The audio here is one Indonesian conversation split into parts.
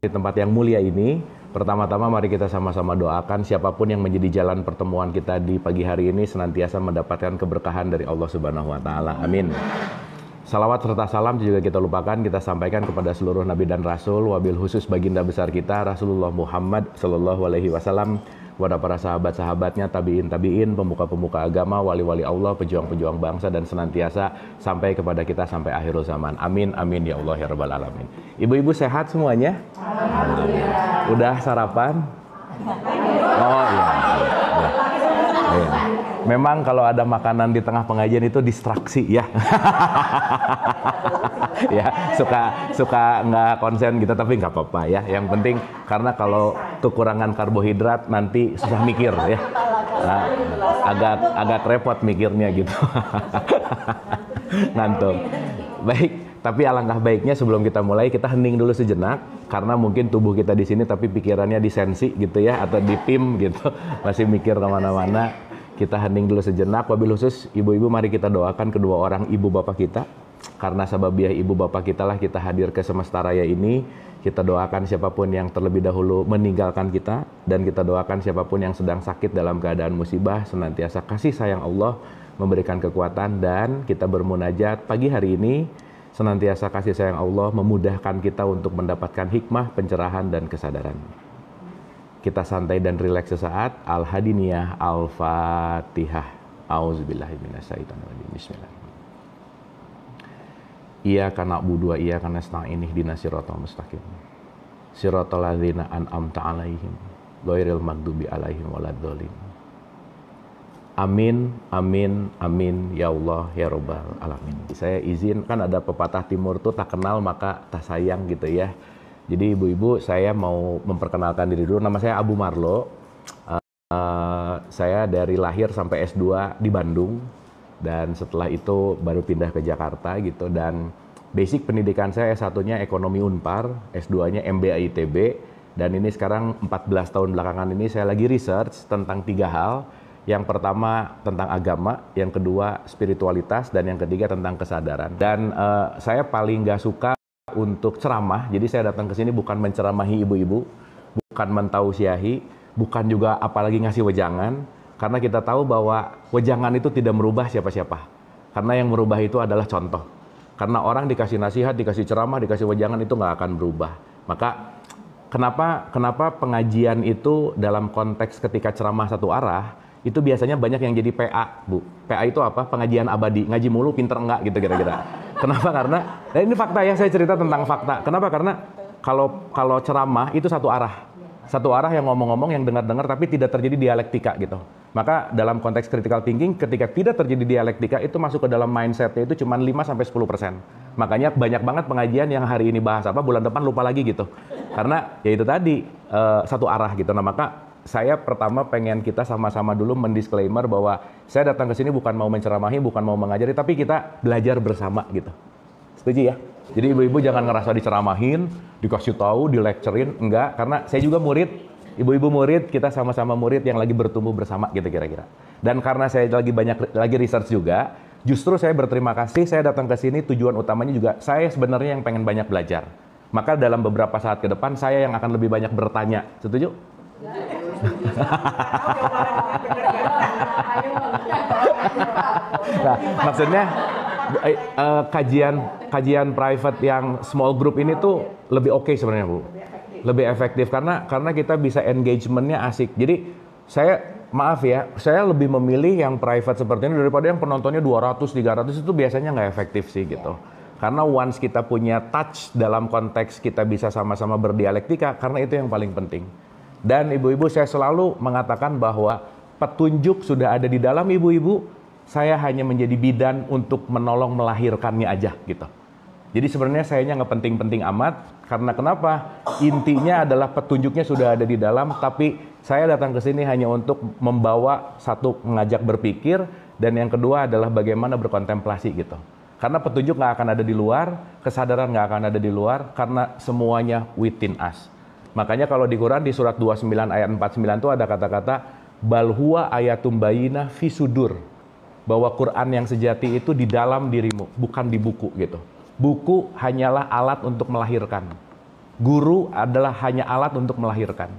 Di tempat yang mulia ini, pertama-tama mari kita sama-sama doakan siapapun yang menjadi jalan pertemuan kita di pagi hari ini senantiasa mendapatkan keberkahan dari Allah Subhanahu wa taala. Amin. Salawat serta salam juga kita lupakan, kita sampaikan kepada seluruh nabi dan rasul, wabil khusus baginda besar kita Rasulullah Muhammad sallallahu alaihi wasallam, kepada para sahabat-sahabatnya, tabi'in, pemuka-pemuka agama, wali-wali Allah, pejuang-pejuang bangsa, dan senantiasa sampai kepada kita sampai akhir zaman. Amin, amin ya Allah ya Rabbal Alamin. Ibu-ibu sehat semuanya? Alhamdulillah. Udah sarapan? Oh iya. Iya. Memang kalau ada makanan di tengah pengajian itu distraksi ya. Ya, suka nggak konsen gitu, tapi nggak apa-apa ya. Yang penting karena kalau kekurangan karbohidrat nanti susah mikir ya. Nah, agak repot mikirnya gitu. Ngantuk. Baik, tapi alangkah baiknya sebelum kita mulai kita hening dulu sejenak karena mungkin tubuh kita di sini tapi pikirannya di sensi gitu ya atau di PIM gitu. Masih mikir kemana-mana. Kita hening dulu sejenak, wabil khusus ibu-ibu mari kita doakan kedua orang ibu bapak kita. Karena sababiah ibu bapak kita lah kita hadir ke semesta raya ini. Kita doakan siapapun yang terlebih dahulu meninggalkan kita. Dan kita doakan siapapun yang sedang sakit dalam keadaan musibah. Senantiasa kasih sayang Allah memberikan kekuatan. Dan kita bermunajat pagi hari ini. Senantiasa kasih sayang Allah memudahkan kita untuk mendapatkan hikmah, pencerahan, dan kesadaran. Kita santai dan rileks sesaat. Al-Hadiniyah, Al-Fatihah. Auzubillahi minasyaitonirrajim. Bismillahirrahmanirrahim. Iyyaka na'budu wa iyyaka nasta'in ihdinas siratal mustaqim. Siratal ladzina an'amta 'alaihim ghairil maghdubi alaihim waladdallin. Amin, amin, amin ya Allah ya Rabbal Alamin. Saya izin, kan ada pepatah timur tuh tak kenal maka tak sayang gitu ya. Jadi ibu-ibu saya mau memperkenalkan diri dulu. Nama saya Abu Marlo. Saya dari lahir sampai S2 di Bandung. Dan setelah itu baru pindah ke Jakarta gitu. Dan basic pendidikan saya S1-nya Ekonomi Unpar, S2-nya MBA ITB. Dan ini sekarang 14 tahun belakangan ini saya lagi research tentang 3 hal. Yang pertama tentang agama, yang kedua spiritualitas, dan yang ketiga tentang kesadaran. Dan saya paling gak suka untuk ceramah, jadi saya datang ke sini bukan menceramahi ibu-ibu, bukan mentausiahi, bukan juga apalagi ngasih wejangan, karena kita tahu bahwa wejangan itu tidak merubah siapa-siapa, karena yang merubah itu adalah contoh. Karena orang dikasih nasihat, dikasih ceramah, dikasih wejangan itu nggak akan berubah. Maka kenapa pengajian itu dalam konteks ketika ceramah satu arah itu biasanya banyak yang jadi PA, Bu. PA itu apa? Pengajian abadi. Ngaji mulu, pinter enggak gitu kira-kira. Kenapa? Karena, dan ini fakta ya, saya cerita tentang fakta. Kenapa? Karena kalau ceramah itu satu arah. Satu arah yang ngomong-ngomong, yang dengar-dengar, tapi tidak terjadi dialektika gitu. Maka dalam konteks critical thinking, ketika tidak terjadi dialektika, itu masuk ke dalam mindsetnya itu cuma 5-10%. Makanya banyak banget pengajian yang hari ini bahas apa, bulan depan lupa lagi gitu. Karena ya itu tadi, satu arah gitu. Nah maka saya pertama pengen kita sama-sama dulu mendisklaimer bahwa saya datang ke sini bukan mau menceramahi, bukan mau mengajari, tapi kita belajar bersama gitu. Setuju ya? Jadi ibu-ibu jangan ngerasa diceramahin, dikasih tahu, dilecturein, enggak. Karena saya juga murid, ibu-ibu murid, kita sama-sama murid yang lagi bertumbuh bersama gitu kira-kira. Dan karena saya lagi research juga, justru saya berterima kasih saya datang ke sini tujuan utamanya juga saya sebenarnya yang pengen banyak belajar. Maka dalam beberapa saat ke depan saya yang akan lebih banyak bertanya. Setuju? Nah, maksudnya kajian private yang small group ini tuh lebih oke sebenarnya, Bu. Lebih efektif karena kita bisa engagementnya asik. Jadi maaf ya, saya lebih memilih yang private seperti ini daripada yang penontonnya 200-300 itu biasanya nggak efektif sih gitu. Karena once kita punya touch dalam konteks kita bisa sama-sama berdialektika, karena itu yang paling penting. Dan ibu-ibu saya selalu mengatakan bahwa petunjuk sudah ada di dalam ibu-ibu, saya hanya menjadi bidan untuk menolong melahirkannya aja gitu. Jadi sebenarnya sayanya nggak penting-penting amat, karena kenapa? Intinya adalah petunjuknya sudah ada di dalam, tapi saya datang ke sini hanya untuk membawa satu mengajak berpikir, dan yang kedua adalah bagaimana berkontemplasi gitu. Karena petunjuk nggak akan ada di luar, kesadaran nggak akan ada di luar, karena semuanya within us. Makanya kalau di Quran di surat 29 ayat 49 itu ada kata-kata bal huwa ayatum bayyinah fi sudur. Bahwa Quran yang sejati itu di dalam dirimu, bukan di buku gitu. Buku hanyalah alat untuk melahirkan. Guru adalah hanya alat untuk melahirkan.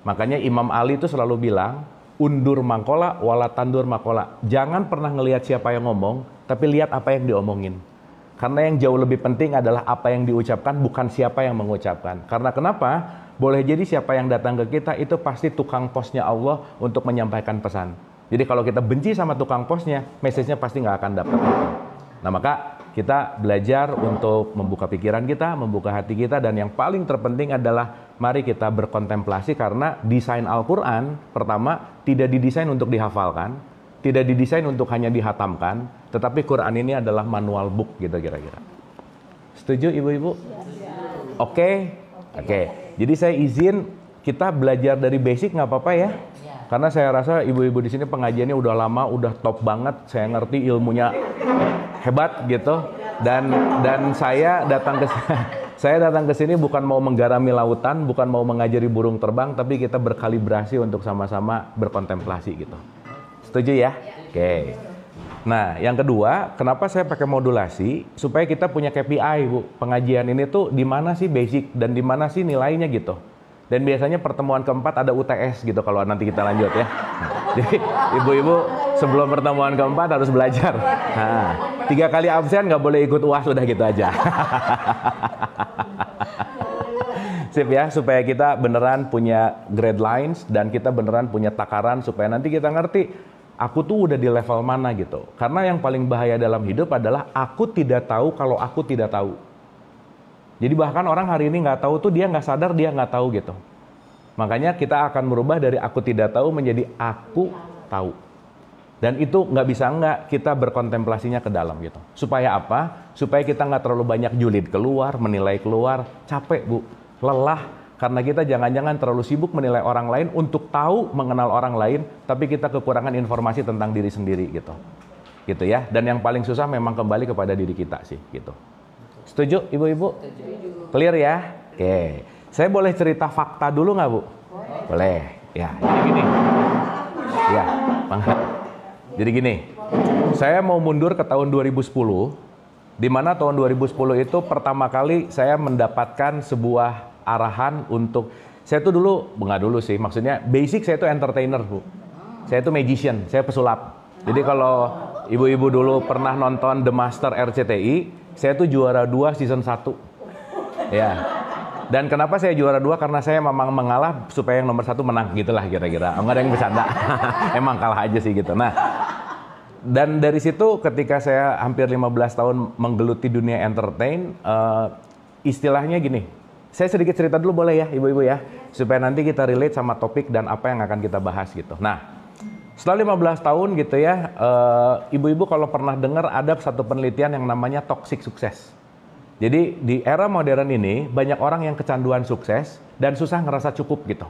Makanya Imam Ali itu selalu bilang, undur mangkola, wala tandur makola. Jangan pernah ngelihat siapa yang ngomong, tapi lihat apa yang diomongin. Karena yang jauh lebih penting adalah apa yang diucapkan, bukan siapa yang mengucapkan. Karena kenapa? Boleh jadi siapa yang datang ke kita itu pasti tukang posnya Allah untuk menyampaikan pesan. Jadi kalau kita benci sama tukang posnya, message-nya pasti nggak akan dapat. Nah maka kita belajar untuk membuka pikiran kita, membuka hati kita, dan yang paling terpenting adalah mari kita berkontemplasi, karena desain Al-Quran pertama tidak didesain untuk dihafalkan, tidak didesain untuk hanya dihatamkan, tetapi Quran ini adalah manual book gitu kira-kira. Setuju ibu-ibu? Oke. Jadi saya izin kita belajar dari basic, nggak apa-apa ya? Karena saya rasa ibu-ibu di sini pengajiannya udah lama, udah top banget, saya ngerti ilmunya hebat gitu. Dan saya datang ke sini bukan mau menggarami lautan, bukan mau mengajari burung terbang, tapi kita berkalibrasi untuk sama-sama berkontemplasi gitu. Setuju ya? Oke. Nah, yang kedua, kenapa saya pakai modulasi? Supaya kita punya KPI, Bu. Pengajian ini tuh di mana sih basic dan di mana sih nilainya gitu. Dan biasanya pertemuan keempat ada UTS gitu kalau nanti kita lanjut ya. Jadi ibu-ibu sebelum pertemuan keempat harus belajar. Nah, 3 kali absen nggak boleh ikut UAS, udah gitu aja. Sip ya, supaya kita beneran punya grade lines dan kita beneran punya takaran supaya nanti kita ngerti aku tuh udah di level mana gitu. Karena yang paling bahaya dalam hidup adalah aku tidak tahu kalau aku tidak tahu. Jadi bahkan orang hari ini nggak tahu tuh dia nggak sadar dia nggak tahu gitu. Makanya kita akan merubah dari aku tidak tahu menjadi aku tahu. Dan itu nggak bisa nggak kita berkontemplasinya ke dalam gitu. Supaya apa? Supaya kita nggak terlalu banyak julid keluar, menilai keluar, capek Bu, lelah. Karena kita jangan-jangan terlalu sibuk menilai orang lain untuk tahu mengenal orang lain, tapi kita kekurangan informasi tentang diri sendiri gitu. Gitu ya. Dan yang paling susah memang kembali kepada diri kita sih gitu. Setuju ibu-ibu? Clear ya? Oke. Saya boleh cerita fakta dulu nggak Bu? Boleh. Ya, jadi gini. Ya, mangga. Jadi gini. Saya mau mundur ke tahun 2010, di mana tahun 2010 itu pertama kali saya mendapatkan sebuah arahan untuk, saya tuh dulu, nggak dulu sih, maksudnya basic saya tuh entertainer Bu. Saya tuh magician, saya pesulap. Jadi kalau ibu-ibu dulu pernah nonton The Master RCTI, saya tuh juara 2 season 1. Ya. Dan kenapa saya juara 2? Karena saya memang mengalah supaya yang nomor 1 menang, gitulah kira-kira. Enggak ada yang bercanda. Emang kalah aja sih gitu. Nah, dan dari situ ketika saya hampir 15 tahun menggeluti dunia entertain, istilahnya gini. Saya sedikit cerita dulu boleh ya ibu-ibu ya, supaya nanti kita relate sama topik dan apa yang akan kita bahas gitu. Nah, setelah 15 tahun gitu ya, ibu-ibu kalau pernah dengar ada satu penelitian yang namanya toxic sukses. Jadi di era modern ini banyak orang yang kecanduan sukses dan susah ngerasa cukup gitu.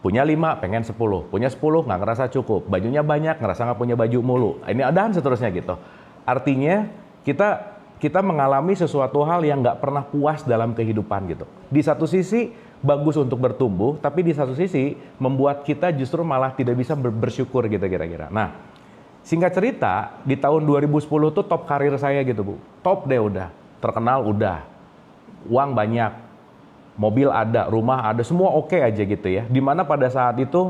Punya 5 pengen 10, punya 10 nggak ngerasa cukup, bajunya banyak ngerasa nggak punya baju mulu. Ini dan seterusnya gitu. Artinya kita mengalami sesuatu hal yang nggak pernah puas dalam kehidupan gitu. Di satu sisi bagus untuk bertumbuh, tapi di satu sisi membuat kita justru malah tidak bisa bersyukur gitu kira-kira. Nah, singkat cerita, di tahun 2010 tuh top karir saya gitu Bu. Top deh udah, terkenal udah, uang banyak, mobil ada, rumah ada, semua oke aja gitu ya. Dimana pada saat itu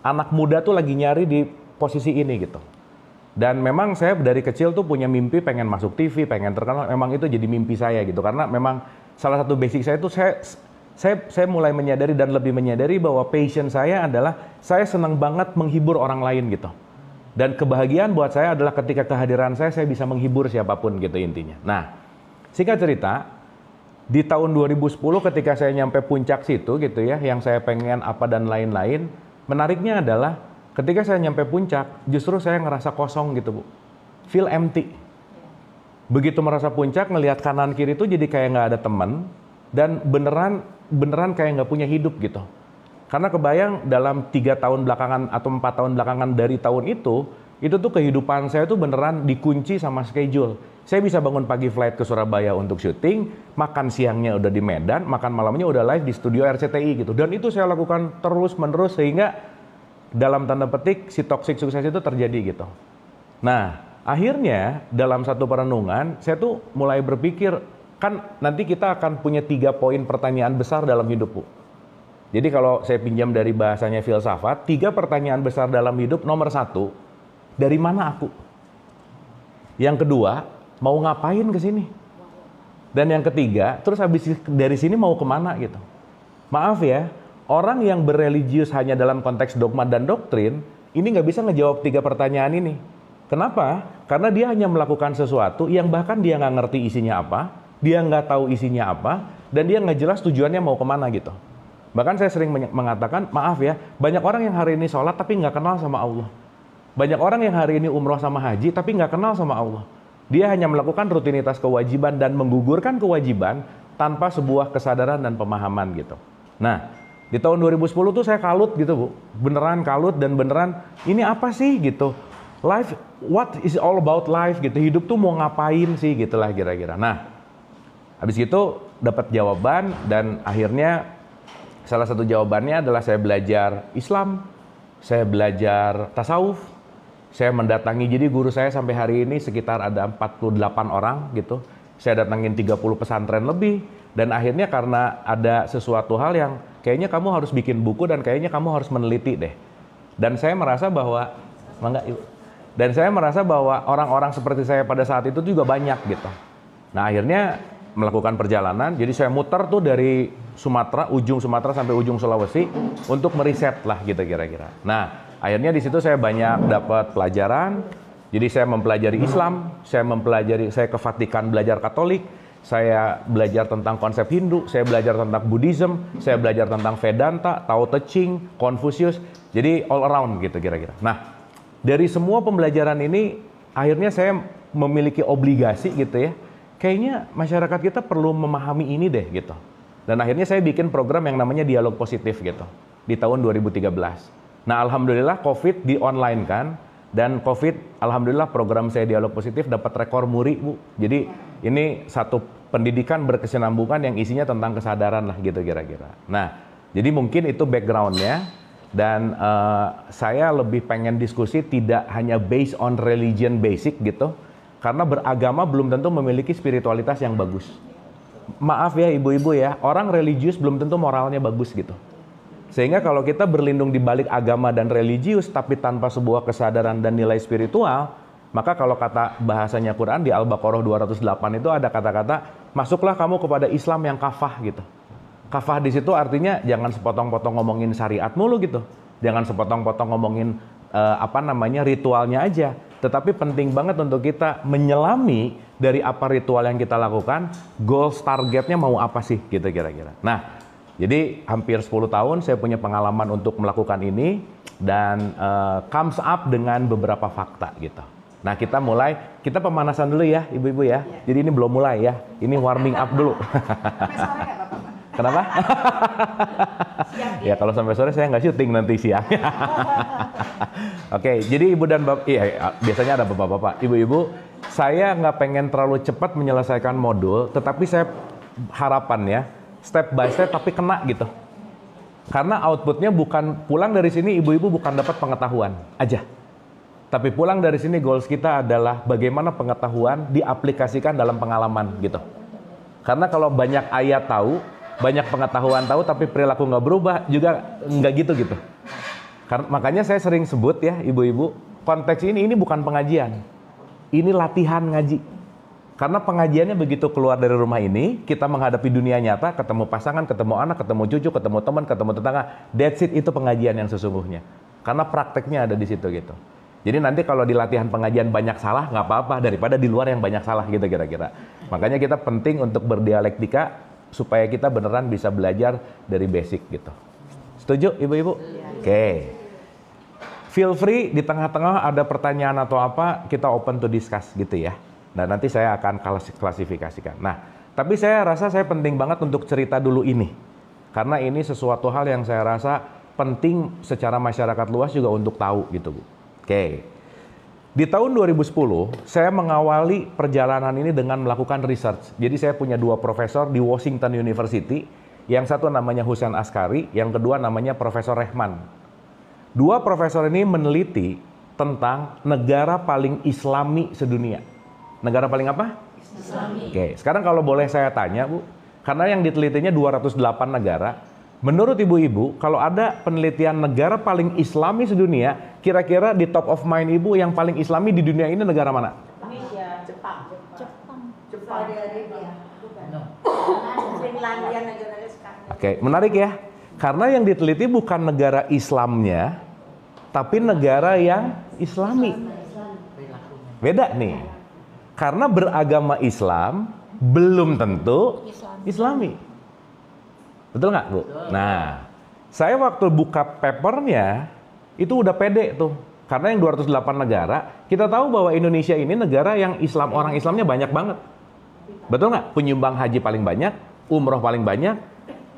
anak muda tuh lagi nyari di posisi ini gitu. Dan memang saya dari kecil tuh punya mimpi pengen masuk TV, pengen terkenal, memang itu jadi mimpi saya gitu. Karena memang salah satu basic saya itu saya mulai menyadari dan lebih menyadari bahwa passion saya adalah saya senang banget menghibur orang lain gitu. Dan kebahagiaan buat saya adalah ketika kehadiran saya bisa menghibur siapapun gitu intinya. Nah, singkat cerita, di tahun 2010 ketika saya nyampe puncak situ gitu ya, yang saya pengen apa dan lain-lain, menariknya adalah ketika saya nyampe puncak, justru saya ngerasa kosong gitu Bu. Feel empty. Begitu merasa puncak, ngelihat kanan kiri itu jadi kayak nggak ada teman. Dan beneran kayak nggak punya hidup gitu. Karena kebayang dalam 3 tahun belakangan atau 4 tahun belakangan dari tahun itu tuh kehidupan saya tuh beneran dikunci sama schedule. Saya bisa bangun pagi flight ke Surabaya untuk syuting, makan siangnya udah di Medan, makan malamnya udah live di studio RCTI gitu. Dan itu saya lakukan terus-menerus sehingga dalam tanda petik si toxic sukses itu terjadi gitu. Nah, akhirnya dalam satu perenungan saya tuh mulai berpikir, kan nanti kita akan punya 3 poin pertanyaan besar dalam hidup, Bu. Jadi kalau saya pinjam dari bahasanya filsafat, 3 pertanyaan besar dalam hidup. Nomor 1, dari mana aku? Yang kedua, mau ngapain ke sini? Dan yang ketiga, terus habis dari sini mau kemana gitu. Maaf ya, orang yang berreligius hanya dalam konteks dogma dan doktrin, ini nggak bisa ngejawab 3 pertanyaan ini. Kenapa? Karena dia hanya melakukan sesuatu yang bahkan dia nggak ngerti isinya apa, dia nggak tahu isinya apa, dan dia nggak jelas tujuannya mau kemana gitu. Bahkan saya sering mengatakan, maaf ya, banyak orang yang hari ini sholat tapi nggak kenal sama Allah. Banyak orang yang hari ini umroh sama haji tapi nggak kenal sama Allah. Dia hanya melakukan rutinitas kewajiban dan menggugurkan kewajiban tanpa sebuah kesadaran dan pemahaman gitu. Nah, di tahun 2010 tuh saya kalut gitu, Bu. Beneran kalut dan beneran, ini apa sih gitu. Life, what is all about life gitu. Hidup tuh mau ngapain sih gitulah kira-kira. Nah, habis itu dapat jawaban dan akhirnya salah satu jawabannya adalah saya belajar Islam, saya belajar tasawuf, saya mendatangi, jadi guru saya sampai hari ini sekitar ada 48 orang gitu. Saya datangin 30 pesantren lebih, dan akhirnya karena ada sesuatu hal yang kayaknya kamu harus bikin buku dan kayaknya kamu harus meneliti deh. Dan saya merasa bahwa, orang-orang seperti saya pada saat itu juga banyak gitu. Nah akhirnya melakukan perjalanan, jadi saya muter tuh dari Sumatera, ujung Sumatera sampai ujung Sulawesi untuk meriset lah gitu kira-kira. Nah, akhirnya di situ saya banyak dapat pelajaran. Jadi saya mempelajari Islam, saya ke Vatikan belajar Katolik, saya belajar tentang konsep Hindu, saya belajar tentang Buddhism, saya belajar tentang Vedanta, Tao Te Ching, Confucius. Jadi all around gitu kira-kira. Nah, dari semua pembelajaran ini akhirnya saya memiliki obligasi gitu ya. Kayaknya masyarakat kita perlu memahami ini deh gitu. Dan akhirnya saya bikin program yang namanya Dialog Positif gitu di tahun 2013. Nah, alhamdulillah COVID di online kan, dan COVID alhamdulillah program saya Dialog Positif dapat rekor muri, Bu. Jadi ini satu pendidikan berkesinambungan yang isinya tentang kesadaran lah gitu kira-kira. Nah, jadi mungkin itu backgroundnya, dan saya lebih pengen diskusi tidak hanya based on religion basic gitu. Karena beragama belum tentu memiliki spiritualitas yang bagus. Maaf ya ibu-ibu ya, orang religius belum tentu moralnya bagus gitu. Sehingga kalau kita berlindung di balik agama dan religius tapi tanpa sebuah kesadaran dan nilai spiritual, maka kalau kata bahasanya Quran di Al-Baqarah 208 itu ada kata-kata, masuklah kamu kepada Islam yang kafah gitu. Kafah di situ artinya jangan sepotong-potong ngomongin syariat mulu gitu. Jangan sepotong-potong ngomongin ritualnya aja. Tetapi penting banget untuk kita menyelami dari apa ritual yang kita lakukan, goals targetnya mau apa sih gitu kira-kira. Nah, jadi hampir 10 tahun saya punya pengalaman untuk melakukan ini, dan comes up dengan beberapa fakta gitu. Nah, kita pemanasan dulu ya ibu-ibu ya. Jadi ini belum mulai ya, ini warming up dulu. Kenapa? Ya kalau sampai sore saya nggak syuting nanti siang. Oke, jadi ibu dan bapak, biasanya ada bapak-bapak, ibu-ibu, saya nggak pengen terlalu cepat menyelesaikan modul, tetapi saya harapan ya, step by step tapi kena gitu. Karena outputnya bukan pulang dari sini ibu-ibu bukan dapat pengetahuan aja. Tapi pulang dari sini goals kita adalah bagaimana pengetahuan diaplikasikan dalam pengalaman gitu. Karena kalau banyak ayat tahu, banyak pengetahuan tahu tapi perilaku nggak berubah juga nggak gitu. Karena makanya saya sering sebut ya ibu-ibu, konteks ini bukan pengajian, ini latihan ngaji. Karena pengajiannya begitu keluar dari rumah ini, kita menghadapi dunia nyata, ketemu pasangan, ketemu anak, ketemu cucu, ketemu teman, ketemu tetangga, that's it, itu pengajian yang sesungguhnya. Karena prakteknya ada di situ gitu. Jadi nanti kalau di latihan pengajian banyak salah nggak apa-apa daripada di luar yang banyak salah gitu kira-kira. Makanya kita penting untuk berdialektika supaya kita beneran bisa belajar dari basic gitu. Setuju ibu-ibu? Oke. Feel free di tengah-tengah ada pertanyaan atau apa, kita open to discuss gitu ya. Nah nanti saya akan klasifikasikan. Nah tapi saya rasa saya penting banget untuk cerita dulu ini. Karena ini sesuatu hal yang saya rasa penting secara masyarakat luas juga untuk tahu gitu Bu. Oke. Di tahun 2010, saya mengawali perjalanan ini dengan melakukan research. Jadi saya punya 2 profesor di Washington University. Yang satu namanya Husain Askari, yang kedua namanya Profesor Rehman. 2 profesor ini meneliti tentang negara paling islami sedunia. Negara paling apa? Oke, sekarang kalau boleh saya tanya Bu, karena yang ditelitinya 208 negara, menurut ibu-ibu, kalau ada penelitian negara paling islami sedunia, kira-kira di top of mind ibu yang paling islami di dunia ini negara mana? Indonesia, Jepang. Saudi Arabia. Finlandia, negara-negara sekarang. Oke, menarik ya. Karena yang diteliti bukan negara Islamnya, tapi negara yang islami. Beda nih. Karena beragama Islam belum tentu islami. Betul nggak, Bu? Nah, saya waktu buka papernya, itu udah pede tuh. Karena yang 208 negara, kita tahu bahwa Indonesia ini negara yang Islam, orang Islamnya banyak banget. Betul nggak? Penyumbang haji paling banyak, umroh paling banyak,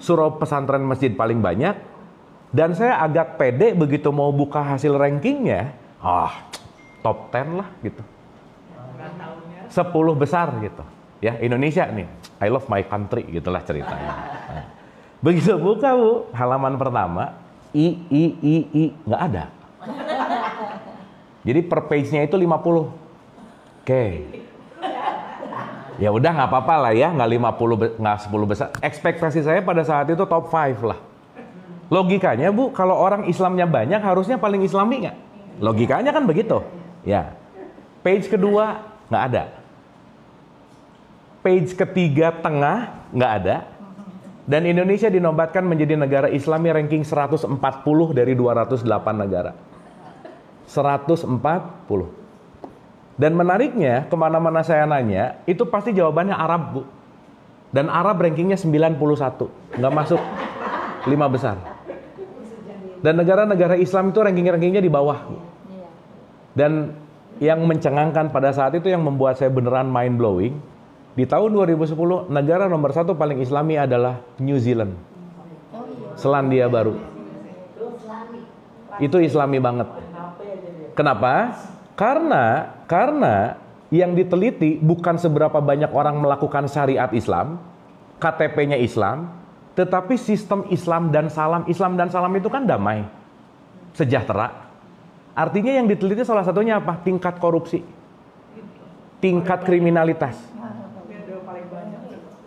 surau pesantren masjid paling banyak. Dan saya agak pede begitu mau buka hasil rankingnya, top 10 lah gitu. 10 besar gitu. Ya, Indonesia nih, I love my country, gitulah ceritanya. Nah, begitu buka Bu, halaman pertama, nggak ada. Jadi per page-nya itu 50. Oke. Ya udah nggak apa-apa lah ya, nggak 50, nggak 10 besar. Ekspektasi saya pada saat itu top 5 lah. Logikanya Bu, kalau orang Islamnya banyak harusnya paling Islami nggak? Logikanya kan begitu. Ya. Page kedua nggak ada. Page ketiga tengah nggak ada. Dan Indonesia dinobatkan menjadi negara Islami ranking 140 dari 208 negara. 140. Dan menariknya, kemana-mana saya nanya, itu pasti jawabannya Arab, Bu. Dan Arab rankingnya 91. Nggak masuk 5 besar. Dan negara-negara Islam itu ranking-rankingnya di bawah. Dan yang mencengangkan pada saat itu yang membuat saya beneran mind-blowing, di tahun 2010, negara nomor 1 paling Islami adalah New Zealand. Selandia Baru. Itu Islami banget. Kenapa? Karena yang diteliti bukan seberapa banyak orang melakukan syariat Islam, KTP-nya Islam, tetapi sistem Islam dan salam itu kan damai, sejahtera. Artinya yang diteliti salah satunya apa? Tingkat korupsi, tingkat kriminalitas,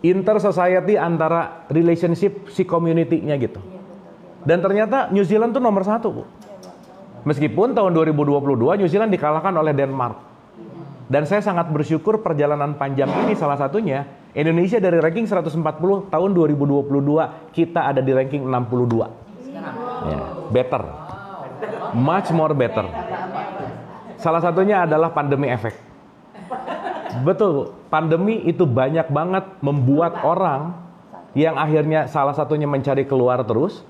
inter-society antara relationship si community-nya gitu. Dan ternyata New Zealand tuh nomor 1, Bu. Meskipun tahun 2022 New Zealand dikalahkan oleh Denmark. Dan saya sangat bersyukur perjalanan panjang ini salah satunya Indonesia dari ranking 140 tahun 2022 kita ada di ranking 62. Ya, better. Much more better. Salah satunya adalah pandemi efek. Betul, pandemi itu banyak banget membuat orang yang akhirnya salah satunya mencari keluar terus.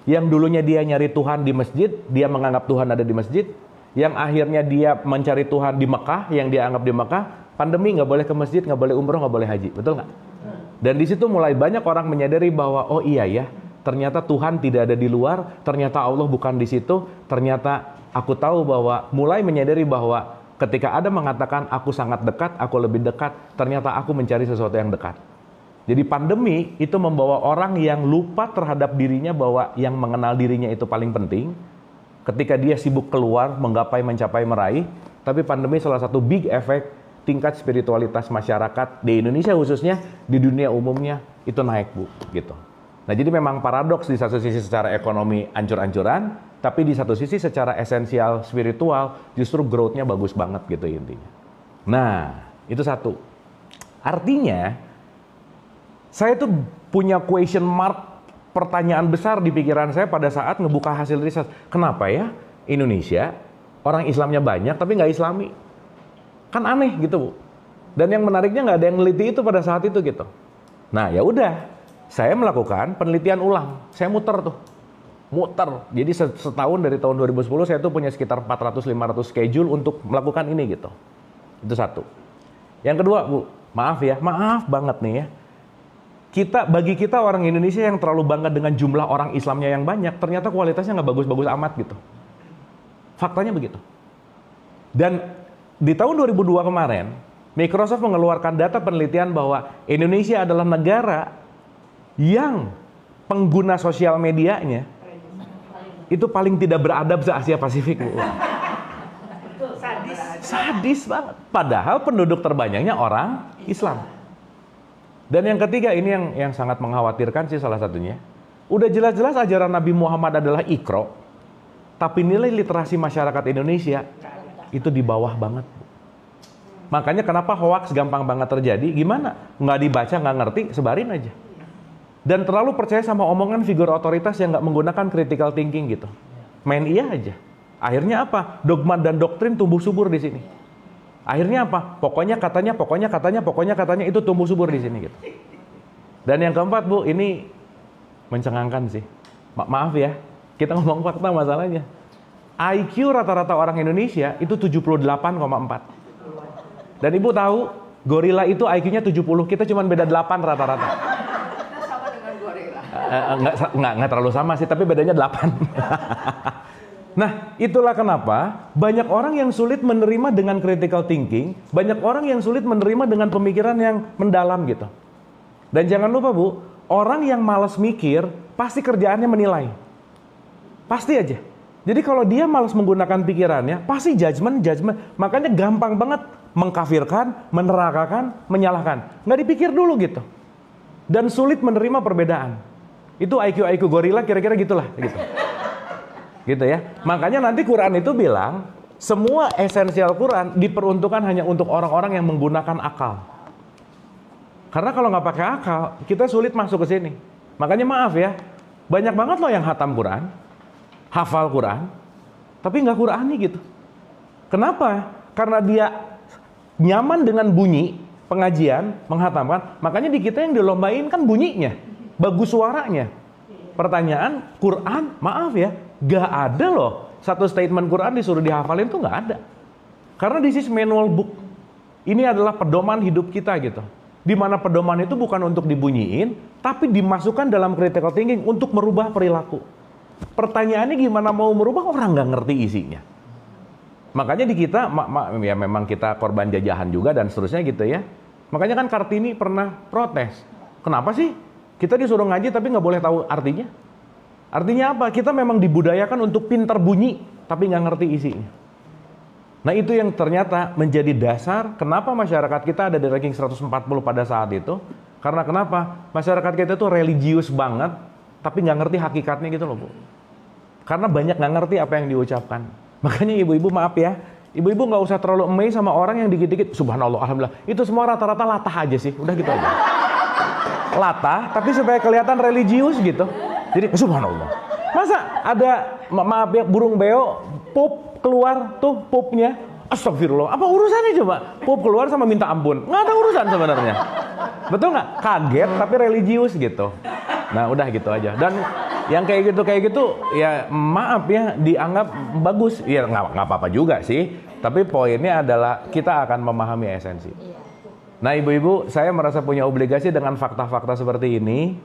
Yang dulunya dia nyari Tuhan di masjid, dia menganggap Tuhan ada di masjid. Yang akhirnya dia mencari Tuhan di Mekah, yang dia anggap di Mekah. Pandemi nggak boleh ke masjid, nggak boleh umroh, nggak boleh haji, betul nggak? Dan di situ mulai banyak orang menyadari bahwa oh iya ya, ternyata Tuhan tidak ada di luar, ternyata Allah bukan di situ, ternyata aku tahu bahwa mulai menyadari bahwa ketika ada mengatakan aku sangat dekat, aku lebih dekat, ternyata aku mencari sesuatu yang dekat. Jadi pandemi itu membawa orang yang lupa terhadap dirinya bahwa yang mengenal dirinya itu paling penting. Ketika dia sibuk keluar, menggapai, mencapai, meraih. Tapi pandemi salah satu big effect tingkat spiritualitas masyarakat di Indonesia khususnya, di dunia umumnya itu naik, Bu. Gitu. Nah jadi memang paradoks di satu sisi secara ekonomi ancur-ancuran, tapi di satu sisi secara esensial spiritual justru growth-nya bagus banget gitu intinya. Nah itu satu. Artinya saya tuh punya question mark, pertanyaan besar di pikiran saya pada saat ngebuka hasil riset. Kenapa ya Indonesia orang Islamnya banyak tapi nggak Islami? Kan aneh gitu, Bu. Dan yang menariknya nggak ada yang neliti itu pada saat itu gitu. Nah ya udah, saya melakukan penelitian ulang. Saya muter. Jadi setahun dari tahun 2010 saya tuh punya sekitar 400-500 schedule untuk melakukan ini gitu. Itu satu. Yang kedua, Bu, maaf banget nih ya. Bagi kita orang Indonesia yang terlalu bangga dengan jumlah orang Islamnya yang banyak, ternyata kualitasnya nggak bagus-bagus amat gitu. Faktanya begitu. Dan di tahun 2002 kemarin, Microsoft mengeluarkan data penelitian bahwa Indonesia adalah negara yang pengguna sosial medianya itu paling tidak beradab se-Asia Pasifik. Sadis. Sadis banget. Padahal penduduk terbanyaknya orang Islam. Dan yang ketiga ini yang sangat mengkhawatirkan sih salah satunya. Udah jelas-jelas ajaran Nabi Muhammad adalah Iqra, tapi nilai literasi masyarakat Indonesia itu di bawah banget. Makanya kenapa hoax gampang banget terjadi? Gimana? Nggak dibaca, nggak ngerti, sebarin aja. Dan terlalu percaya sama omongan figur otoritas yang nggak menggunakan critical thinking gitu. Main iya aja. Akhirnya apa? Dogma dan doktrin tumbuh subur di sini. Akhirnya apa? Pokoknya katanya itu tumbuh subur di sini gitu. Dan yang keempat, Bu, ini mencengangkan sih. Maaf ya, kita ngomong fakta masalahnya. IQ rata-rata orang Indonesia itu 78,4. Dan Ibu tahu, gorila itu IQ-nya 70, kita cuma beda 8 rata-rata. Kita sama dengan gorila. Nggak terlalu sama sih, tapi bedanya 8. Nah, itulah kenapa banyak orang yang sulit menerima dengan critical thinking, banyak orang yang sulit menerima dengan pemikiran yang mendalam gitu. Dan jangan lupa, Bu, orang yang malas mikir, pasti kerjaannya menilai. Pasti aja. Jadi kalau dia malas menggunakan pikirannya, pasti judgement. Makanya gampang banget mengkafirkan, menerakakan, menyalahkan. Nggak dipikir dulu gitu. Dan sulit menerima perbedaan. Itu IQ gorila kira-kira gitulah. Gitu ya. Makanya nanti Quran itu bilang, semua esensial Quran diperuntukkan hanya untuk orang-orang yang menggunakan akal. Karena kalau nggak pakai akal, kita sulit masuk ke sini. Makanya maaf ya, banyak banget loh yang hatam Quran, hafal Quran, tapi nggak Qurani gitu. Kenapa? Karena dia nyaman dengan bunyi pengajian, menghatamkan. Makanya di kita yang dilombain kan bunyinya, bagus suaranya. Pertanyaan, Quran, maaf ya, nggak ada loh. Satu statement Quran disuruh dihafalin tuh nggak ada. Karena this is manual book. Ini adalah pedoman hidup kita gitu. Di mana pedoman itu bukan untuk dibunyiin, tapi dimasukkan dalam critical thinking untuk merubah perilaku. Pertanyaannya gimana mau merubah, orang nggak ngerti isinya. Makanya di kita, ya memang kita korban jajahan juga dan seterusnya gitu ya. Makanya kan Kartini pernah protes. Kenapa sih kita disuruh ngaji tapi nggak boleh tahu artinya? Artinya apa? Kita memang dibudayakan untuk pintar bunyi, tapi nggak ngerti isinya. Nah itu yang ternyata menjadi dasar kenapa masyarakat kita ada di ranking 140 pada saat itu. Karena kenapa? Masyarakat kita itu religius banget, tapi nggak ngerti hakikatnya gitu loh, Bu. Karena banyak nggak ngerti apa yang diucapkan. Makanya ibu-ibu maaf ya, ibu-ibu nggak usah terlalu amazed sama orang yang dikit-dikit, subhanallah, alhamdulillah. Itu semua rata-rata latah aja sih, udah gitu aja. Latah, tapi supaya kelihatan religius gitu. Jadi subhanallah. Masa ada, maaf ya, burung beo, pup keluar tuh pupnya, astagfirullah, apa urusannya coba? Pup keluar sama minta ampun, nggak ada urusan sebenarnya. Betul nggak? Kaget tapi religius gitu. Nah udah gitu aja. Dan yang kayak gitu ya maaf ya dianggap bagus. Ya nggak apa-apa juga sih. Tapi poinnya adalah kita akan memahami esensi. Nah ibu-ibu, saya merasa punya obligasi dengan fakta-fakta seperti ini.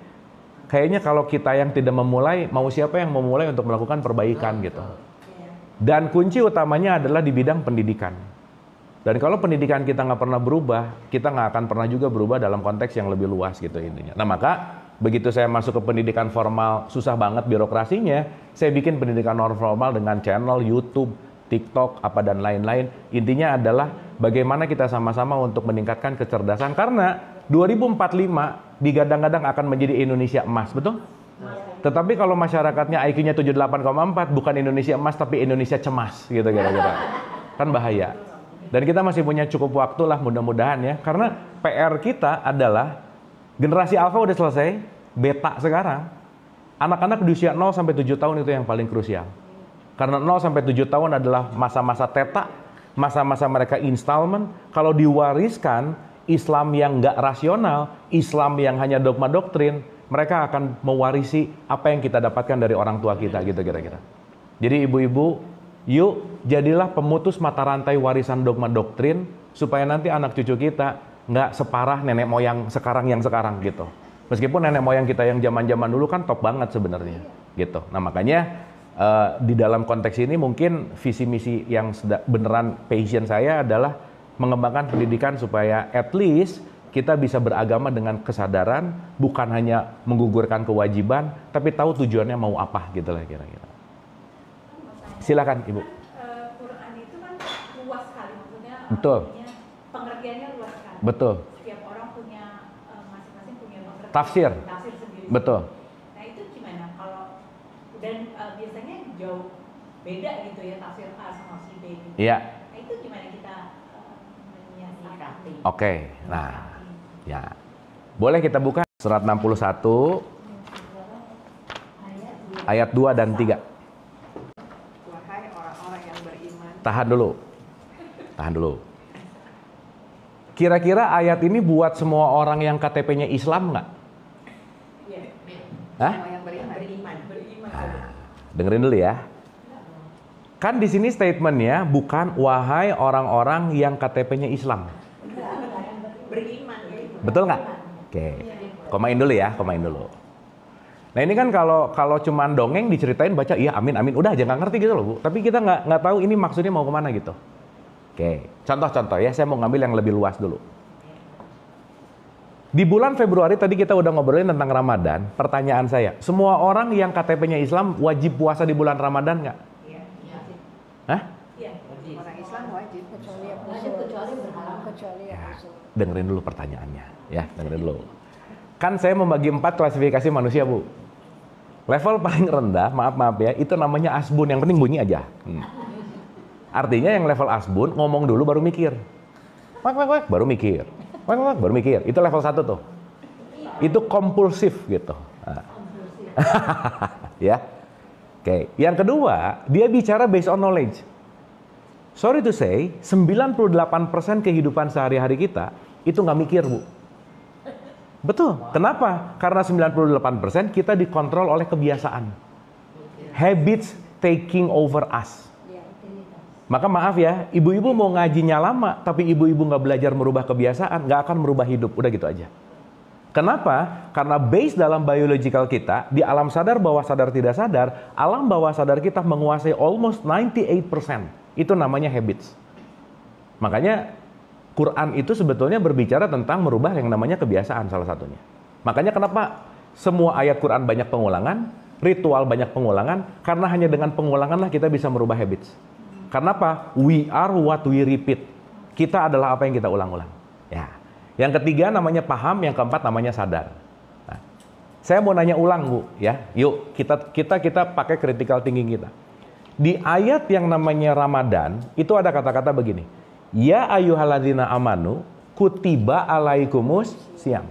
Kayaknya kalau kita yang tidak memulai, mau siapa yang memulai untuk melakukan perbaikan gitu. Dan kunci utamanya adalah di bidang pendidikan. Dan kalau pendidikan kita nggak pernah berubah, kita nggak akan pernah juga berubah dalam konteks yang lebih luas gitu intinya. Nah maka begitu saya masuk ke pendidikan formal, susah banget birokrasinya, saya bikin pendidikan non formal dengan channel YouTube, TikTok, apa dan lain-lain. Intinya adalah bagaimana kita sama-sama untuk meningkatkan kecerdasan. Karena 2045 digadang-gadang akan menjadi Indonesia emas, betul? Tetapi kalau masyarakatnya IQ-nya 78,4, bukan Indonesia emas tapi Indonesia cemas gitu kira-kira. Kan bahaya. Dan kita masih punya cukup waktu lah mudah-mudahan ya. Karena PR kita adalah generasi alpha udah selesai, beta sekarang. Anak-anak di usia 0 sampai 7 tahun itu yang paling krusial. Karena 0 sampai 7 tahun adalah masa-masa teta, masa-masa mereka installment. Kalau diwariskan Islam yang nggak rasional, Islam yang hanya dogma doktrin, mereka akan mewarisi apa yang kita dapatkan dari orang tua kita gitu kira-kira. Jadi ibu-ibu, yuk jadilah pemutus mata rantai warisan dogma doktrin supaya nanti anak cucu kita nggak separah nenek moyang sekarang yang sekarang gitu. Meskipun nenek moyang kita yang zaman-zaman dulu kan top banget sebenarnya gitu. Nah makanya di dalam konteks ini mungkin visi misi yang beneran passion saya adalah mengembangkan pendidikan supaya at least kita bisa beragama dengan kesadaran, bukan hanya menggugurkan kewajiban, tapi tahu tujuannya mau apa gitu lah kira-kira. Silakan Ibu. Quran itu kan luas sekali, maksudnya Betul. pengertiannya luas sekali. Betul. Setiap Tafsir. Tafsir sendiri. Betul. Nah itu gimana kalau dan biasanya jauh beda gitu ya tafsir A sama si B gitu. Iya. Nah itu gimana kita menyiasati? Oke. Nah, ya. Boleh kita buka surat 61 ayat 2 dan 3. Wahai orang-orang yang beriman. Tahan dulu. Tahan dulu. Kira-kira ayat ini buat semua orang yang KTP-nya Islam nggak? Iya. Hah? Semua yang beriman. Beriman. Dengerin dulu ya. Kan di sini statementnya bukan wahai orang-orang yang KTP-nya Islam. Beriman. Betul nggak? Oke. Komain dulu ya, komain dulu. Nah ini kan kalau cuman dongeng diceritain baca iya amin amin udah aja nggak ngerti gitu loh Bu. Tapi kita nggak tahu ini maksudnya mau kemana gitu. Oke, contoh-contoh ya, saya mau ngambil yang lebih luas dulu. Di bulan Februari tadi kita udah ngobrolin tentang Ramadan. Pertanyaan saya, semua orang yang KTP-nya Islam wajib puasa di bulan Ramadan nggak? Iya. Hah? Iya. Orang Islam wajib. Kecuali yang berhalang. Kecuali yang usul. Dengerin dulu pertanyaannya, ya dengerin dulu. Kan saya membagi 4 klasifikasi manusia Bu. Level paling rendah, maaf ya, itu namanya asbun, yang penting bunyi aja. Artinya yang level asbun ngomong dulu baru mikir. Wak, baru mikir. Wak, baru mikir. Itu level 1 tuh. Itu kompulsif gitu. Nah. Ya. Oke. Yang kedua, dia bicara based on knowledge. Sorry to say, 98% kehidupan sehari-hari kita itu nggak mikir, Bu. Betul. Kenapa? Karena 98% kita dikontrol oleh kebiasaan. Habits taking over us. Maka maaf ya, ibu-ibu mau ngajinya lama, tapi ibu-ibu nggak belajar merubah kebiasaan, nggak akan merubah hidup. Udah gitu aja. Kenapa? Karena base dalam biological kita, di alam sadar bawah sadar tidak sadar, alam bawah sadar kita menguasai almost 98%. Itu namanya habits. Makanya Quran itu sebetulnya berbicara tentang merubah yang namanya kebiasaan salah satunya. Makanya kenapa semua ayat Quran banyak pengulangan, ritual banyak pengulangan, karena hanya dengan pengulangan lah kita bisa merubah habits. Karena apa? We are what we repeat. Kita adalah apa yang kita ulang-ulang. Ya. Yang ketiga namanya paham, yang keempat namanya sadar. Nah, saya mau nanya ulang Bu, ya. Yuk kita pakai critical thinking kita. Di ayat yang namanya Ramadan itu ada kata-kata begini. Ya ayyuhalladzina amanu kutiba alaikumus syiyam.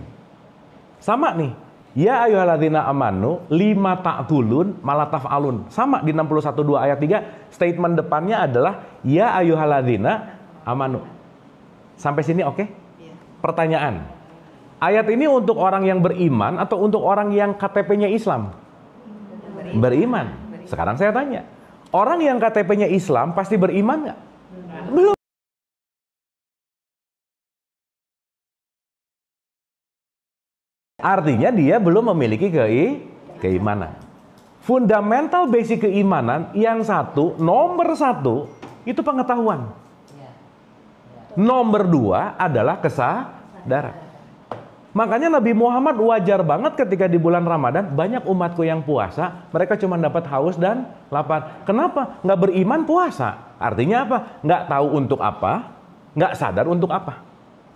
Sama nih. Ya ayyuhalladzina amanu lima ta'kulun malah taf'alun. Sama di 61:2 ayat 3, statement depannya adalah ya ayyuhalladzina amanu. Sampai sini oke? Pertanyaan. Ayat ini untuk orang yang beriman atau untuk orang yang KTP-nya Islam? Beriman. Sekarang saya tanya. Orang yang KTP-nya Islam pasti beriman nggak? Belum. Artinya dia belum memiliki keimanan. Fundamental basic keimanan yang nomor satu itu pengetahuan. Nomor 2 adalah kesadaran. Makanya Nabi Muhammad wajar banget ketika di bulan Ramadan banyak umatku yang puasa, mereka cuma dapat haus dan lapar. Kenapa? Nggak beriman puasa. Artinya apa? Nggak tahu untuk apa, nggak sadar untuk apa.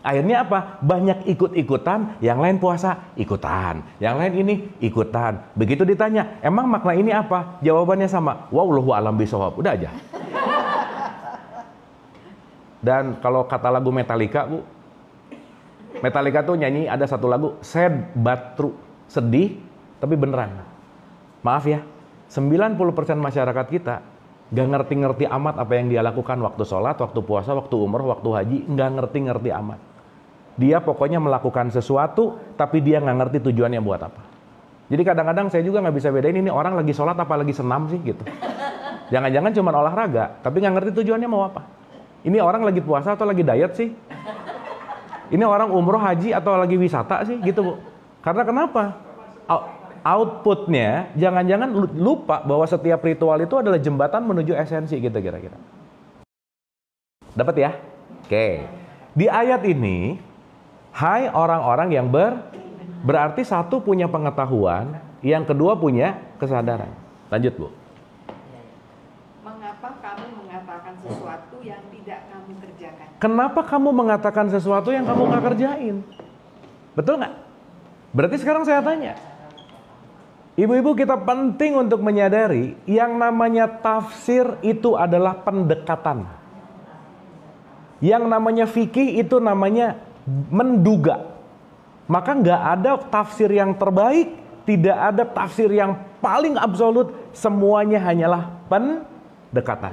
Akhirnya apa? Banyak ikut-ikutan, yang lain puasa, ikutan. Yang lain ini, ikutan. Begitu ditanya, emang makna ini apa? Jawabannya sama. Wallahu a'lam bishawab. Udah aja. Dan kalau kata lagu Metallica, Bu. Metallica tuh nyanyi ada satu lagu, sad but true. Sedih, tapi beneran. Maaf ya, 90% masyarakat kita gak ngerti-ngerti amat apa yang dia lakukan waktu sholat, waktu puasa, waktu umroh, waktu haji. Gak ngerti-ngerti amat. Dia pokoknya melakukan sesuatu, tapi dia nggak ngerti tujuannya buat apa. Jadi kadang-kadang saya juga nggak bisa bedain ini orang lagi sholat apa lagi senam sih gitu. Jangan-jangan cuma olahraga, tapi nggak ngerti tujuannya mau apa. Ini orang lagi puasa atau lagi diet sih? Ini orang umroh, haji atau lagi wisata sih gitu Bu. Karena kenapa? Outputnya jangan-jangan lupa bahwa setiap ritual itu adalah jembatan menuju esensi gitu kira-kira. Dapat ya? Oke. Di ayat ini, hai orang-orang yang berarti satu punya pengetahuan, yang kedua punya kesadaran. Lanjut Bu. Mengapa kamu mengatakan sesuatu yang tidak kamu kerjakan? Kenapa kamu mengatakan sesuatu yang kamu nggak kerjain? Betul nggak? Berarti sekarang saya tanya, ibu-ibu, kita penting untuk menyadari yang namanya tafsir itu adalah pendekatan. Yang namanya fikih itu namanya menduga. Maka nggak ada tafsir yang terbaik, tidak ada tafsir yang paling absolut, semuanya hanyalah pendekatan.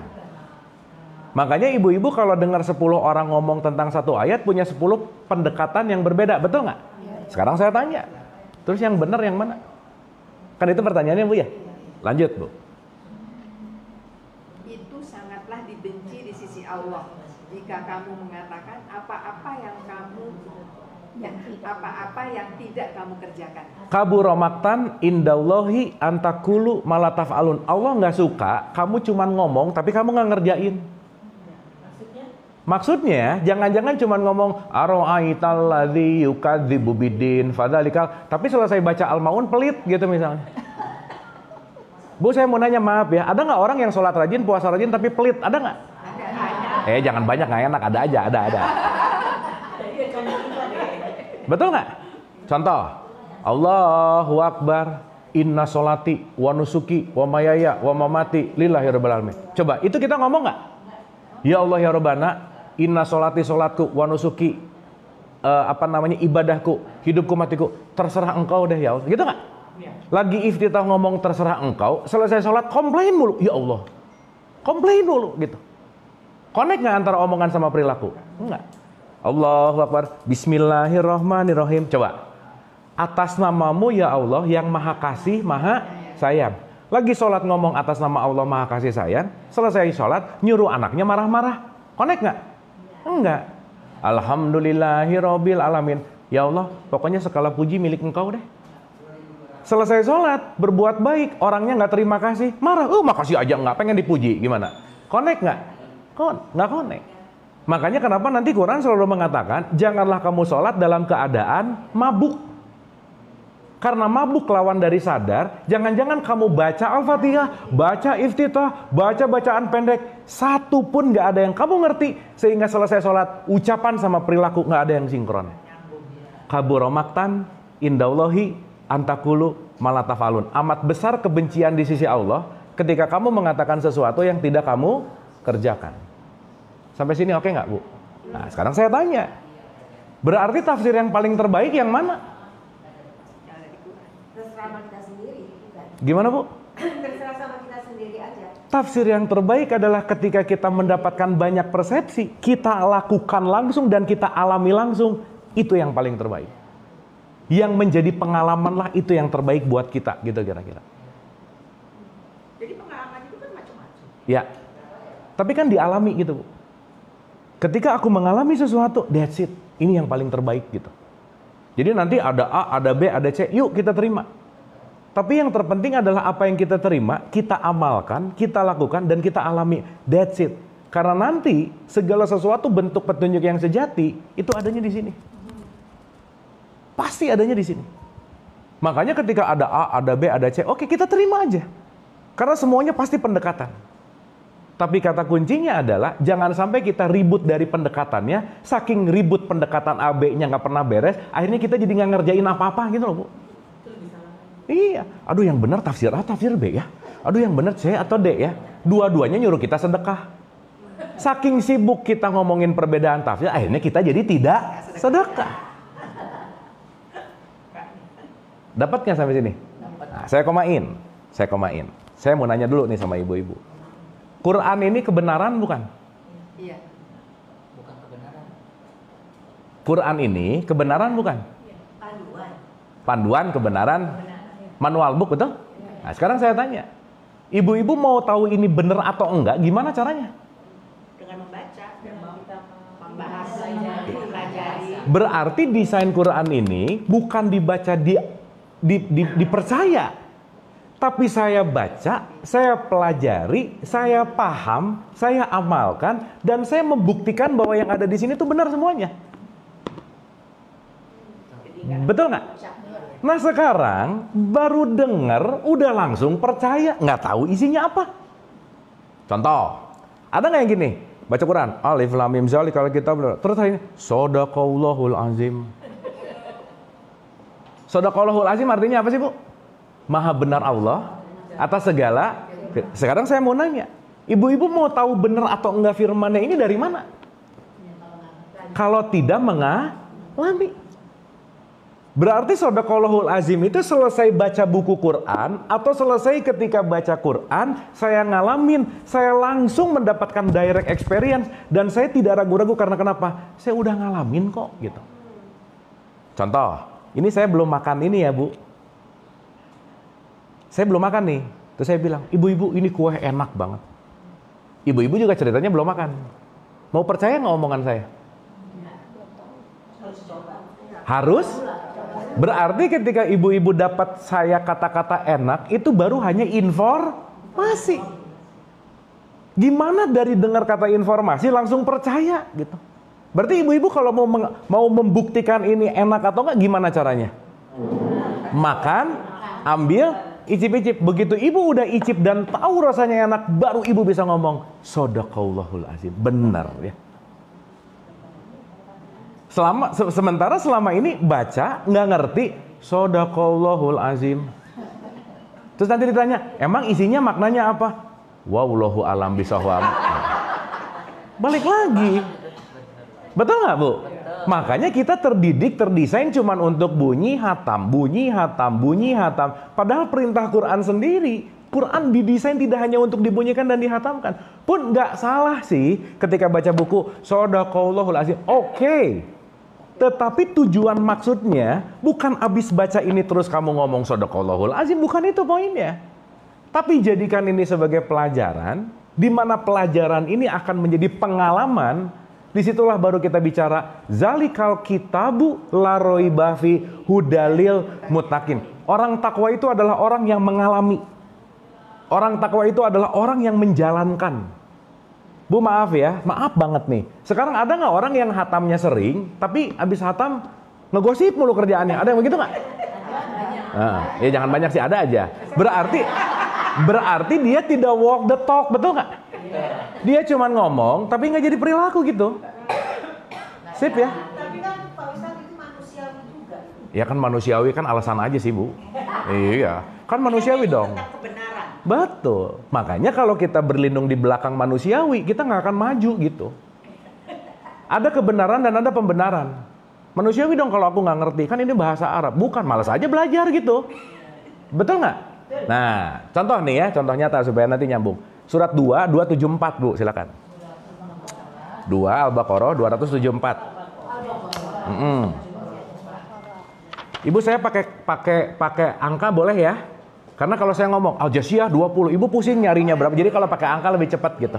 Makanya ibu-ibu kalau dengar 10 orang ngomong tentang satu ayat punya 10 pendekatan yang berbeda, betul nggak? Sekarang saya tanya, terus yang benar yang mana? Kan itu pertanyaannya Bu ya? Lanjut Bu. Itu sangatlah dibenci di sisi Allah. Jika kamu mengatakan apa-apa yang tidak kamu kerjakan. Kabura maqtan indallahi antakulu malataf'alun. Allah nggak suka kamu cuman ngomong tapi kamu nggak ngerjain. Maksudnya jangan-jangan cuman ngomong aro'aital ladzi yukadzibu biddin fadzalikal, tapi selesai baca Al-Maun pelit gitu misalnya. Bu, saya mau nanya, maaf ya, ada nggak orang yang sholat rajin, puasa rajin tapi pelit? Ada nggak? Ada. Jangan banyak, nggak enak, ada aja, ada. Betul nggak? Contoh, Allahu Akbar, inna sholati wa nusuki wa mayaya wa mamati lillahi rabbil alamin. Coba, itu kita ngomong nggak? Ya Allah ya Rabbana, inna sholati sholatku wa nusuki, ibadahku, hidupku matiku, terserah engkau deh ya Allah. Gitu nggak? Lagi iftitah ngomong terserah engkau, selesai sholat komplain mulu, ya Allah, komplain mulu gitu. Connect nggak antara omongan sama perilaku? Enggak. Allahu Akbar, Bismillahirrahmanirrahim. Coba, atas namamu ya Allah yang maha kasih, maha sayang. Lagi sholat ngomong atas nama Allah maha kasih sayang, selesai sholat nyuruh anaknya marah-marah. Connect nggak? Enggak. Alhamdulillahirabbil alamin. Ya Allah, pokoknya segala puji milik engkau deh. Selesai sholat, berbuat baik, orangnya nggak terima kasih, marah. Makasih aja nggak, pengen dipuji, gimana? Connect nggak? Nggak connect. Makanya kenapa nanti Quran selalu mengatakan, janganlah kamu sholat dalam keadaan mabuk. Karena mabuk lawan dari sadar, jangan-jangan kamu baca Al-Fatihah, baca iftitah, baca bacaan pendek, satu pun nggak ada yang kamu ngerti, sehingga selesai sholat, ucapan sama perilaku nggak ada yang sinkron. Kabura maqtan indallahi antakulu malatafalun. Amat besar kebencian di sisi Allah ketika kamu mengatakan sesuatu yang tidak kamu kerjakan. Sampai sini oke nggak Bu? Nah sekarang saya tanya, berarti tafsir yang paling terbaik yang mana? Terserah sama kita sendiri. Gimana Bu? Terserah sama kita sendiri aja. Tafsir yang terbaik adalah ketika kita mendapatkan banyak persepsi, kita lakukan langsung dan kita alami langsung. Itu yang paling terbaik. Yang menjadi pengalaman lah, itu yang terbaik buat kita, gitu kira-kira. Jadi pengalaman itu kan macam-macam. Ya, tapi kan dialami gitu Bu. Ketika aku mengalami sesuatu, that's it. Ini yang paling terbaik gitu. Jadi nanti ada A, ada B, ada C, yuk kita terima. Tapi yang terpenting adalah apa yang kita terima, kita amalkan, kita lakukan, dan kita alami. That's it. Karena nanti segala sesuatu bentuk petunjuk yang sejati, itu adanya di sini. Pasti adanya di sini. Makanya ketika ada A, ada B, ada C, oke kita terima aja. Karena semuanya pasti pendekatan. Tapi kata kuncinya adalah jangan sampai kita ribut dari pendekatannya, saking ribut pendekatan A, B-nya nggak pernah beres, akhirnya kita jadi nggak ngerjain apa-apa gitu loh Bu. Iya, aduh yang benar tafsir A, tafsir B ya. Aduh yang benar C atau D ya. Dua-duanya nyuruh kita sedekah. Saking sibuk kita ngomongin perbedaan tafsir, akhirnya kita jadi tidak sedekah. Dapat nggak sampai sini? Nah, saya komain. Saya mau nanya dulu nih sama ibu-ibu. Quran ini kebenaran bukan? Iya. Bukan kebenaran. Quran ini kebenaran bukan? Panduan. Panduan kebenaran. Manual book, betul? Nah, sekarang saya tanya. Ibu-ibu mau tahu ini benar atau enggak, gimana caranya? Dengan membaca dan membahas, mempelajari. Berarti desain Quran ini bukan dibaca dipercaya. Tapi saya baca, saya pelajari, saya paham, saya amalkan, dan saya membuktikan bahwa yang ada di sini itu benar semuanya. Betul nggak? Nah sekarang baru dengar, udah langsung percaya, nggak tahu isinya apa. Contoh, ada nggak yang gini? Baca Quran, Alif Lam Mim Dzalika kalau kita terus ini, Shadaqallahul Azim. Shadaqallahul azim artinya apa sih, Bu? Maha benar Allah atas segala. Sekarang saya mau nanya, ibu-ibu mau tahu benar atau enggak firmannya ini dari mana? Kalau tidak mengalami. Berarti Shadaqallahul azim itu selesai baca buku Quran atau selesai ketika baca Quran, saya ngalamin, saya langsung mendapatkan direct experience dan saya tidak ragu-ragu karena kenapa? Saya udah ngalamin kok gitu. Contoh, ini saya belum makan ini ya, Bu. Saya belum makan nih. Terus saya bilang, ibu-ibu ini kue enak banget. Ibu-ibu juga ceritanya belum makan. Mau percaya nggak omongan saya? Harus. Berarti ketika ibu-ibu dapat saya kata-kata enak, itu baru hanya informasi. Gimana dari dengar kata informasi langsung percaya gitu. Berarti ibu-ibu kalau mau membuktikan ini enak atau enggak, gimana caranya? Makan, ambil, icip-icip. Begitu ibu udah icip dan tahu rasanya enak, baru ibu bisa ngomong Shadaqallahul azim. Benar ya. Sementara selama ini baca nggak ngerti Shadaqallahul azim. Terus nanti ditanya, emang isinya maknanya apa? Wallahu alam bisawab. Balik lagi. Betul nggak, Bu? Makanya kita terdidik, terdesain cuman untuk bunyi hatam, bunyi hatam, bunyi hatam. Padahal perintah Quran sendiri, Quran didesain tidak hanya untuk dibunyikan dan dihatamkan. Pun nggak salah sih ketika baca buku Shadaqallahul azim. Oke. Tetapi tujuan maksudnya bukan abis baca ini terus kamu ngomong Shadaqallahul azim, bukan itu poinnya. Tapi jadikan ini sebagai pelajaran, di mana pelajaran ini akan menjadi pengalaman. Disitulah baru kita bicara zalikal kitabu la raiba fi hudalil muttaqin. Orang takwa itu adalah orang yang mengalami. Orang takwa itu adalah orang yang menjalankan. Bu, maaf ya, maaf banget nih. Sekarang ada nggak orang yang hatamnya sering, tapi abis hatam ngegosip mulu kerjaannya? Ada yang begitu nggak? Nah, ya jangan banyak sih, ada aja. Berarti dia tidak walk the talk, betul nggak? Dia cuma ngomong, tapi nggak jadi perilaku gitu. Sip ya? Tapi kan Pak Ustadz itu manusiawi juga. Ya kan manusiawi kan alasan aja sih, Bu. Iya, kan manusiawi dong. Betul. Makanya kalau kita berlindung di belakang manusiawi, kita nggak akan maju gitu. Ada kebenaran dan ada pembenaran. Manusiawi dong kalau aku nggak ngerti. Kan ini bahasa Arab. Bukan, malas aja belajar gitu. Betul nggak? Nah, contoh nih ya, contoh nyata supaya nanti nyambung. Surat 2, 274, Bu, silakan. 2 Al-Baqarah 274. Ibu, saya pakai angka boleh ya? Karena kalau saya ngomong Al-Jasiyah 20, ibu pusing nyarinya berapa. Jadi kalau pakai angka lebih cepat gitu.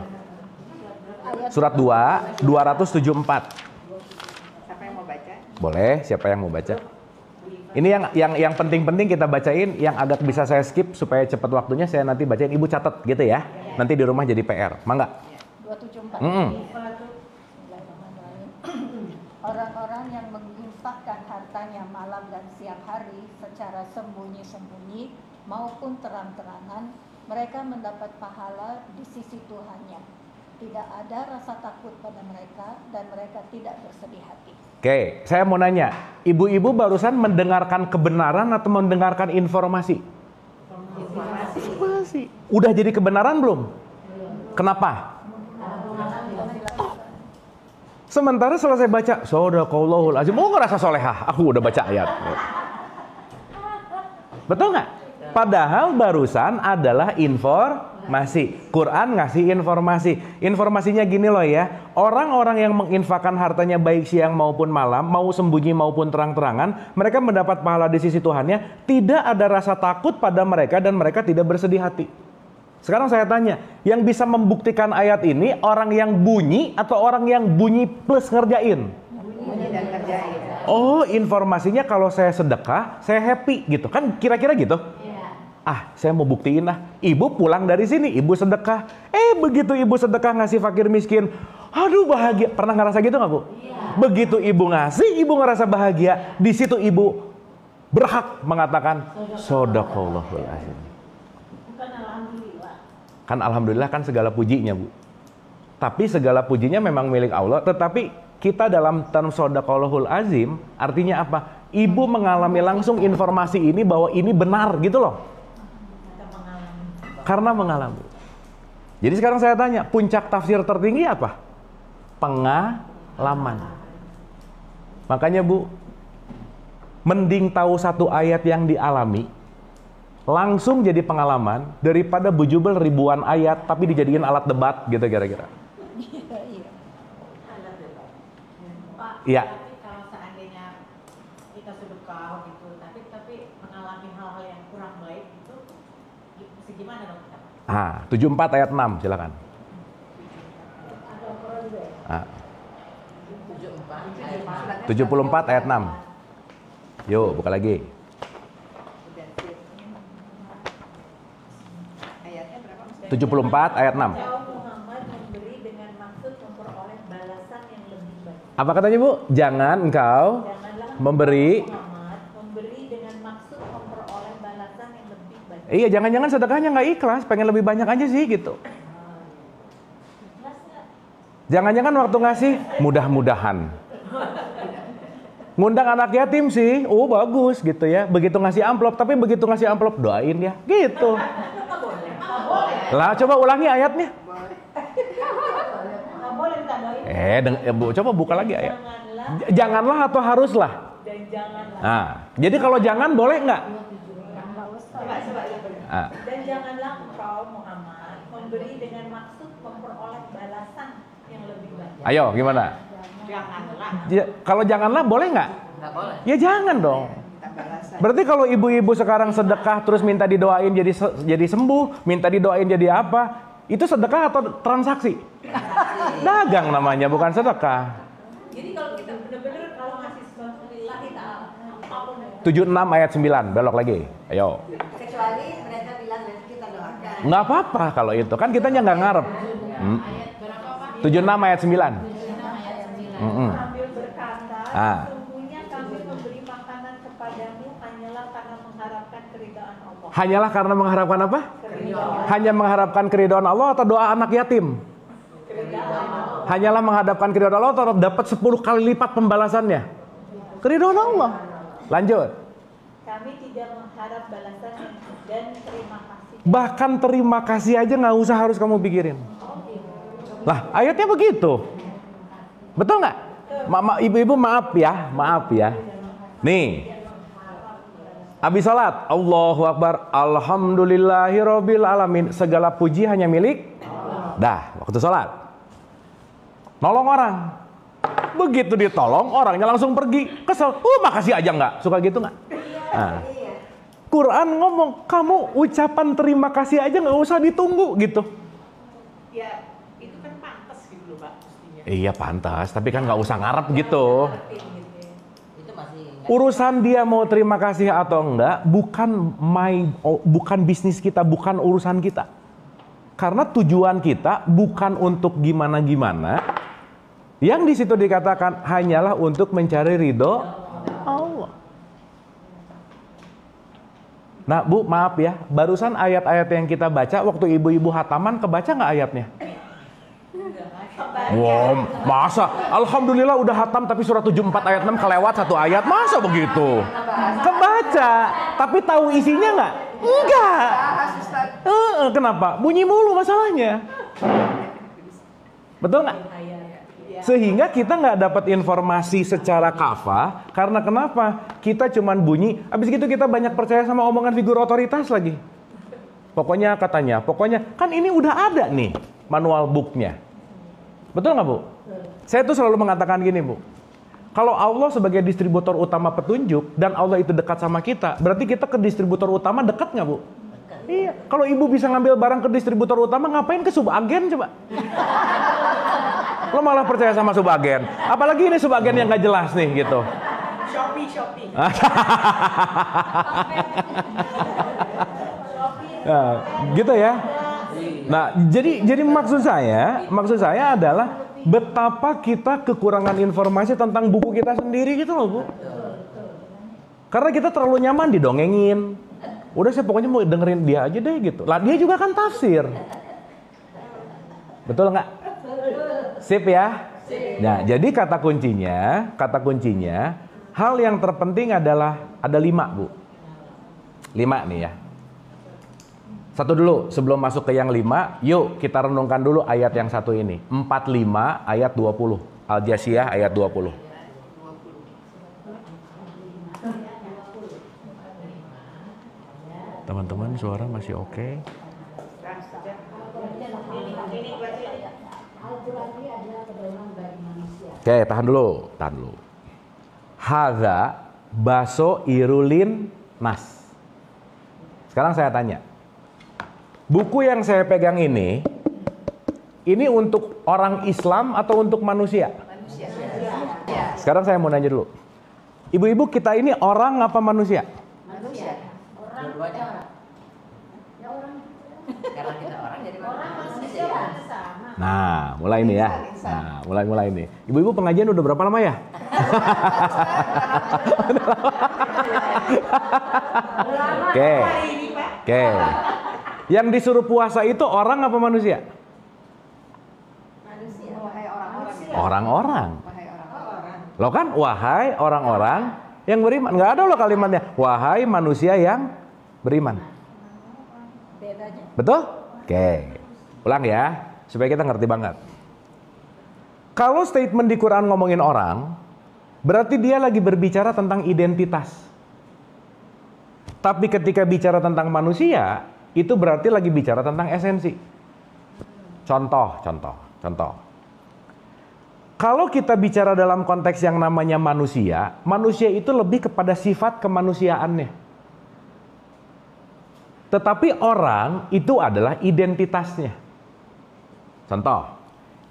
Surat 2, 274. Siapa yang mau baca? Boleh, siapa yang mau baca? Ini yang penting-penting kita bacain, yang agak bisa saya skip supaya cepat waktunya saya nanti bacain. Ibu catat gitu ya. Nanti di rumah jadi PR. Mangga. 274. Orang-orang yang menginfakkan hartanya malam dan siang hari secara sembunyi-sembunyi maupun terang-terangan, mereka mendapat pahala di sisi Tuhannya. Tidak ada rasa takut pada mereka dan mereka tidak bersedih hati. Oke, saya mau nanya, ibu-ibu barusan mendengarkan kebenaran atau mendengarkan informasi? Informasi. Udah jadi kebenaran belum? Kenapa? Sementara selesai baca Shadaqallahul azim, ngerasa solehah, aku udah baca ayat. Betul nggak? Padahal barusan adalah informasi. Quran ngasih informasi. Informasinya gini loh ya. Orang-orang yang menginfakkan hartanya baik siang maupun malam, mau sembunyi maupun terang-terangan, mereka mendapat pahala di sisi Tuhannya. Tidak ada rasa takut pada mereka dan mereka tidak bersedih hati. Sekarang saya tanya, yang bisa membuktikan ayat ini orang yang bunyi atau orang yang bunyi plus ngerjain? Bunyi dan kerjain. Oh, informasinya kalau saya sedekah, saya happy gitu. Kan kira-kira gitu? Saya mau buktiin lah. Ibu pulang dari sini, ibu sedekah. Begitu ibu sedekah ngasih fakir miskin, aduh bahagia. Pernah ngerasa gitu nggak, Bu? Begitu ibu ngasih, ibu ngerasa bahagia. Di situ ibu berhak mengatakan Shadaqallahul azim. Bukan alhamdulillah. Kan alhamdulillah kan segala pujinya, Bu. Tapi segala pujinya memang milik Allah. Tetapi kita dalam term Shadaqallahul azim artinya apa? Ibu mengalami langsung informasi ini bahwa ini benar gitu loh. Karena mengalami. Jadi sekarang saya tanya, puncak tafsir tertinggi apa? Pengalaman. Makanya Bu, mending tahu satu ayat yang dialami, langsung jadi pengalaman, daripada bejubel ribuan ayat tapi dijadiin alat debat gitu kira-kira. Pak, Iya. tapi kalau seandainya kita sedekah gitu, tapi mengalami hal-hal yang kurang baik itu, mesti gimana dong kita? 74 ayat 6, silakan. 74 ayat 6. Yuk, buka lagi. Udah sip. Ayatnya berapa Mas? 74 ayat 6. Engkau Muhammad memberi dengan maksud memperoleh balasan yang lebih baik. Apa katanya Bu? Jangan engkau Janganlah memberi. Muhammad memberi dengan maksud memperoleh balasan yang lebih baik. Iya, jangan-jangan sedekahnya nggak ikhlas, pengen lebih banyak aja sih gitu. Ikhlas nggak? Jangan-jangan waktu ngasih mudah-mudahan. Ngundang anak yatim sih, oh bagus gitu ya. Begitu ngasih amplop, tapi begitu ngasih amplop doain ya, gitu. Nggak boleh. Nggak boleh. Lah coba ulangi ayatnya. Nggak boleh ditambahin. Bu, coba buka lagi ayat. Janganlah Janganlah atau haruslah? dan janganlah. Nah, jadi kalau jangan boleh nggak? Ah. Dan janganlah engkau Muhammad memberi dengan maksud memperoleh balasan yang lebih baik. Ayo, gimana? Janganlah. Kalau janganlah boleh nggak? Nggak boleh. Ya jangan dong. Minta balasan. Berarti kalau ibu-ibu sekarang sedekah terus minta didoain jadi sembuh, minta didoain jadi apa? Itu sedekah atau transaksi? Dagang namanya, bukan sedekah. Jadi kalau kita benar-benar kalau ngasih sesuatu lillahi ta'ala, apapun ya. 76 ayat 9, belok lagi. Ayo. Kecuali mereka bilang nanti kita doakan. Nggak apa-apa kalau itu, kan kitanya nggak ngarep. 76 ayat 9. Sambil berkata, Ah. sesungguhnya kami memberi makanan kepadamu hanyalah karena mengharapkan keridhaan Allah. Hanyalah karena mengharapkan apa? Keridhaan Hanya mengharapkan keridhaan Allah atau doa anak yatim? Allah. Hanyalah menghadapkan keridhaan Allah atau dapat 10 kali lipat pembalasannya? Keridhaan Allah. Lanjut. Kami tidak mengharap balasan dan terima kasih. Bahkan terima kasih aja nggak usah harus kamu pikirin. Lah, ayatnya begitu. Betul nggak? Ibu-ibu maaf ya. Nih, habis salat, Allahu Akbar, Alhamdulillahirobbil alamin. Segala puji hanya milik. Dah, waktu salat. Nolong orang. Begitu ditolong, orangnya langsung pergi. Kesel. Makasih aja nggak? Suka gitu nggak? Nah, Quran ngomong, kamu ucapan terima kasih aja nggak usah ditunggu gitu. Ya, itu kan pantas gitu loh Pak, mestinya. Iya pantas, tapi kan nggak usah ngarep gitu. Itu masih Urusan dia mau terima kasih atau enggak bukan bisnis kita, bukan urusan kita. Karena tujuan kita bukan untuk gimana-gimana. Yang di situ dikatakan hanyalah untuk mencari ridho Allah. Nah Bu, maaf ya, barusan ayat-ayat yang kita baca waktu ibu-ibu hataman kebaca nggak ayatnya? Wow, masa? Alhamdulillah udah hatam tapi surah 74 ayat 6 kelewat satu ayat, masa begitu? Kebaca, tapi tahu isinya nggak? Enggak. Kenapa? Bunyi mulu masalahnya. Betul nggak? Sehingga kita nggak dapat informasi secara kafah. Karena kenapa? Kita cuman bunyi, habis gitu kita banyak percaya sama omongan figur otoritas lagi. Pokoknya katanya, kan ini udah ada nih manual booknya. Betul nggak Bu? Saya tuh selalu mengatakan gini Bu, kalau Allah sebagai distributor utama petunjuk dan Allah itu dekat sama kita, berarti kita ke distributor utama dekat nggak Bu? Iya. Kalau ibu bisa ngambil barang ke distributor utama, ngapain ke subagen coba? Lo malah percaya sama subagen. Apalagi ini subagen yang nggak jelas nih gitu. Shopee. Nah, gitu ya. Nah, jadi maksud saya adalah betapa kita kekurangan informasi tentang buku kita sendiri gitu loh Bu. Karena kita terlalu nyaman didongengin. Udah saya pokoknya mau dengerin dia aja deh gitu. Lah dia juga kan tafsir. Betul nggak? Sip ya? Nah, jadi kata kuncinya Hal yang terpenting adalah ada 5, Bu. 5 nih ya. Satu dulu, sebelum masuk ke yang 5, yuk kita renungkan dulu ayat yang satu ini. 45 ayat 20. Al-Jasiyah ayat 20. Teman-teman, suara masih oke? Oke, tahan dulu. Hadza baso irulin nas. Sekarang saya tanya. Buku yang saya pegang ini untuk orang Islam atau untuk manusia? Manusia. Sekarang saya mau nanya dulu. Ibu-ibu, kita ini orang apa manusia? Manusia. Dua-duanya. Ya orang. Karena kita orang jadi manusia. Sama. Nah, mulai ini ya. Nah, mulai ini. Ibu-ibu pengajian udah berapa lama ya? Oke. Oke. Yang disuruh puasa itu orang apa manusia? Manusia. Wahai orang-orang. Orang-orang. Wahai orang-orang. Loh kan, wahai orang-orang yang beriman. Nggak ada loh kalimatnya. Wahai manusia yang beriman. Bedanya. Betul? Oke. Ulang ya, supaya kita ngerti banget. Kalau statement di Quran ngomongin orang, berarti dia lagi berbicara tentang identitas. Tapi ketika bicara tentang manusia, itu berarti lagi bicara tentang esensi. Contoh. Kalau kita bicara dalam konteks yang namanya manusia, manusia itu lebih kepada sifat kemanusiaannya. Tetapi orang itu adalah identitasnya. Contoh,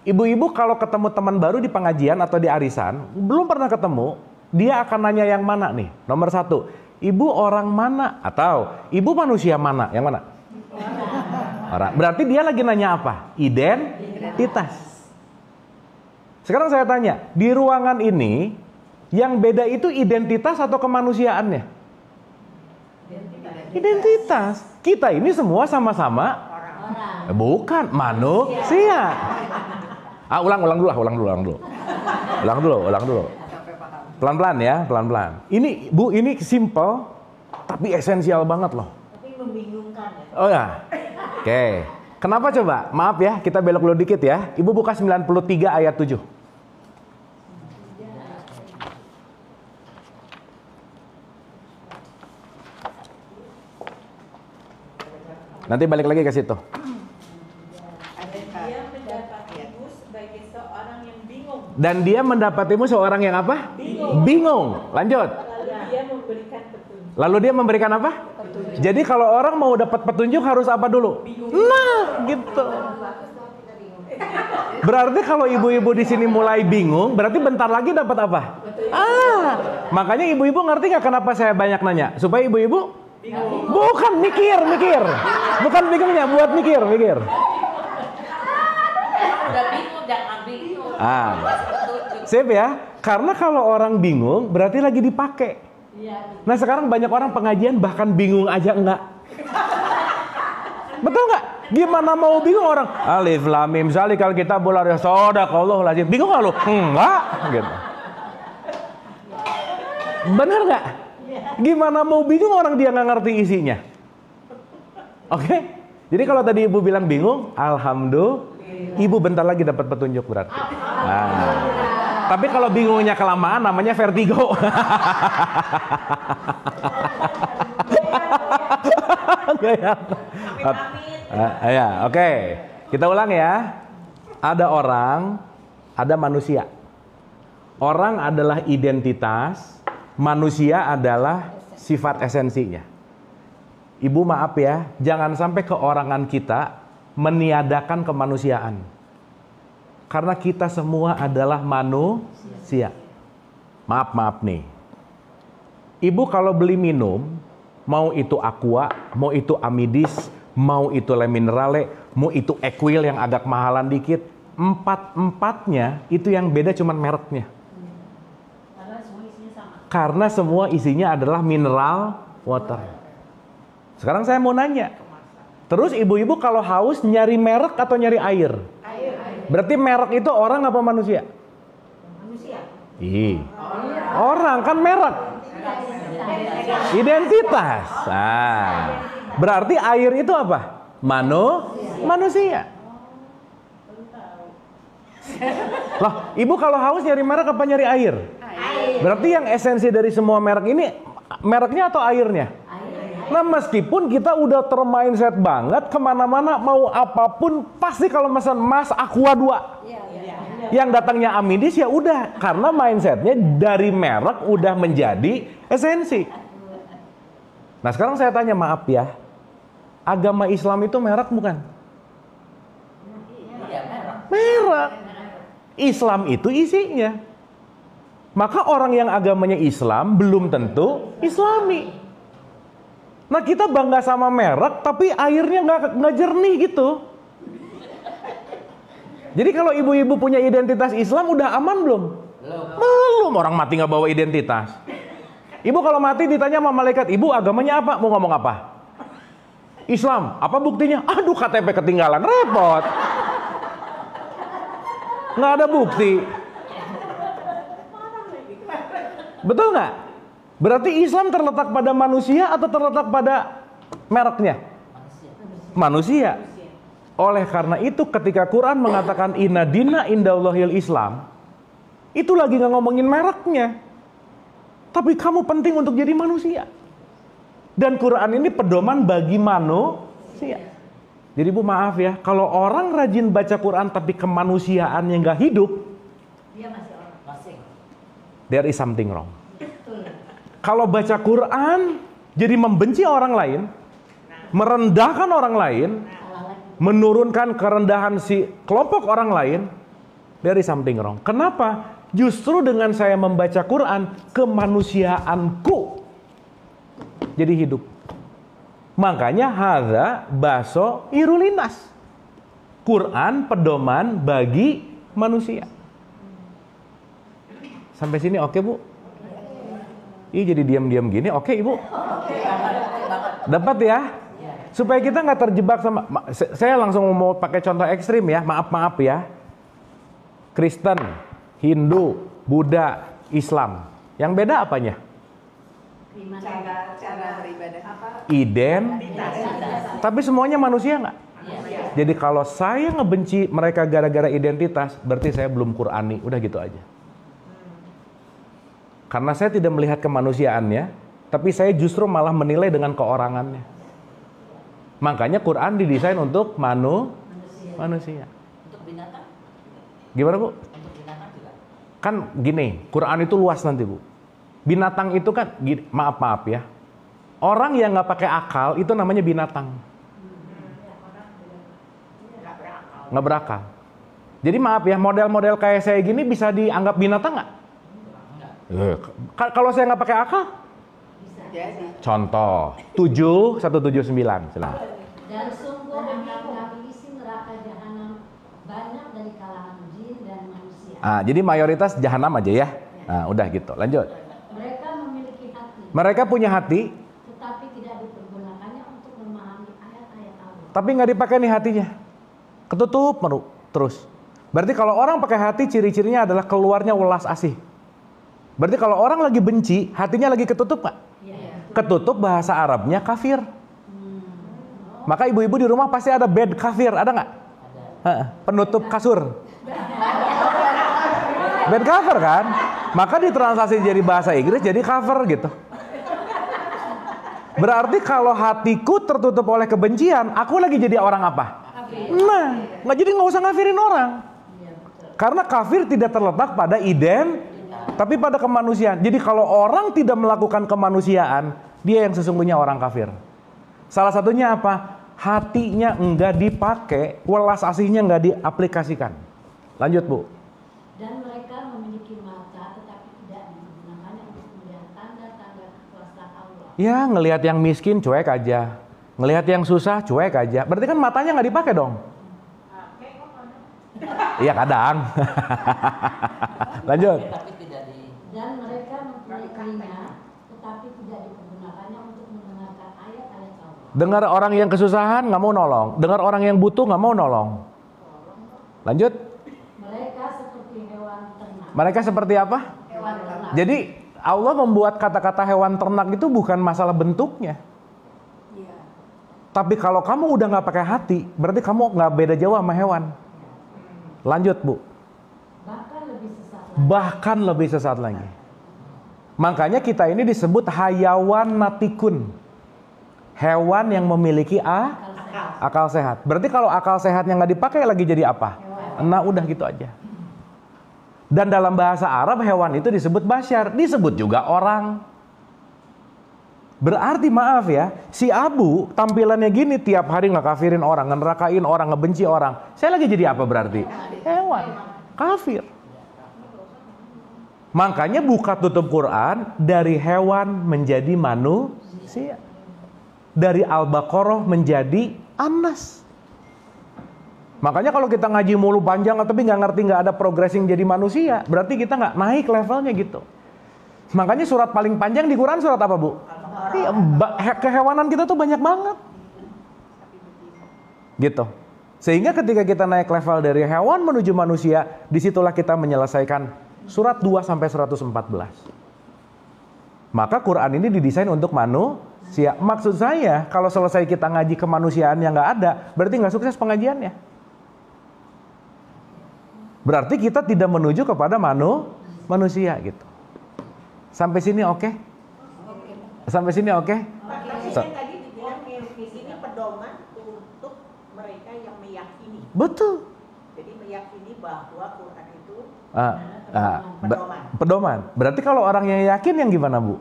ibu-ibu kalau ketemu teman baru di pengajian atau di arisan, belum pernah ketemu, dia akan nanya yang mana nih? Nomor 1, ibu orang mana? Atau ibu manusia mana? Yang mana? Orang. Berarti dia lagi nanya apa? Identitas. Sekarang saya tanya, di ruangan ini yang beda itu identitas atau kemanusiaannya? Identitas. Kita ini semua sama-sama bukan manusia. Ulang dulu. Pelan-pelan ya, pelan-pelan. Ini Bu, ini simple tapi esensial banget loh. Tapi membingungkan ya. Oh ya. Oke. Kenapa coba? Maaf ya, kita belok dulu dikit ya. Ibu buka 93 ayat 7. Nanti balik lagi ke situ. Dia mendapatimu sebagai seorang yang bingung. Dan dia mendapatimu seorang yang apa? Bingung. Lanjut. Lalu dia memberikan apa? Petunjuk. Jadi kalau orang mau dapat petunjuk harus apa dulu? Nah, gitu. Berarti kalau ibu-ibu di sini mulai bingung, berarti bentar lagi dapat apa? Makanya ibu-ibu ngerti nggak kenapa saya banyak nanya? Supaya ibu-ibu bukan mikir. Bukan bingungnya, buat mikir. Udah bingung, jangan bingung. Sip ya. Karena kalau orang bingung, berarti lagi dipakai. Nah sekarang banyak orang pengajian bahkan bingung aja enggak. Betul nggak? Gimana mau bingung orang? Alif lam mim zalikal kitabul la raiba fihi shadaqallahu lazim. Bingung nggak lu? Enggak. Gitu. Benar nggak? Gimana mau bingung orang dia nggak ngerti isinya? Oke? Jadi kalau tadi ibu bilang bingung, alhamdulillah, ibu bentar lagi dapat petunjuk berarti. Tapi kalau bingungnya kelamaan namanya vertigo. Ya, oke. Kita ulang ya. Ada orang, ada manusia. Orang adalah identitas, manusia adalah sifat esensinya. Ibu maaf ya, jangan sampai keorangan kita meniadakan kemanusiaan. Karena kita semua adalah manusia. Maaf nih. Ibu kalau beli minum, mau itu Aqua, mau itu Amidis, mau itu Le Minerale, mau itu Equil yang agak mahalan dikit, empat-empatnya itu yang beda cuman mereknya. Karena semua isinya adalah mineral water. Sekarang saya mau nanya. Terus ibu-ibu kalau haus nyari merek atau nyari air? Berarti merek itu orang apa manusia? Manusia. Orang kan merek. Identitas. Nah, berarti air itu apa? Manusia. Loh, ibu kalau haus nyari merek apa nyari air? Berarti yang esensi dari semua merek ini mereknya atau airnya? Nah, meskipun kita udah termindset banget kemana-mana mau apapun pasti kalau pesan Mas Aqua 2 yang datangnya Amidis ya udah, karena mindsetnya dari merek udah menjadi esensi. Nah sekarang saya tanya, maaf ya, agama Islam itu merek bukan? Merek. Islam itu isinya. Maka orang yang agamanya Islam belum tentu Islami. Nah kita bangga sama merek tapi airnya nggak jernih gitu. Jadi kalau ibu-ibu punya identitas Islam udah aman belum? Belum, orang mati nggak bawa identitas. Ibu kalau mati ditanya sama malaikat, ibu agamanya apa? Mau ngomong apa? Islam. Apa buktinya? Aduh, KTP ketinggalan, repot. Nggak ada bukti. Betul nggak? Berarti Islam terletak pada manusia atau terletak pada mereknya? Manusia. Oleh karena itu ketika Quran mengatakan inna dina indallahil Islam, itu lagi nggak ngomongin mereknya. Tapi kamu penting untuk jadi manusia. Dan Quran ini pedoman bagi manusia. Jadi Bu maaf ya, kalau orang rajin baca Quran tapi kemanusiaannya nggak hidup, Dia masih orang. there is something wrong. Kalau baca Quran jadi membenci orang lain, merendahkan orang lain, menurunkan kerendahan si kelompok orang lain, there is something wrong. Kenapa? Justru dengan saya membaca Quran, kemanusiaanku jadi hidup. Makanya hadza baso irulinas. Quran pedoman bagi manusia. Sampai sini oke, Bu? Ih jadi diam-diam gini, oke Ibu? Dapat ya? Supaya kita nggak terjebak sama, saya langsung mau pakai contoh ekstrim ya, maaf ya. Kristen, Hindu, Buddha, Islam. Yang beda apanya? Cara beribadah apa? Identitas. Tapi semuanya manusia nggak? Jadi kalau saya ngebenci mereka gara-gara identitas, berarti saya belum Qurani. Udah gitu aja. Karena saya tidak melihat kemanusiaannya, tapi saya justru malah menilai dengan keorangannya. Makanya Quran didesain untuk manusia. Untuk binatang? Gimana Bu? Untuk binatang juga. Kan gini, Quran itu luas nanti Bu. Binatang itu kan, maaf ya, orang yang nggak pakai akal itu namanya binatang. Nggak berakal. Jadi maaf ya, model-model kayak saya gini bisa dianggap binatang nggak? Kalau saya nggak pakai akal? Jadi Contoh 7179. Silakan. Dan sungguh akan kami isi neraka jahanam banyak dari kalangan jin dan manusia. Jadi mayoritas jahanam aja ya. Nah, udah gitu. Lanjut. Mereka memiliki hati, Mereka punya hati, tetapi tidak dipergunakannya untuk memahami ayat-ayat Allah. tapi nggak dipakai nih hatinya. Ketutup terus. Berarti kalau orang pakai hati, ciri-cirinya adalah keluarnya welas asih. Berarti kalau orang lagi benci, hatinya lagi ketutup nggak? Ketutup bahasa Arabnya kafir. Maka ibu-ibu di rumah pasti ada bed kafir, ada nggak? Penutup kasur. Bed cover kan? Maka ditranslasi jadi bahasa Inggris jadi cover gitu. Berarti kalau hatiku tertutup oleh kebencian, aku lagi jadi orang apa? Nah, nggak usah ngafirin orang. Karena kafir tidak terletak pada tapi pada kemanusiaan. Jadi kalau orang tidak melakukan kemanusiaan, dia yang sesungguhnya orang kafir. Salah satunya apa? Hatinya enggak dipakai, welas asihnya enggak diaplikasikan. Lanjut Bu. Dan mereka memiliki mata, tetapi tidak digunakannya untuk melihat tanda-tanda kekuasaan Allah. Ya ngelihat yang miskin cuek aja, ngelihat yang susah cuek aja. Berarti kan matanya nggak dipakai dong. Iya kadang. Lanjut. Tapi tidak di. Dan mereka mempunyai telinga, tetapi tidak dipergunakannya untuk mendengarkan ayat-ayat Allah. Dengar orang yang kesusahan nggak mau nolong, dengar orang yang butuh nggak mau nolong. Lanjut. Mereka seperti hewan ternak. Mereka seperti apa? Hewan ternak. Jadi Allah membuat kata-kata hewan ternak itu bukan masalah bentuknya. Iya. Tapi kalau kamu udah nggak pakai hati, berarti kamu nggak beda jauh sama hewan. Lanjut, Bu. Bahkan lebih sesat lagi. Makanya kita ini disebut hayawan natikun. Hewan yang memiliki akal sehat. Berarti kalau akal sehatnya nggak dipakai lagi jadi apa? Nah udah gitu aja. Dan dalam bahasa Arab hewan itu disebut basyar, disebut juga orang. Berarti maaf ya, si Abu tampilannya gini tiap hari ngekafirin orang, ngerakain orang, ngebenci orang. Saya lagi jadi apa berarti? Hewan, kafir. Makanya buka tutup Quran dari hewan menjadi manusia. Dari Al-Baqarah menjadi An-Nas. Makanya kalau kita ngaji mulu panjang tapi nggak ngerti, nggak ada progressing jadi manusia, berarti kita nggak naik levelnya gitu. Makanya surat paling panjang di Quran surat apa, Bu? Iya, kehewanan kita tuh banyak banget. Gitu. Sehingga ketika kita naik level dari hewan menuju manusia, disitulah kita menyelesaikan surat 2 sampai 114. Maka Quran ini didesain untuk manusia. Maksud saya, kalau selesai kita ngaji kemanusiaan yang nggak ada, berarti nggak sukses pengajiannya. Berarti kita tidak menuju kepada manusia gitu. Sampai sini oke? Sampai sini oke? Tadi dibilang di sini pedoman untuk mereka yang meyakini. Betul. Jadi meyakini bahwa Quran itu pedoman. Berarti kalau orang yang yakin yang gimana, Bu?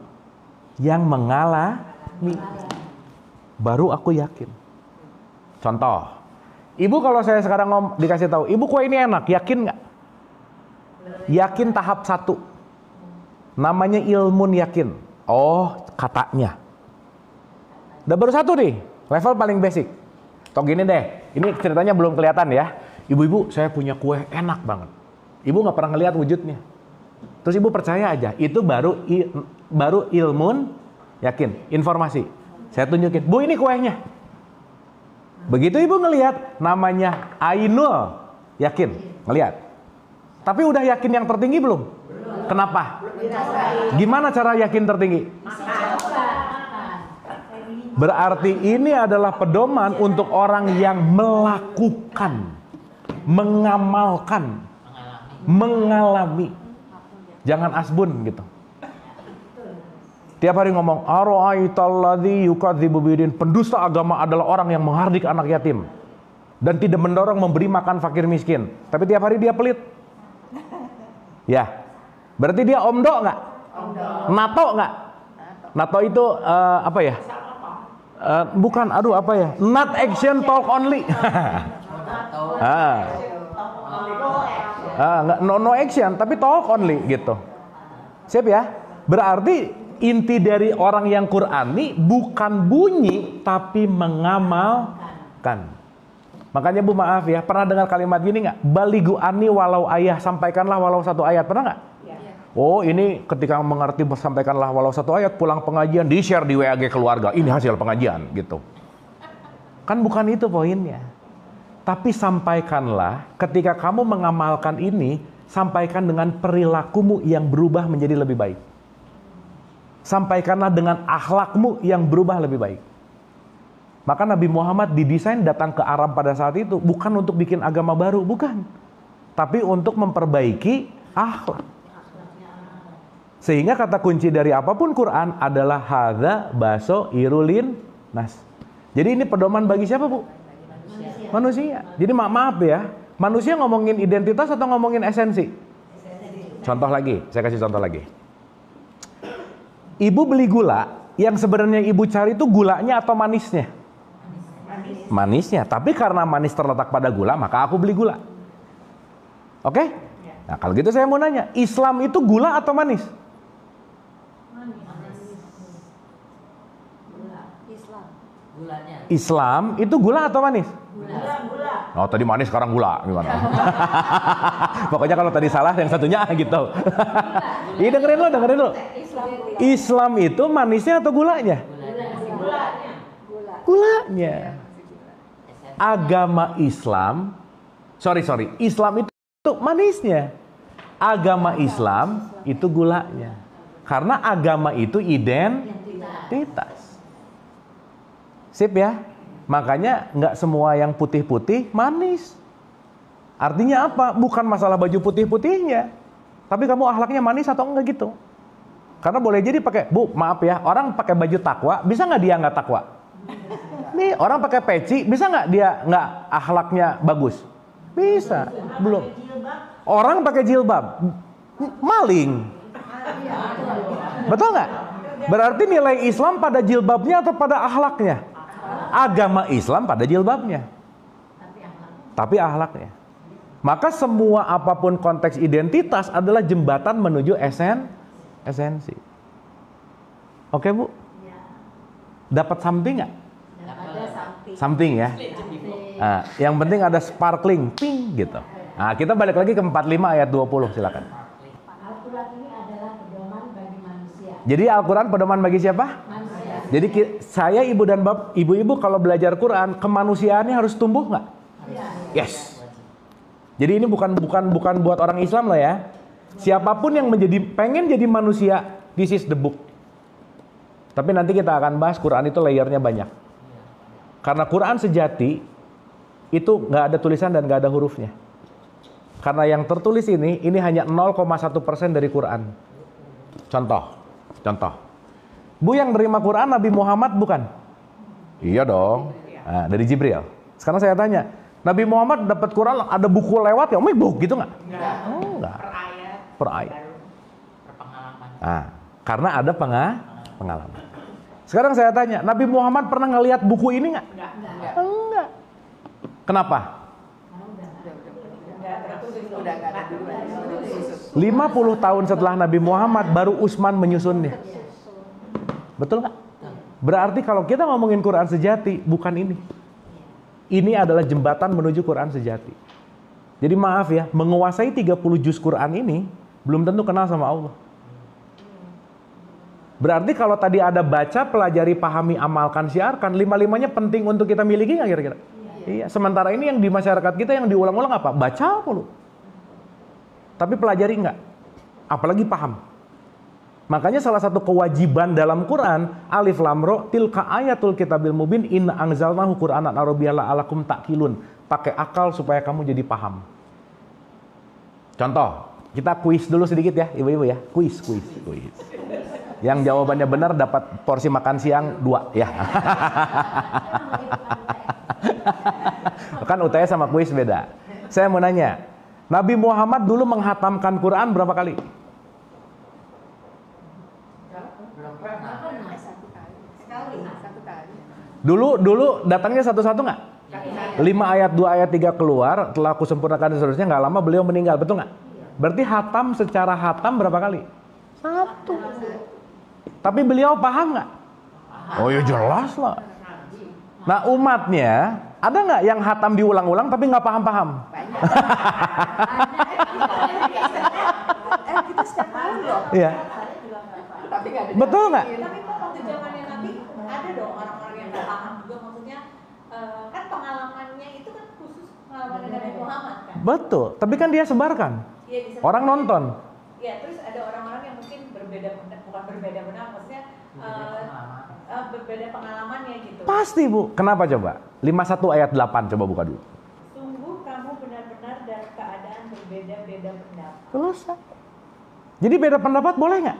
Yang mengalami. Baru aku yakin. Contoh, Ibu kalau saya sekarang dikasih tahu, Ibu kue ini enak, yakin nggak? Yakin tahap 1. Namanya ilmun yakin. Oh, katanya. Udah baru 1 nih, level paling basic. Toh gini deh, ini ceritanya belum kelihatan ya. Ibu-ibu, saya punya kue enak banget. Ibu nggak pernah ngeliat wujudnya. Terus Ibu percaya aja, itu baru ilmun yakin, informasi. Saya tunjukin, Bu ini kuenya. Begitu Ibu ngelihat, namanya ainul yakin, ngelihat. Tapi udah yakin yang tertinggi belum? Kenapa? Gimana cara yakin tertinggi? Berarti ini adalah pedoman untuk orang yang melakukan, mengamalkan, mengalami. Jangan asbun gitu. Tiap hari ngomong, ara'aitalladzi yukadzibu bidin. Pendusta agama adalah orang yang menghardik anak yatim dan tidak mendorong memberi makan fakir miskin. Tapi tiap hari dia pelit. Ya, berarti dia omdo nggak? Nato nggak? Nato itu apa ya? Bukan, aduh apa ya? Not action talk only. No action, tapi talk only gitu. Siap ya? Berarti inti dari orang yang Qurani bukan bunyi, tapi mengamalkan. Makanya Bu maaf ya, pernah dengar kalimat gini nggak? Baligu ani walau ayah, sampaikanlah walau 1 ayat. Pernah nggak? Oh ini ketika mengerti sampaikanlah walau 1 ayat, pulang pengajian di-share di WAG keluarga. Ini hasil pengajian gitu. Kan bukan itu poinnya. Tapi sampaikanlah ketika kamu mengamalkan ini, sampaikan dengan perilakumu yang berubah menjadi lebih baik. Sampaikanlah dengan akhlakmu yang berubah lebih baik. Maka Nabi Muhammad didesain datang ke Arab pada saat itu bukan untuk bikin agama baru, bukan. Tapi untuk memperbaiki akhlak. Sehingga kata kunci dari apapun Quran adalah hadza basairulin nas. Jadi ini pedoman bagi siapa, Bu? Manusia. Jadi maaf ya, manusia ngomongin identitas atau ngomongin esensi? Contoh lagi, saya kasih contoh lagi. Ibu beli gula, yang sebenarnya Ibu cari itu gulanya atau manisnya? Manisnya. Tapi karena manis terletak pada gula, maka aku beli gula. Oke? Nah kalau gitu saya mau nanya, Islam itu gula atau manis? Islam itu gula atau manis? Gula. Oh tadi manis sekarang gula gimana? Pokoknya kalau tadi salah yang satunya gitu. Iya dengerin lu. Islam itu manisnya atau gulanya? Gulanya. Agama Islam, Islam itu manisnya. Agama Islam itu gulanya. Karena agama itu identitas. Sip ya? Makanya nggak semua yang putih-putih manis. Artinya apa? Bukan masalah baju putih-putihnya. Tapi kamu akhlaknya manis atau enggak gitu. Karena boleh jadi pakai, Bu, maaf ya, orang pakai baju takwa, bisa nggak dia nggak takwa? Nih, orang pakai peci, bisa nggak dia nggak akhlaknya bagus? Bisa. Belum. Orang pakai jilbab, maling. Betul nggak? Berarti nilai Islam pada jilbabnya atau pada akhlaknya? Agama Islam pada jilbabnya. Tapi akhlaknya. Maka semua apapun konteks identitas adalah jembatan menuju esensi. Oke Bu? Dapat something nggak? Ada something. Something ya. Nah, yang penting ada sparkling, ping gitu. Nah, kita balik lagi ke 45 ayat 20, silakan. Al-Quran ini adalah pedoman bagi manusia. Jadi Al-Quran pedoman bagi siapa? Manusia. Jadi saya ibu dan ibu-ibu kalau belajar Quran, kemanusiaannya harus tumbuh nggak? Yes. Jadi ini bukan buat orang Islam lah ya. Siapapun yang pengen jadi manusia, this is the book. Tapi nanti kita akan bahas Quran itu layernya banyak. Karena Quran sejati itu nggak ada tulisan dan nggak ada hurufnya. Karena yang tertulis ini hanya 0,1% dari Quran. Contoh. Bu, yang nerima Quran Nabi Muhammad bukan? Iya dong. Nah, dari Jibril. Sekarang saya tanya, Nabi Muhammad dapat Quran ada buku lewat ya? Book gitu nggak? Enggak. Per ayat. Nah, karena ada pengalaman. Sekarang saya tanya, Nabi Muhammad pernah ngelihat buku ini nggak? Enggak. Kenapa? 50 tahun setelah Nabi Muhammad baru Utsman menyusunnya. Betul nggak? Berarti kalau kita ngomongin Quran sejati, bukan ini. Ini adalah jembatan menuju Quran sejati. Jadi maaf ya, menguasai 30 juz Quran ini belum tentu kenal sama Allah. Berarti kalau tadi ada baca, pelajari, pahami, amalkan, siarkan, lima-limanya penting untuk kita miliki nggak kira-kira? Iya. Sementara ini yang di masyarakat kita yang diulang-ulang apa? Baca mulu. Tapi pelajari nggak? Apalagi paham. Makanya salah satu kewajiban dalam Quran, alif lam ra tilka ayatul kitabil mubin inna anzalnahu qur'anan arabiyyan la'alakum ta'qilun. Pakai akal supaya kamu jadi paham. Contoh, kita kuis dulu sedikit ya, ibu-ibu ya. Kuis. Yang jawabannya benar dapat porsi makan siang 2 ya. Kan UTS sama kuis beda. Saya mau nanya, Nabi Muhammad dulu menghatamkan Quran berapa kali? Satu kali. Dulu datangnya satu-satu nggak? 5 ayat, 2 ayat, 3 keluar, telah aku sempurnakan dan seterusnya, nggak lama beliau meninggal, betul nggak? Berarti hatam secara hatam berapa kali? 1. Tapi beliau paham nggak? Oh ya jelas lah. Nah umatnya, ada nggak yang hatam diulang-ulang tapi nggak paham-paham? Kita setiap tahun loh. Iya. Tapi nggak ada. Betul nggak? Tapi kok waktu zamannya Nabi ada dong orang-orang yang nggak paham juga, maksudnya kan pengalamannya itu kan khusus pengalaman Nabi Muhammad kan? Betul, tapi kan dia sebarkan. Iya, bisa. Orang nonton. Ya, terus ada orang-orang yang mungkin bukan berbeda benar, maksudnya berbeda pengalamannya gitu. Pasti Bu. Kenapa coba? 51 ayat 8 coba buka dulu. Sungguh kamu benar-benar dalam keadaan berbeda-beda pendapat. Selesai. Jadi beda pendapat boleh nggak?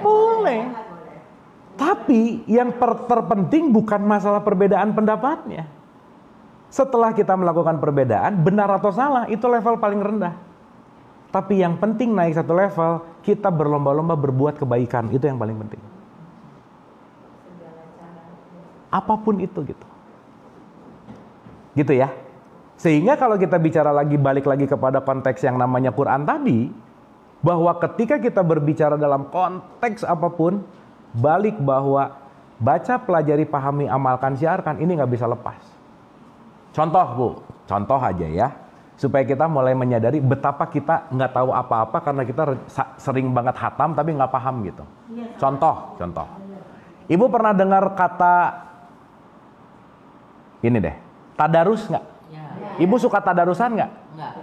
Boleh. Tapi yang terpenting bukan masalah perbedaan pendapatnya. Setelah kita melakukan perbedaan, benar atau salah, itu level paling rendah. Tapi yang penting naik satu level, kita berlomba-lomba berbuat kebaikan. Itu yang paling penting. Apapun itu gitu. Gitu ya. Sehingga kalau kita bicara lagi, balik lagi kepada konteks yang namanya Quran tadi, bahwa ketika kita berbicara dalam konteks apapun, balik bahwa baca, pelajari, pahami, amalkan, siarkan, ini nggak bisa lepas. Contoh Bu, contoh aja ya. Supaya kita mulai menyadari betapa kita nggak tahu apa-apa karena kita sering banget hatam tapi nggak paham gitu. Contoh. Ibu pernah dengar kata ini deh, tadarus nggak? Ibu suka tadarusan nggak? Enggak.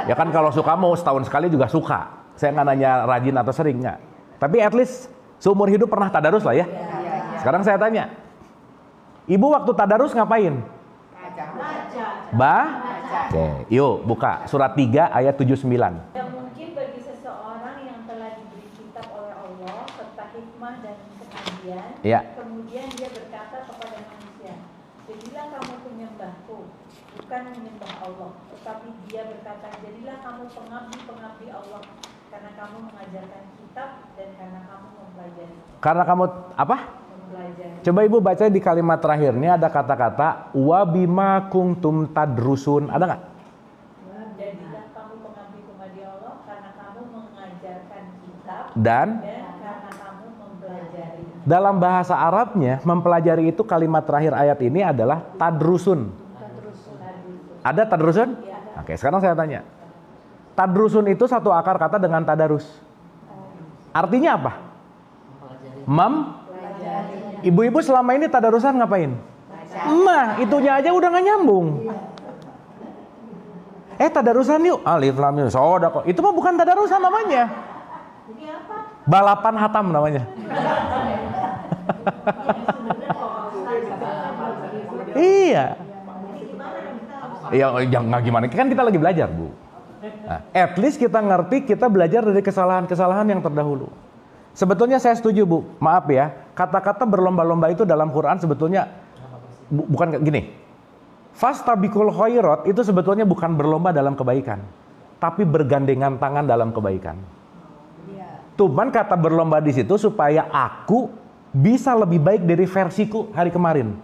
Ya kan kalau suka mau setahun sekali juga suka. Saya nggak nanya rajin atau sering, nggak. Tapi at least seumur hidup pernah tadarus lah ya. Sekarang saya tanya, ibu waktu tadarus ngapain? Oke, yuk buka surat 3 ayat 79. Dan mungkin bagi seseorang yang telah diberi kitab oleh Allah serta hikmah dan kenabian, Ya. kemudian dia berkata kepada manusia, jadilah kamu penyembahku, bukan menyembah Allah. Tetapi dia berkata, jadilah kamu pengabdi Allah, karena kamu mengajarkan kitab dan karena kamu mempelajari. Karena kamu apa? Mempelajari. Coba ibu baca di kalimat terakhirnya ada kata-kata wabima kuntum tadrusun. Ada nggak? Jadilah kamu pengabdi Allah, karena kamu mengajarkan kitab Dan karena kamu mempelajari. dalam bahasa Arabnya mempelajari itu kalimat terakhir ayat ini adalah tadrusun. Ada tadrusun? Oke, sekarang saya tanya. Tadrusun itu satu akar kata dengan tadarus. Artinya apa? Ibu-ibu selama ini tadarusan ngapain? Nah, itunya aja udah nggak nyambung. Tadarusan yuk. Alif lam mim sodaqah. Itu mah bukan tadarusan namanya. Balapan hatam namanya. Iya. Iya, jangan gimana? Kan kita lagi belajar, Bu. Nah, at least kita ngerti, kita belajar dari kesalahan-kesalahan yang terdahulu. Sebetulnya saya setuju, Bu. Maaf ya, kata-kata berlomba-lomba itu dalam Quran sebetulnya bukan gini. Fastabiqul khairat itu sebetulnya bukan berlomba dalam kebaikan, tapi bergandengan tangan dalam kebaikan. Cuman kata berlomba di situ supaya aku bisa lebih baik dari versiku hari kemarin.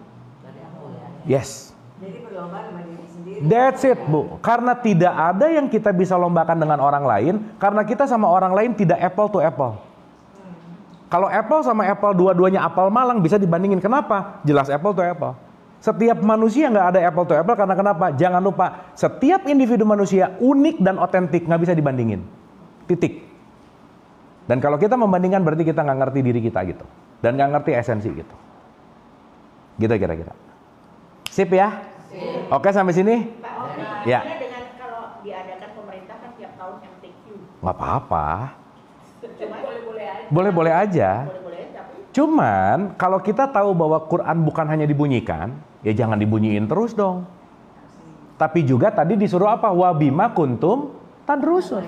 Yes. Jadi berlomba sama diri sendiri. That's it, Bu. Karena tidak ada yang kita bisa lombakan dengan orang lain, karena kita sama orang lain tidak apple to apple. Kalau apple sama apple dua-duanya apel malang bisa dibandingin. Kenapa? Jelas apple to apple. Setiap manusia nggak ada apple to apple karena kenapa? Jangan lupa, setiap individu manusia unik dan otentik, nggak bisa dibandingin. Titik. Dan kalau kita membandingkan berarti kita nggak ngerti diri kita gitu. Dan nggak ngerti esensi gitu. Gitu kira-kira. Sip ya? Sip. Oke sampai sini? Pak Oki, Ya. dengan kalau diadakan pemerintah kan tiap tahun MTQ. Nggak apa-apa. Cuma boleh-boleh aja. Boleh-boleh aja. Boleh-boleh aja, tapi Cuman kalau kita tahu bahwa Quran bukan hanya dibunyikan, ya jangan dibunyiin terus dong. Tapi juga tadi disuruh apa? Wabima kuntum tadrusun.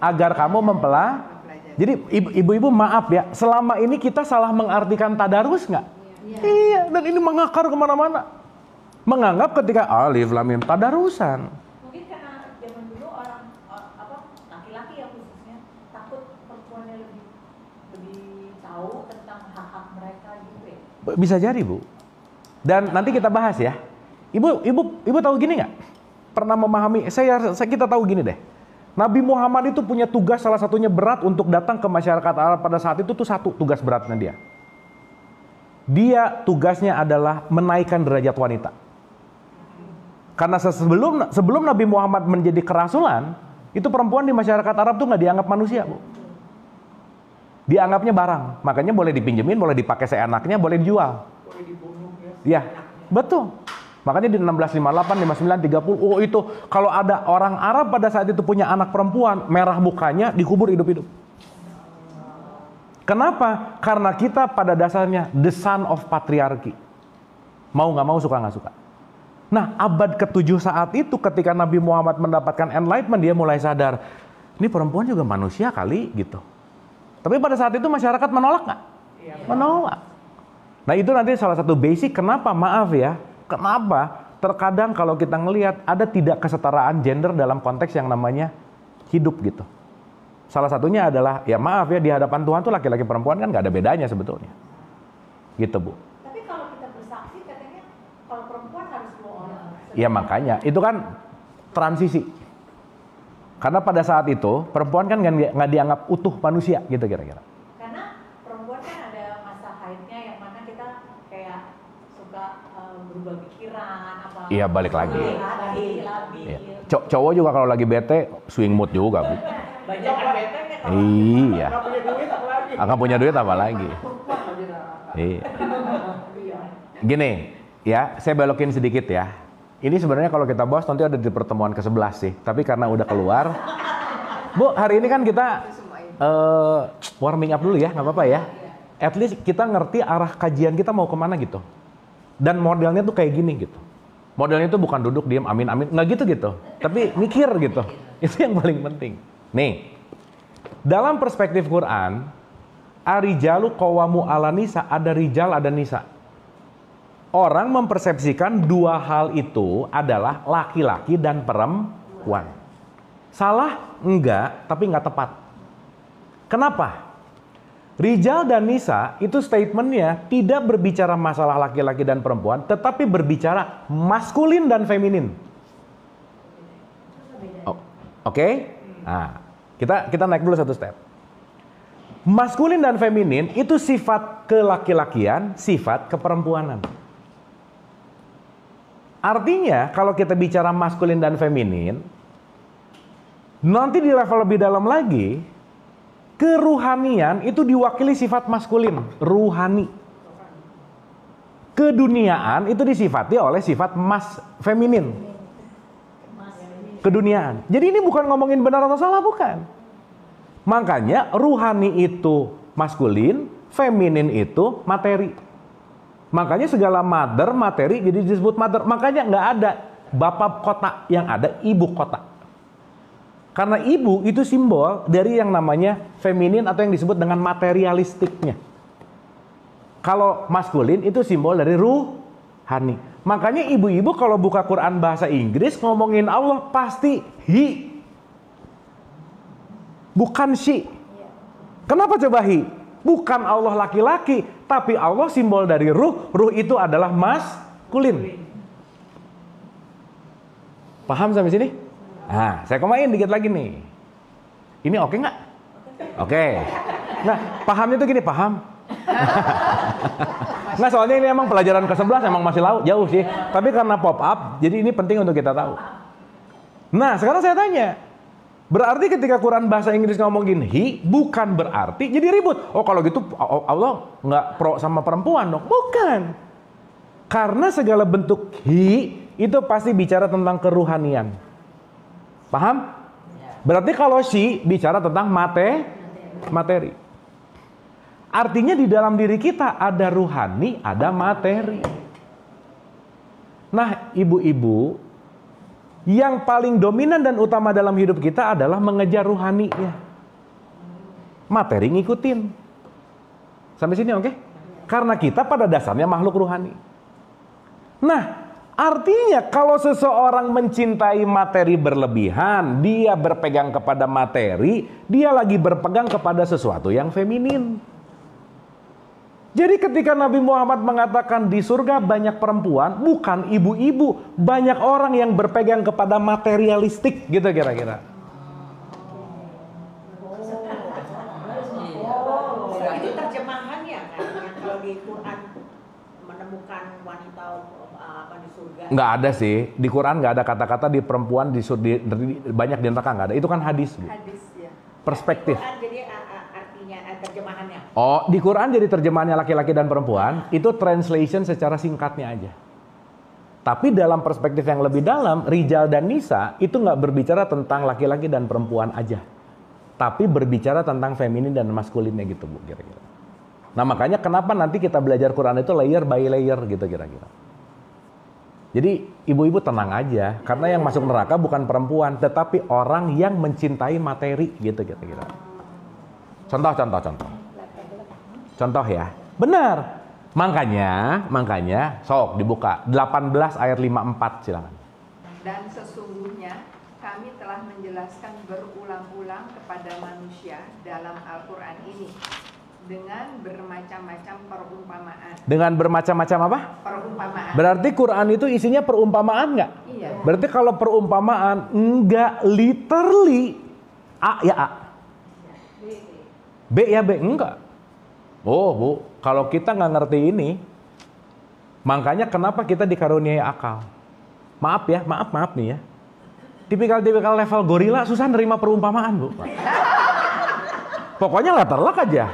Agar kamu mempelajari. Jadi ibu-ibu maaf ya, selama ini kita salah mengartikan tadarus nggak? Iya, dan ini mengakar kemana-mana. Menganggap ketika alif lam mim tadarusan. Mungkin karena zaman dulu orang laki-laki ya khususnya takut perempuannya lebih tahu tentang hak-hak mereka gitu ya. Bisa jadi, Bu. Dan nanti kita bahas ya. Ibu tahu gini nggak? Pernah memahami? Kita tahu gini deh. Nabi Muhammad itu punya tugas salah satunya berat untuk datang ke masyarakat Arab pada saat itu tuh satu tugas beratnya dia. Dia tugasnya adalah menaikkan derajat wanita. Karena sebelum Nabi Muhammad menjadi kerasulan, itu perempuan di masyarakat Arab tuh nggak dianggap manusia, Bu. Dianggapnya barang. Makanya boleh dipinjemin, boleh dipakai seenaknya, boleh dijual. Boleh dibunuh ya. Ya, betul. Makanya di 1658, 59, 30, oh itu kalau ada orang Arab pada saat itu punya anak perempuan, merah mukanya, dikubur hidup-hidup. Kenapa? Karena kita pada dasarnya the son of patriarchy. Mau nggak mau, suka nggak suka. Nah, abad ke-7 saat itu ketika Nabi Muhammad mendapatkan enlightenment, dia mulai sadar, ini perempuan juga manusia kali gitu. Tapi pada saat itu masyarakat menolak nggak? Menolak. Nah itu nanti salah satu basic kenapa, maaf ya, kenapa terkadang kalau kita ngelihat ada tidak kesetaraan gender dalam konteks yang namanya hidup gitu. Salah satunya adalah, ya maaf ya, di hadapan Tuhan tuh laki-laki perempuan kan nggak ada bedanya sebetulnya. Gitu, Bu. Tapi kalau kita bersaksi katanya kalau perempuan harus 2 orang. Ya makanya, itu kan transisi. Karena pada saat itu perempuan kan nggak dianggap utuh manusia gitu kira-kira. Karena perempuan kan ada masa haidnya yang mana kita kayak suka berubah pikiran apa. Iya, balik lagi. Labil. Iya. Cowok juga kalau lagi bete swing mood juga, Bu. banyak kan bete kan. Iya. Akan punya duit apa lagi? Iya. Gini, ya, saya belokin sedikit ya. Ini sebenarnya kalau kita bahas nanti ada di pertemuan ke-11 sih. Tapi karena udah keluar, Bu, hari ini kan kita Itu semua ini. warming up dulu ya, nggak apa-apa ya. At least kita ngerti arah kajian kita mau kemana gitu. Dan modelnya tuh kayak gini gitu. Modelnya tuh bukan duduk diam amin nggak gitu. Tapi mikir gitu. Itu yang paling penting. Nih, dalam perspektif Quran, arijalu qawamu ala nisa, ada rijal ada nisa. Orang mempersepsikan dua hal itu adalah laki-laki dan perempuan. Salah? Enggak, tapi enggak tepat. Kenapa? Rijal dan nisa itu statementnya tidak berbicara masalah laki-laki dan perempuan, tetapi berbicara maskulin dan feminin. Oke? Nah, kita naik dulu satu step. Maskulin dan feminin itu sifat kelaki-lakian, sifat keperempuanan. Artinya kalau kita bicara maskulin dan feminin, nanti di level lebih dalam lagi, keruhanian itu diwakili sifat maskulin, ruhani. Keduniaan itu disifati oleh sifat feminin. Keduniaan. Jadi ini bukan ngomongin benar atau salah, bukan. Makanya ruhani itu maskulin, feminin itu materi. Makanya segala mother, materi jadi disebut mother. Makanya nggak ada bapak kota, yang ada ibu kota. Karena ibu itu simbol dari yang namanya feminin atau yang disebut dengan materialistiknya. Kalau maskulin itu simbol dari ruhani. Makanya ibu-ibu kalau buka Quran bahasa Inggris ngomongin Allah pasti he. Bukan she. Kenapa coba he? Bukan Allah laki-laki, tapi Allah simbol dari ruh. Ruh itu adalah maskulin. Paham sampai sini? Nah, saya komain dikit lagi nih. Ini oke nggak? Oke. Nah, pahamnya tuh gini, paham? Nah, soalnya ini emang pelajaran ke-11 emang masih jauh sih. Tapi karena pop up, jadi ini penting untuk kita tahu. Nah, sekarang saya tanya. Berarti ketika Quran bahasa Inggris ngomongin he, bukan berarti jadi ribut. Oh kalau gitu Allah nggak pro sama perempuan dong. Bukan. Karena segala bentuk he itu pasti bicara tentang keruhanian. Paham? Berarti kalau she bicara tentang materi. Artinya di dalam diri kita ada ruhani, ada materi. Nah, ibu-ibu, yang paling dominan dan utama dalam hidup kita adalah mengejar ruhaninya. Materi ngikutin. Sampai sini oke? Karena kita pada dasarnya makhluk ruhani. Nah, artinya kalau seseorang mencintai materi berlebihan, dia berpegang kepada materi, dia lagi berpegang kepada sesuatu yang feminin. Jadi ketika Nabi Muhammad mengatakan di surga banyak perempuan, bukan ibu-ibu, banyak orang yang berpegang kepada materialistik gitu kira-kira. Itu terjemahannya kan, yang kalau di Quran menemukan wanita di surga. Nggak ada sih, di Quran nggak ada kata-kata di perempuan banyak di neraka, nggak ada. Itu kan hadis, Bu. Hadis ya. Perspektif. Jadi artinya terjemahannya. Oh, di Quran jadi terjemahannya laki-laki dan perempuan, itu translation secara singkatnya aja. Tapi dalam perspektif yang lebih dalam, rijal dan nisa itu nggak berbicara tentang laki-laki dan perempuan aja. Tapi berbicara tentang feminin dan maskulinnya gitu, Bu, kira-kira. Nah, makanya kenapa nanti kita belajar Quran itu layer by layer gitu kira-kira. Jadi, ibu-ibu tenang aja, karena yang masuk neraka bukan perempuan, tetapi orang yang mencintai materi gitu kira-kira. Contoh. Contoh ya. Benar. Makanya sok dibuka 18 ayat 54 silakan. Dan sesungguhnya kami telah menjelaskan berulang-ulang kepada manusia dalam Al-Quran ini dengan bermacam-macam perumpamaan. Dengan bermacam-macam apa? Perumpamaan. Berarti Quran itu isinya perumpamaan nggak? Iya. Berarti kalau perumpamaan nggak literally A ya A, B ya B, enggak. Oh Bu, kalau kita nggak ngerti ini, makanya kenapa kita dikaruniai akal. Maaf nih ya. Tipikal level gorila susah nerima perumpamaan, Bu. Pokoknya letterlock aja.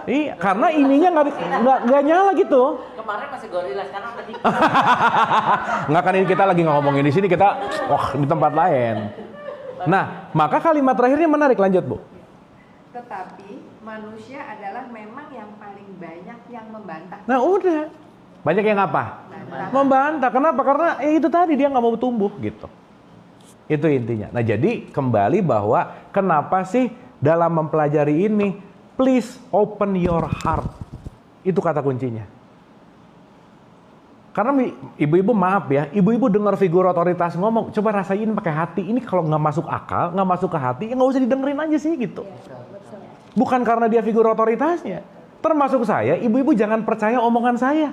Iya, karena ininya nggak nyala gitu. Kemarin masih gorila, sekarang udah dikit. Nggak, kan ini kita lagi ngomongin di sini, kita di tempat lain. Nah, maka kalimat terakhirnya menarik, lanjut Bu. Tetapi manusia adalah memang yang paling banyak yang membantah. Nah udah, banyak yang apa? Membantah. Kenapa? Karena itu tadi dia nggak mau tumbuh gitu. Itu intinya. Nah jadi kembali bahwa kenapa sih dalam mempelajari ini, please open your heart. Itu kata kuncinya. Karena ibu-ibu maaf ya, ibu-ibu dengar figur otoritas ngomong, coba rasain pakai hati. Ini kalau nggak masuk akal, nggak masuk ke hati, ya nggak usah didengerin aja sih gitu. Bukan karena dia figur otoritasnya. Termasuk saya, ibu-ibu jangan percaya omongan saya.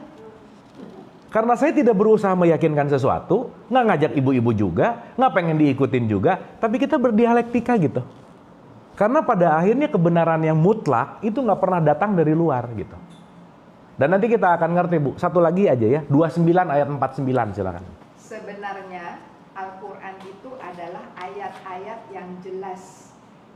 Karena saya tidak berusaha meyakinkan sesuatu, nggak ngajak ibu-ibu juga, nggak pengen diikutin juga, tapi kita berdialektika gitu. Karena pada akhirnya kebenaran yang mutlak itu nggak pernah datang dari luar gitu. Dan nanti kita akan ngerti Bu, satu lagi aja ya, 29 ayat 49 silakan. Sebenarnya Al-Quran itu adalah ayat-ayat yang jelas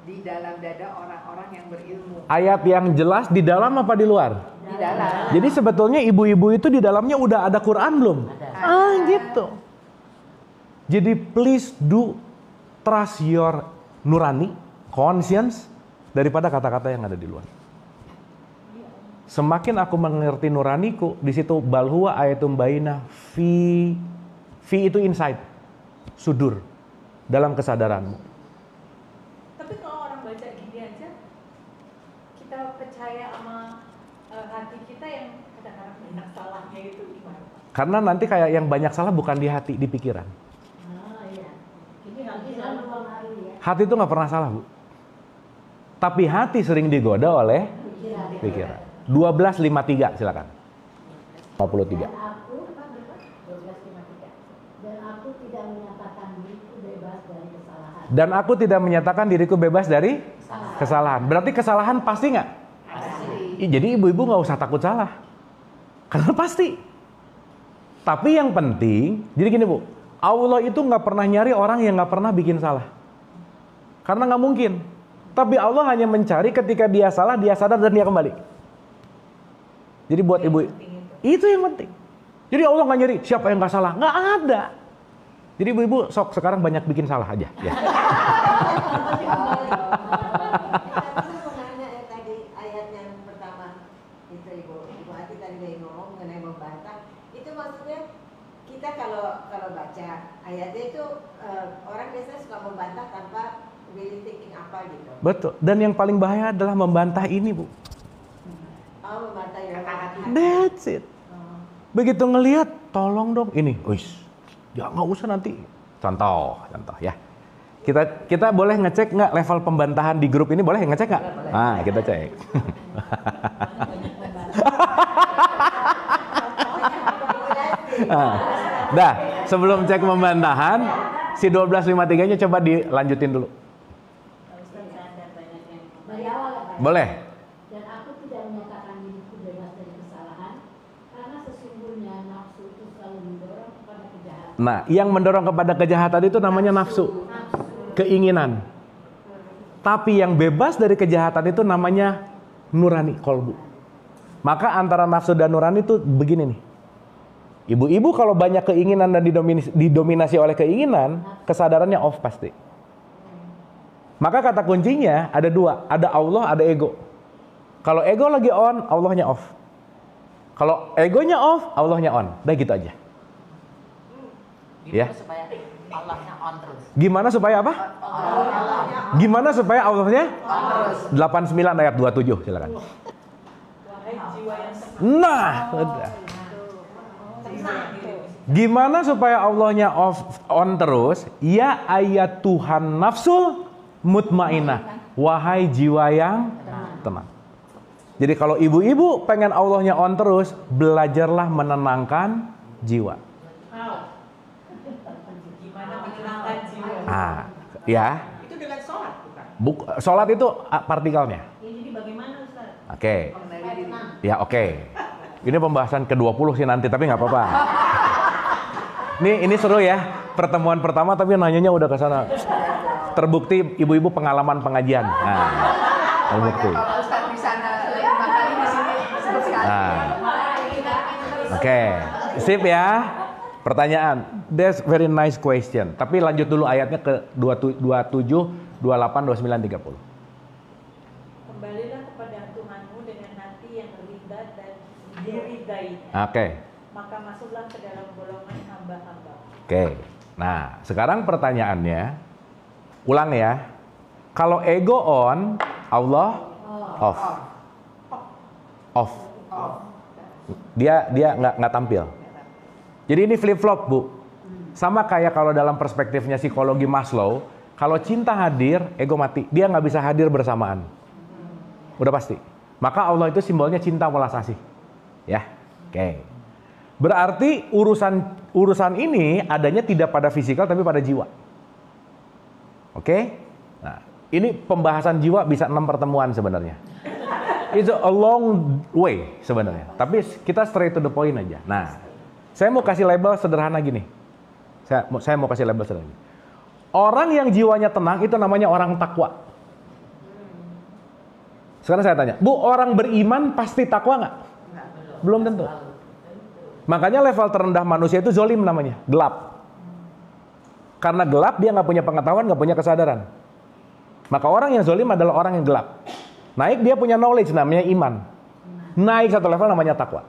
di dalam dada orang-orang yang berilmu. Ayat yang jelas di dalam apa di luar? Di dalam. Jadi sebetulnya ibu-ibu itu di dalamnya udah ada Quran belum? Gitu. Jadi please do trust your nurani, conscience, daripada kata-kata yang ada di luar. Semakin aku mengerti nuraniku, di situ balhuwa ayatum baina fi itu inside, sudur, dalam kesadaranmu. Tapi kalau orang baca gini aja, kita percaya sama hati kita yang kadang-kadang banyak salahnya itu gimana? Karena nanti kayak yang banyak salah bukan di hati, di pikiran. Iya. Ini Nanti selalu mempengaruhi ya. Hati itu nggak pernah salah Bu. Tapi hati sering digoda oleh pikiran. 12:53 silakan. 53. Dan aku 12:53. Dan aku tidak menyatakan diriku bebas dari kesalahan. Dan aku tidak menyatakan diriku bebas dari kesalahan. Berarti kesalahan pasti nggak? Pasti. Jadi ibu-ibu nggak usah takut salah. Karena pasti. Tapi yang penting, jadi gini Bu, Allah itu nggak pernah nyari orang yang nggak pernah bikin salah. Karena nggak mungkin. Tapi Allah hanya mencari ketika dia salah, dia sadar dan dia kembali. Jadi buat ibu, itu yang penting. Jadi Allah nggak nyari siapa yang nggak salah, nggak ada. Jadi ibu-ibu sok sekarang banyak bikin salah aja. Ya. Mengenai yang tadi ayat yang pertama itu ibu Ati tadi ngomong mengenai membantah, itu maksudnya kita kalau baca ayatnya itu orang biasanya suka membantah tanpa really thinking apa gitu. Betul. Dan yang paling bahaya adalah membantah ini Bu. Oh, membantah yang hati. That's it. Begitu ngelihat, tolong dong ini, ya nggak usah nanti. Contoh ya. Kita boleh ngecek nggak level pembantahan di grup ini, boleh ngecek nggak? Nah, kita cek. Dah, sebelum cek pembantahan, si 12:53-nya coba dilanjutin dulu. Dari awal ya Pak? Boleh. Dan aku tidak menyatakan diriku bebas dari kesalahan karena sesungguhnya nafsu itu selalu mendorong kepada kejahatan. Nah, yang mendorong kepada kejahatan itu namanya nafsu. Keinginan. Tapi yang bebas dari kejahatan itu namanya nurani, kolbu. Maka antara nafsu dan nurani itu begini nih. Ibu-ibu kalau banyak keinginan dan didominasi oleh keinginan, kesadarannya off pasti. Maka kata kuncinya ada dua, ada Allah, ada ego. Kalau ego lagi on, Allahnya off. Kalau egonya off, Allahnya on. Udah gitu aja. Ya. Supaya Allahnya on terus. Gimana supaya apa? Gimana supaya Allahnya? 89 ayat 27 silakan. Nah, udah. Gimana supaya Allahnya on terus? Ya ayat Tuhan nafsul mutmainah. Wahai jiwa yang tenang. Jadi kalau ibu-ibu pengen Allahnya on terus, belajarlah menenangkan jiwa. Gimana menenangkan jiwa? Ya. Itu dengan sholat bukan? Sholat itu partikelnya. Ya, jadi bagaimana Ustaz? Oke. Ya oke. Ini pembahasan ke-20 sih nanti, tapi nggak apa-apa. Ini seru ya. Pertemuan pertama tapi nanyanya udah ke sana. Terbukti ibu-ibu pengalaman pengajian. Nah, terbukti. Kalau Ustaz di sana 5 kali di sini sebut sekali. Nah. Oke. Sip ya. Pertanyaan, that's very nice question. Tapi lanjut dulu ayatnya ke 27, 28, 29, 30. Kembalilah kepada Tuhanmu dengan hati yang ridha dan diridainya. Oke. Maka masuklah ke dalam golongan hamba-hamba. Oke. Nah, sekarang pertanyaannya, ulang ya. Kalau ego on, Allah off. Off. Dia nggak tampil. Jadi ini flip flop, Bu. Sama kayak kalau dalam perspektifnya psikologi Maslow, kalau cinta hadir, ego mati. Dia nggak bisa hadir bersamaan. Udah pasti. Maka Allah itu simbolnya cinta welas asih. Ya. Oke. Berarti urusan ini adanya tidak pada fisikal tapi pada jiwa. Oke? Nah, ini pembahasan jiwa bisa 6 pertemuan sebenarnya. It's a long way sebenarnya. Tapi kita straight to the point aja. Nah, saya mau kasih label sederhana gini. Saya mau kasih label sederhana. Orang yang jiwanya tenang itu namanya orang takwa. Sekarang saya tanya, Bu, orang beriman pasti takwa nggak? Belum tentu. Makanya level terendah manusia itu zolim namanya, gelap. Karena gelap dia nggak punya pengetahuan, nggak punya kesadaran. Maka orang yang zolim adalah orang yang gelap. Naik dia punya knowledge namanya iman. Naik satu level namanya takwa.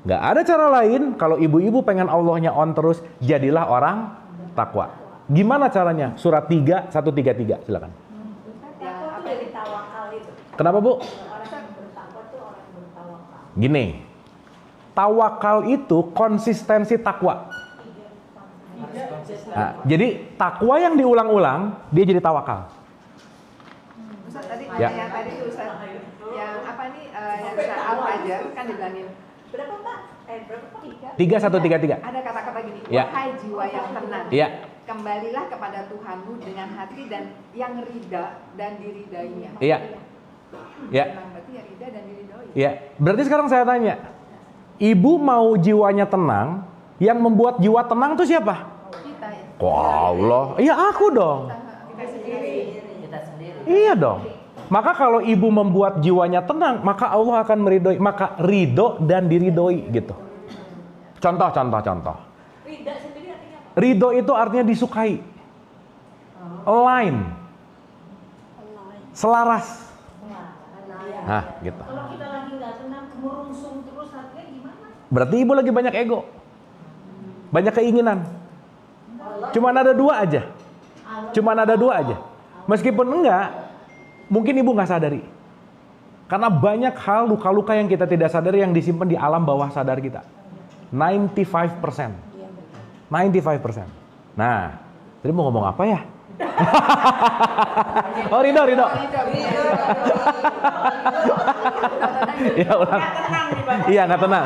Nggak ada cara lain kalau ibu-ibu pengen Allahnya on terus, jadilah orang takwa. Gimana caranya? Surat 3, 133, silakan. Takwa itu dari tawakal itu. Kenapa, Bu? Orang yang bertakwa itu orang yang bertawakal. Gini, tawakal itu konsistensi takwa. Nah, jadi takwa yang diulang-ulang, dia jadi tawakal. Ustaz, tadi Ya. yang tadi itu Ustaz, yang apa nih, yang Ustaz Al-Fajar kan dibilangin Berapa Pak? Berapa Pak? 3, 133. ada kata-kata gini, Ya. wahai jiwa yang tenang, Iya. kembalilah kepada Tuhanmu dengan hati dan yang ridha dan diridainya. Iya. Ya. Tenang berarti ya ridha dan diridai. Ya, berarti sekarang saya tanya, ibu mau jiwanya tenang, yang membuat jiwa tenang itu siapa? Kita ya. Wah, Allah, iya aku dong. Kita sendiri. Iya dong. Maka kalau ibu membuat jiwanya tenang, maka Allah akan meridhoi. Maka ridho dan diridhoi gitu. Contoh. Ridha sendiri artinya apa? Ridho itu artinya disukai. Align. Selaras. Nah, gitu. Kalau kita lagi nggak tenang, merungsung terus hatinya gimana? Berarti ibu lagi banyak ego. Banyak keinginan. Cuman ada dua aja. Meskipun enggak, mungkin ibu nggak sadari. Karena banyak hal luka-luka yang kita tidak sadari yang disimpan di alam bawah sadar kita. 95%. 95%. Nah, tadi mau ngomong apa ya? Oh, ridho. Ya, ulang. Iya, nggak tenang.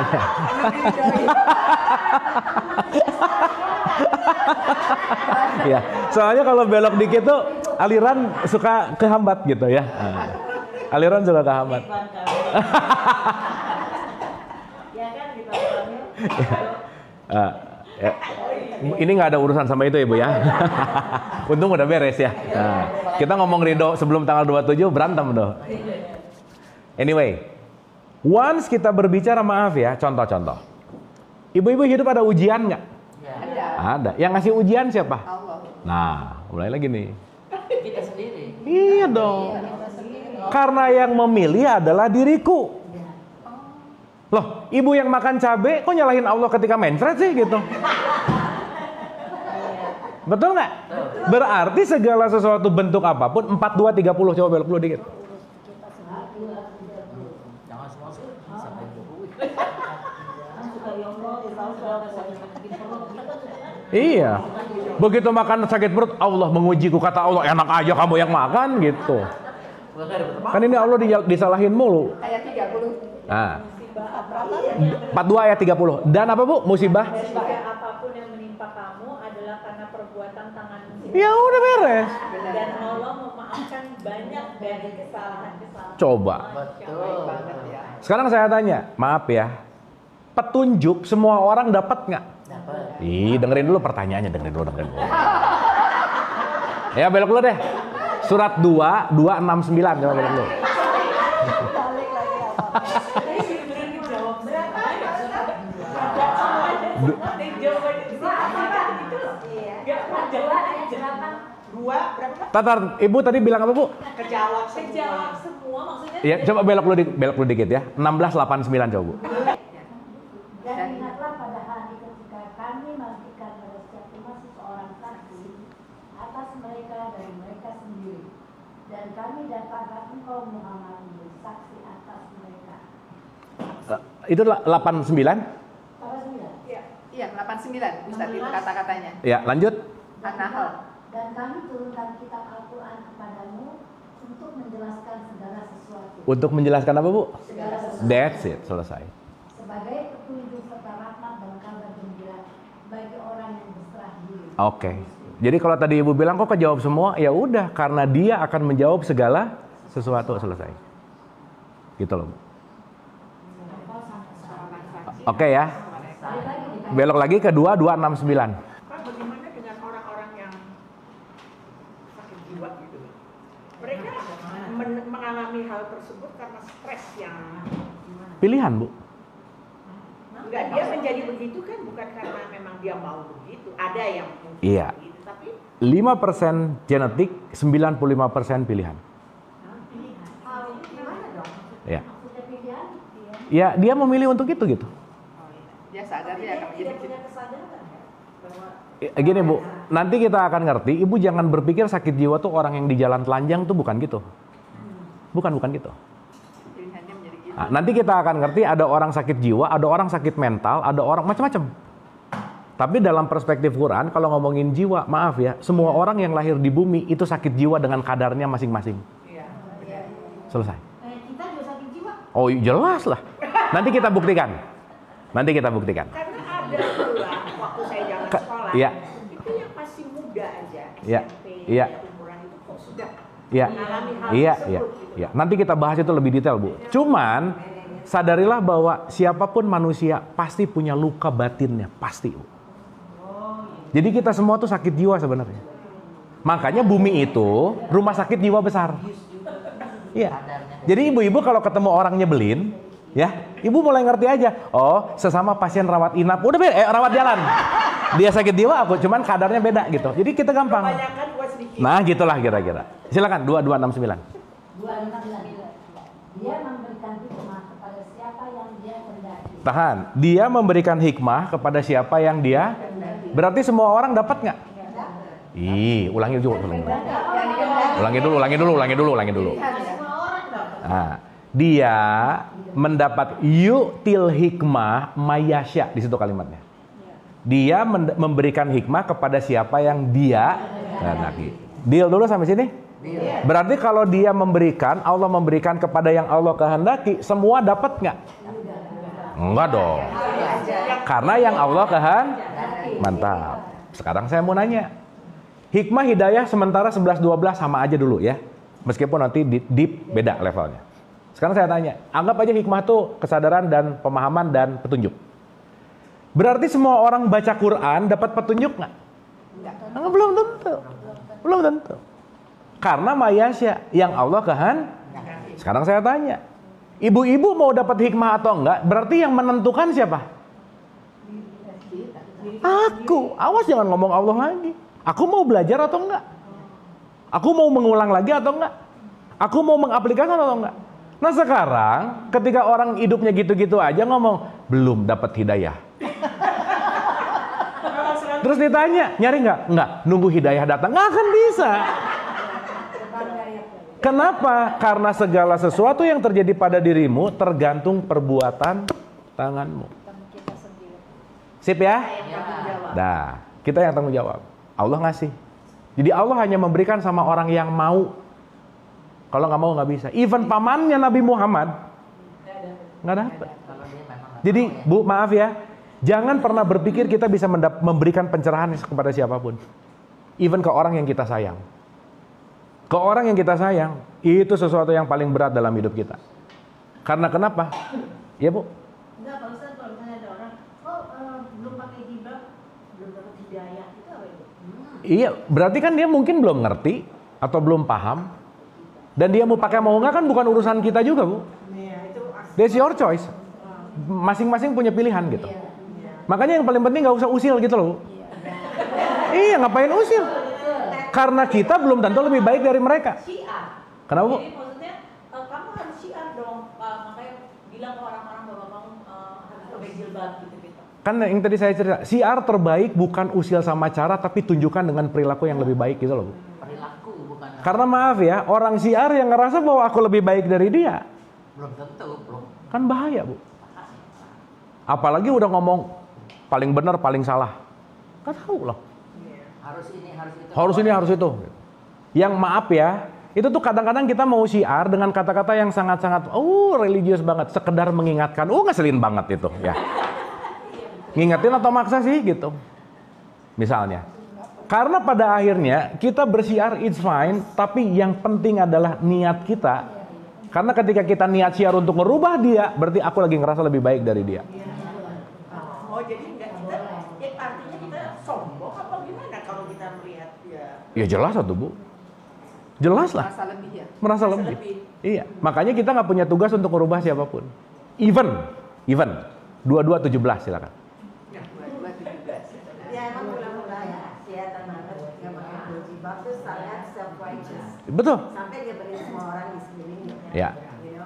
Ya, soalnya kalau belok dikit tuh aliran suka kehambat gitu ya. Aliran suka kehambat. Ya kan di Bangkamil. Ya. Ini nggak ada urusan sama itu, Ibu ya. Untung udah beres ya. Nah, kita ngomong ridho sebelum tanggal 27 berantem doh. Anyway, once kita berbicara maaf ya, contoh. Ibu-ibu hidup ada ujian nggak? Ada. Yang ngasih ujian siapa? Allah. Nah, mulai lagi nih. Kita sendiri. Iya dong. Karena yang memilih adalah diriku. Loh, ibu yang makan cabai kok nyalahin Allah ketika mencret sih gitu? Betul nggak? Berarti segala sesuatu bentuk apapun 4, 2, 30. Coba belok dulu dikit. Iya. Begitu makan sakit perut, Allah mengujiku, kata Allah, enak aja kamu yang makan gitu. Kan ini Allah disalahin mulu. Ayat 30. Nah. 42 ayat 30. Dan apa, Bu? Musibah? Dan jika apapun yang menimpa kamu adalah karena perbuatan tanganmu sendiri. Ya udah beres. Dan Allah memaafkan banyak dari kesalahan-kesalahan. Coba. Baik banget ya. Sekarang saya tanya, maaf ya. Petunjuk semua orang dapat nggak? Dapat. Ih, dengerin dulu pertanyaannya, dengerin dulu. Ya, belok dulu deh. Surat 2, 269, coba belok dulu. Jawabannya itu nggak pernah jawab aja. Dua berapa Pak? Tatar, Ibu tadi bilang apa, Bu? Kejawab Kejawab semua maksudnya. Ya, coba belok dulu dikit ya. 1689 coba, Bu. Dan ingatlah pada hari ketika kami memberikan pada setiap umat seseorang saksi atas mereka dari mereka sendiri. Dan kami dapatkan engkau Muhammad menjadi saksi atas mereka. Itu 89? Para sembilan. Iya, 89 Ustaz itu kata-katanya. Ya, lanjut. An-Nahl. Dan kami turunkan kitab Al-Quran kepadamu untuk menjelaskan segala sesuatu. Untuk menjelaskan apa, Bu? Segala sesuatu. That's it, selesai. Sebagai petunjuk serta rahmat dan kabar gembira bagi orang yang berserah diri. Oke. Jadi kalau tadi Ibu bilang kok kejawab semua, ya udah karena dia akan menjawab segala sesuatu, selesai. Gitu loh, Bu. Oke ya. Belok lagi ke 2269. Pak, bagaimana dengan orang-orang yang sakit jiwa gitu? Mereka mengalami hal tersebut karena stres yang Pilihan, Bu. enggak, dia menjadi begitu kan bukan karena memang dia mau begitu. Ada yang mungkin Iya. begitu, tapi 5% genetik, 95% pilihan. Gimana dong? Ya. Maksudnya pilihan, Ya, dia memilih untuk itu gitu. Dia sadar dia akan menjadi punya kesadaran ya bahwa Gini, Bu, nanti kita akan ngerti, Ibu jangan berpikir sakit jiwa tuh orang yang di jalan telanjang tuh bukan gitu. Bukan gitu. pilihannya menjadi gitu. Nah, nanti kita akan ngerti ada orang sakit jiwa, ada orang sakit mental, ada orang macam-macam. Tapi dalam perspektif Quran, kalau ngomongin jiwa, maaf ya, semua orang yang lahir di bumi itu sakit jiwa dengan kadarnya masing-masing. Iya. Selesai. kita juga sakit jiwa. Oh, jelas lah. Nanti kita buktikan. karena ada pula waktu saya zaman sekolah iya. itu yang masih muda aja Iya. SMP Iya. umuran itu kok sudah Iya. mengalami hal Iya, tersebut iya. gitu. Iya. Nanti kita bahas itu lebih detail, Bu. Cuman sadarilah bahwa siapapun manusia pasti punya luka batinnya, pasti, Bu. Jadi kita semua tuh sakit jiwa sebenarnya. Makanya bumi itu rumah sakit jiwa besar. Iya. Jadi ibu-ibu kalau ketemu orang nyebelin, ya, ibu mulai ngerti aja. Oh, sesama pasien rawat inap, udah rawat jalan. Dia sakit jiwa, aku cuman kadarnya beda gitu. Jadi kita gampang. Kebanyakan gua sedikit. Nah, gitulah kira-kira. Silakan 2269. 269. Dia memberikan hikmah kepada siapa yang dia kehendaki. Tahan. Dia memberikan hikmah kepada siapa yang dia. Berarti semua orang dapat nggak? Ih, ulangi dulu. Ulangi dulu. Nah, dia mendapat yu'til hikmah mayasya, di situ kalimatnya. Dia memberikan hikmah kepada siapa yang dia kehendaki. Deal dulu sampai sini? Berarti kalau dia memberikan, Allah memberikan kepada yang Allah kehendaki, semua dapat nggak? Enggak dong. Karena yang Allah kehendaki. Mantap. Sekarang saya mau nanya. Hikmah hidayah sementara 11-12 sama aja dulu ya. Meskipun nanti deep beda levelnya. Sekarang saya tanya, anggap aja hikmah tuh kesadaran dan pemahaman dan petunjuk. Berarti semua orang baca Quran dapat petunjuk nggak? Enggak, belum tentu. Belum tentu. Karena mayasya yang Allah kehendaki. Sekarang saya tanya, ibu-ibu mau dapat hikmah atau enggak? Berarti yang menentukan siapa? Aku. Awas jangan ngomong Allah lagi. Aku mau belajar atau enggak? Aku mau mengulang lagi atau enggak? Aku mau mengaplikasikan atau enggak? Nah sekarang ketika orang hidupnya gitu-gitu aja ngomong belum dapat hidayah. Terus ditanya, nyari nggak? Nggak. Nunggu hidayah datang. Nggak akan bisa. Kenapa? Karena segala sesuatu yang terjadi pada dirimu tergantung perbuatan tanganmu. Sip ya? Nah, kita yang tanggung jawab. Allah ngasih. Jadi Allah hanya memberikan sama orang yang mau. Kalau nggak mau nggak bisa. Even pamannya Nabi Muhammad nggak dapat. Jadi Bu, maaf ya. Jangan pernah berpikir kita bisa memberikan pencerahan kepada siapapun. Even ke orang yang kita sayang. Ke orang yang kita sayang, itu sesuatu yang paling berat dalam hidup kita. Karena kenapa? Ya Bu? enggak, Pak Ustaz, kalau misalnya ada orang belum pakai jilbab, belum dapat hidayah, itu apa itu? Iya, berarti kan dia mungkin belum ngerti atau belum paham. Dan dia mau pakai mau nggak kan bukan urusan kita juga, Bu. Iya, itu That's your choice. Masing-masing punya pilihan gitu. Makanya yang paling penting nggak usah usil gitu loh. Iya, ngapain usil? Karena kita belum tentu lebih baik dari mereka. Syiar. Kenapa, Bu? Jadi maksudnya kamu harus syiar dong, makanya bilang ke orang-orang bahwa kamu harus pakai jilbab gitu-gitu. Kan yang tadi saya cerita, syiar terbaik bukan usil sama cara, tapi tunjukkan dengan perilaku yang lebih baik gitu loh, Bu. Perilaku bukan. Karena maaf ya, orang syiar yang ngerasa bahwa aku lebih baik dari dia, Belum tentu, belum. kan bahaya, Bu. Apalagi udah ngomong paling benar, paling salah. Kan tahu loh. Harus ini, harus itu. Harus ini, harus itu. Yang maaf ya, itu tuh kadang-kadang kita mau syiar dengan kata-kata yang sangat-sangat religius banget, sekedar mengingatkan. Ngeselin banget itu ya. Ngingetin atau maksa sih gitu. Misalnya. Karena pada akhirnya kita bersiar it's fine, tapi yang penting adalah niat kita. Karena ketika kita niat syiar untuk merubah dia, berarti aku lagi ngerasa lebih baik dari dia. Oh jadi enggak kita, ya artinya kita sombong apa gimana kalau kita melihat dia? Ya jelas tuh, Bu. Jelas lah. Merasa lebih ya. Merasa lebih. Iya. Makanya kita nggak punya tugas untuk merubah siapapun. Even 22:17 silakan. Ya, 22:17. Ya emang mula-mula ya kelihatan banget yang pakai jilbab tuh sangat self-righteous. Betul. Sampai dia beri semua orang di sekelilingnya. Ya.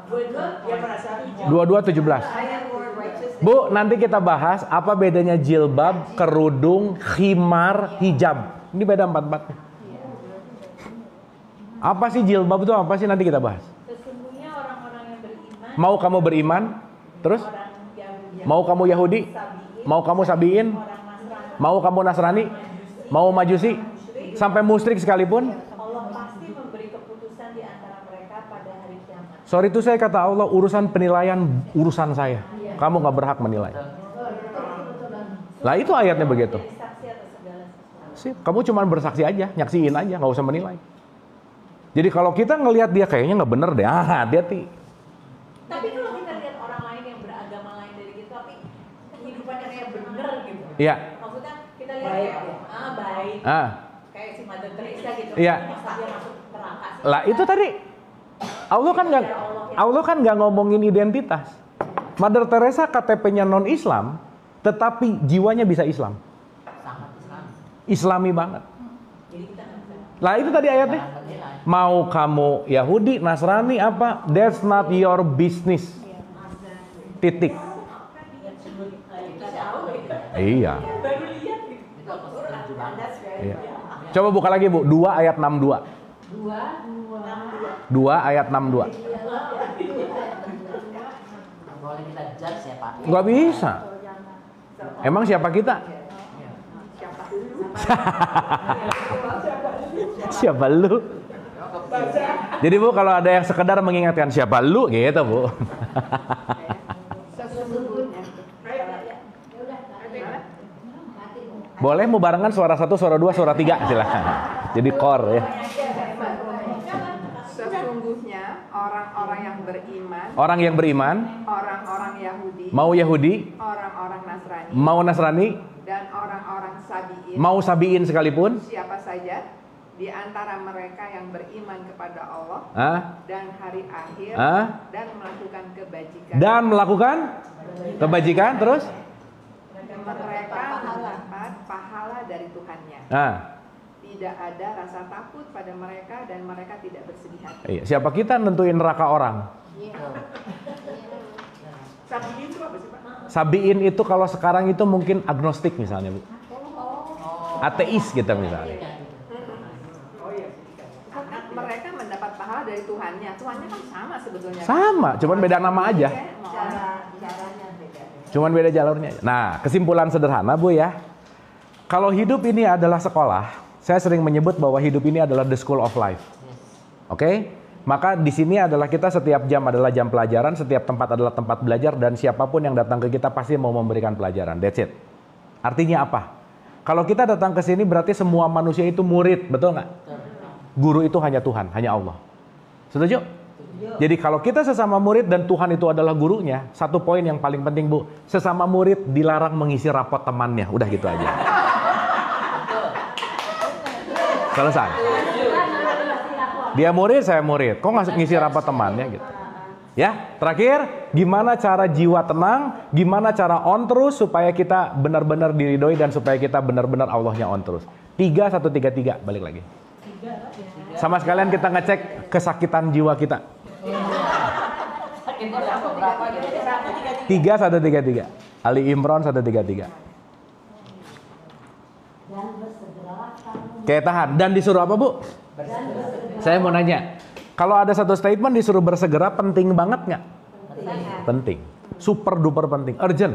Dia merasa 22:17. I am more righteous. Bu, nanti kita bahas apa bedanya jilbab, kerudung, khimar, hijab. Ini beda 4-4. Apa sih jilbab itu apa sih, nanti kita bahas. Sesungguhnya orang-orang yang beriman, Mau kamu beriman, terus orang Yahudi, mau kamu Yahudi, mau kamu Sabiin, orang Nasrani, mau kamu Nasrani, mau Majusi, sampai musyrik sekalipun. Allah pasti memberi keputusan di antara mereka pada hari kiamat. Sorry itu saya kata Allah, urusan penilaian urusan saya. Kamu nggak berhak menilai. Lah itu ayatnya begitu. Jadi saksi atas segala sesuatu. Sip, kamu cuma bersaksi aja, nyaksiin aja, nggak usah menilai. Jadi kalau kita ngelihat dia kayaknya nggak bener deh, hati-hati. Tapi kalau kita lihat orang lain yang beragama lain dari kita, tapi kehidupannya kayak bener gitu. Iya. Maksudnya kita lihat kayak baik, kayak si Mother Teresa gitu. Iya. Masa dia masuk neraka sih? Lah itu tadi Allah kan nggak ngomongin identitas. Mother Teresa KTP-nya non Islam, tetapi jiwanya bisa Islam. Sangat Islam. Islami banget. Jadi kita nggak bisa. Lah itu tadi ayatnya. Jangan nilai. Mau kamu Yahudi, Nasrani apa? That's not your business. Titik. Kita tahu gitu. Iya. Baru lihat gitu. Itu apa setuju banget. Iya. Coba buka lagi Bu, 2 ayat 62. 2 ayat 62. Boleh kita judge ya Pak? Nggak bisa. Emang siapa kita? Siapa lu? Jadi Bu, kalau ada yang sekedar mengingatkan siapa lu gitu Bu. Sesungguhnya. Boleh mau barengan suara 1, suara 2, suara 3 silakan. Jadi core ya. Sesungguhnya orang-orang yang beriman, Orang yang beriman, orang-orang Yahudi, mau Yahudi, orang-orang Nasrani, mau Nasrani, dan orang-orang Sabiin, mau Sabiin sekalipun, siapa saja di antara mereka yang beriman kepada Allah dan hari akhir dan melakukan kebajikan, terus mereka mendapat pahala dari Tuhannya. Tidak ada rasa takut pada mereka dan mereka tidak bersedih hati. Iya, siapa kita nentuin neraka orang? Sabiin itu apa sih Pak? Sabiin itu kalau sekarang itu mungkin agnostik misalnya Bu. Ateis gitu misalnya. Karena mereka mendapat pahala dari Tuhannya. Tuhannya kan sama sebetulnya. Sama, cuman beda nama aja. Caranya beda. Cuman beda jalurnya. Nah, kesimpulan sederhana Bu ya. Kalau hidup ini adalah sekolah, saya sering menyebut bahwa hidup ini adalah the school of life. Oke? Maka di sini adalah kita setiap jam adalah jam pelajaran, setiap tempat adalah tempat belajar, dan siapapun yang datang ke kita pasti mau memberikan pelajaran. That's it. Artinya apa? Kalau kita datang ke sini berarti semua manusia itu murid, betul nggak? Guru itu hanya Tuhan, hanya Allah. Setuju? Jadi kalau kita sesama murid dan Tuhan itu adalah gurunya, satu poin yang paling penting Bu, sesama murid dilarang mengisi rapot temannya. Udah gitu aja. Selesai. Dia murid, saya murid. Kok nggak ngisi rapat temannya gitu? Ya, terakhir, gimana cara jiwa tenang, gimana cara on terus supaya kita benar-benar diridhoi dan supaya kita benar-benar Allahnya on terus. 3-1-3-3, balik lagi. Sama sekalian kita ngecek kesakitan jiwa kita. 3-1-3-3. Ali Imran 1-3-3. Kayak tahan. Dan disuruh apa, Bu? Saya mau nanya. Kalau ada satu statement disuruh bersegera, penting banget nggak? Penting. Super duper penting. Urgent.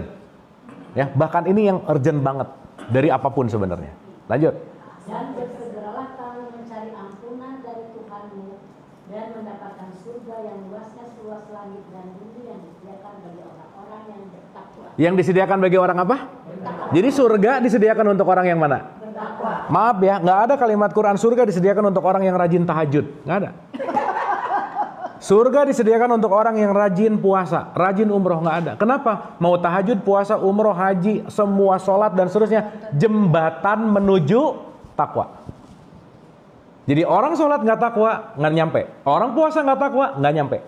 Ya, bahkan ini yang urgent banget dari apapun sebenarnya. Lanjut. Dan bersegeralah kamu mencari ampunan dari Tuhanmu dan mendapatkan surga yang luasnya seluas langit dan bumi yang disediakan bagi orang-orang yang bertakwa. Yang disediakan bagi orang apa? Jadi surga disediakan untuk orang yang mana? Bertakwa. Maaf ya, nggak ada kalimat Quran surga disediakan untuk orang yang rajin tahajud. Nggak ada. Surga disediakan untuk orang yang rajin puasa, rajin umroh, nggak ada. Kenapa? Mau tahajud, puasa, umroh, haji, semua sholat dan seterusnya, jembatan menuju takwa. Jadi orang sholat nggak takwa, nggak nyampe. Orang puasa nggak takwa, nggak nyampe.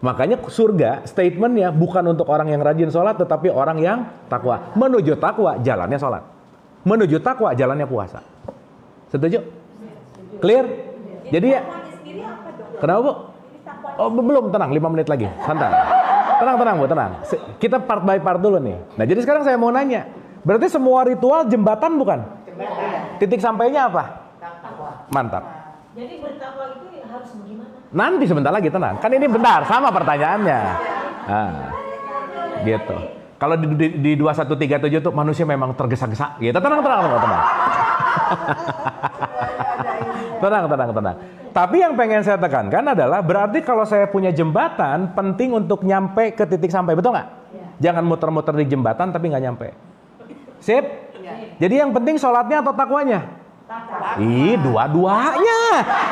Makanya surga statementnya bukan untuk orang yang rajin sholat, tetapi orang yang takwa. Menuju takwa, jalannya sholat. Menuju takwa, jalannya puasa. Setuju? Clear? Jadi ya, kenapa, Bu? Oh, belum, tenang, 5 menit lagi, santai. Tenang, Bu, tenang. Kita part by part dulu nih. Nah, jadi sekarang saya mau nanya, berarti semua ritual jembatan bukan? Jembatan. Titik sampainya apa? Mantap. Jadi bertakwa itu harus bagaimana? Nanti sebentar lagi, tenang. Kan ini bentar, sama pertanyaannya. Nah, gitu. Kalau di 2137 tuh manusia memang tergesa-gesa gitu. Tenang. Tenang. Tapi yang pengen saya tekankan adalah berarti kalau saya punya jembatan penting untuk nyampe ke titik sampai, betul nggak? Jangan muter-muter di jembatan tapi nggak nyampe. Sip? Jadi yang penting sholatnya atau takwanya? Dua-duanya.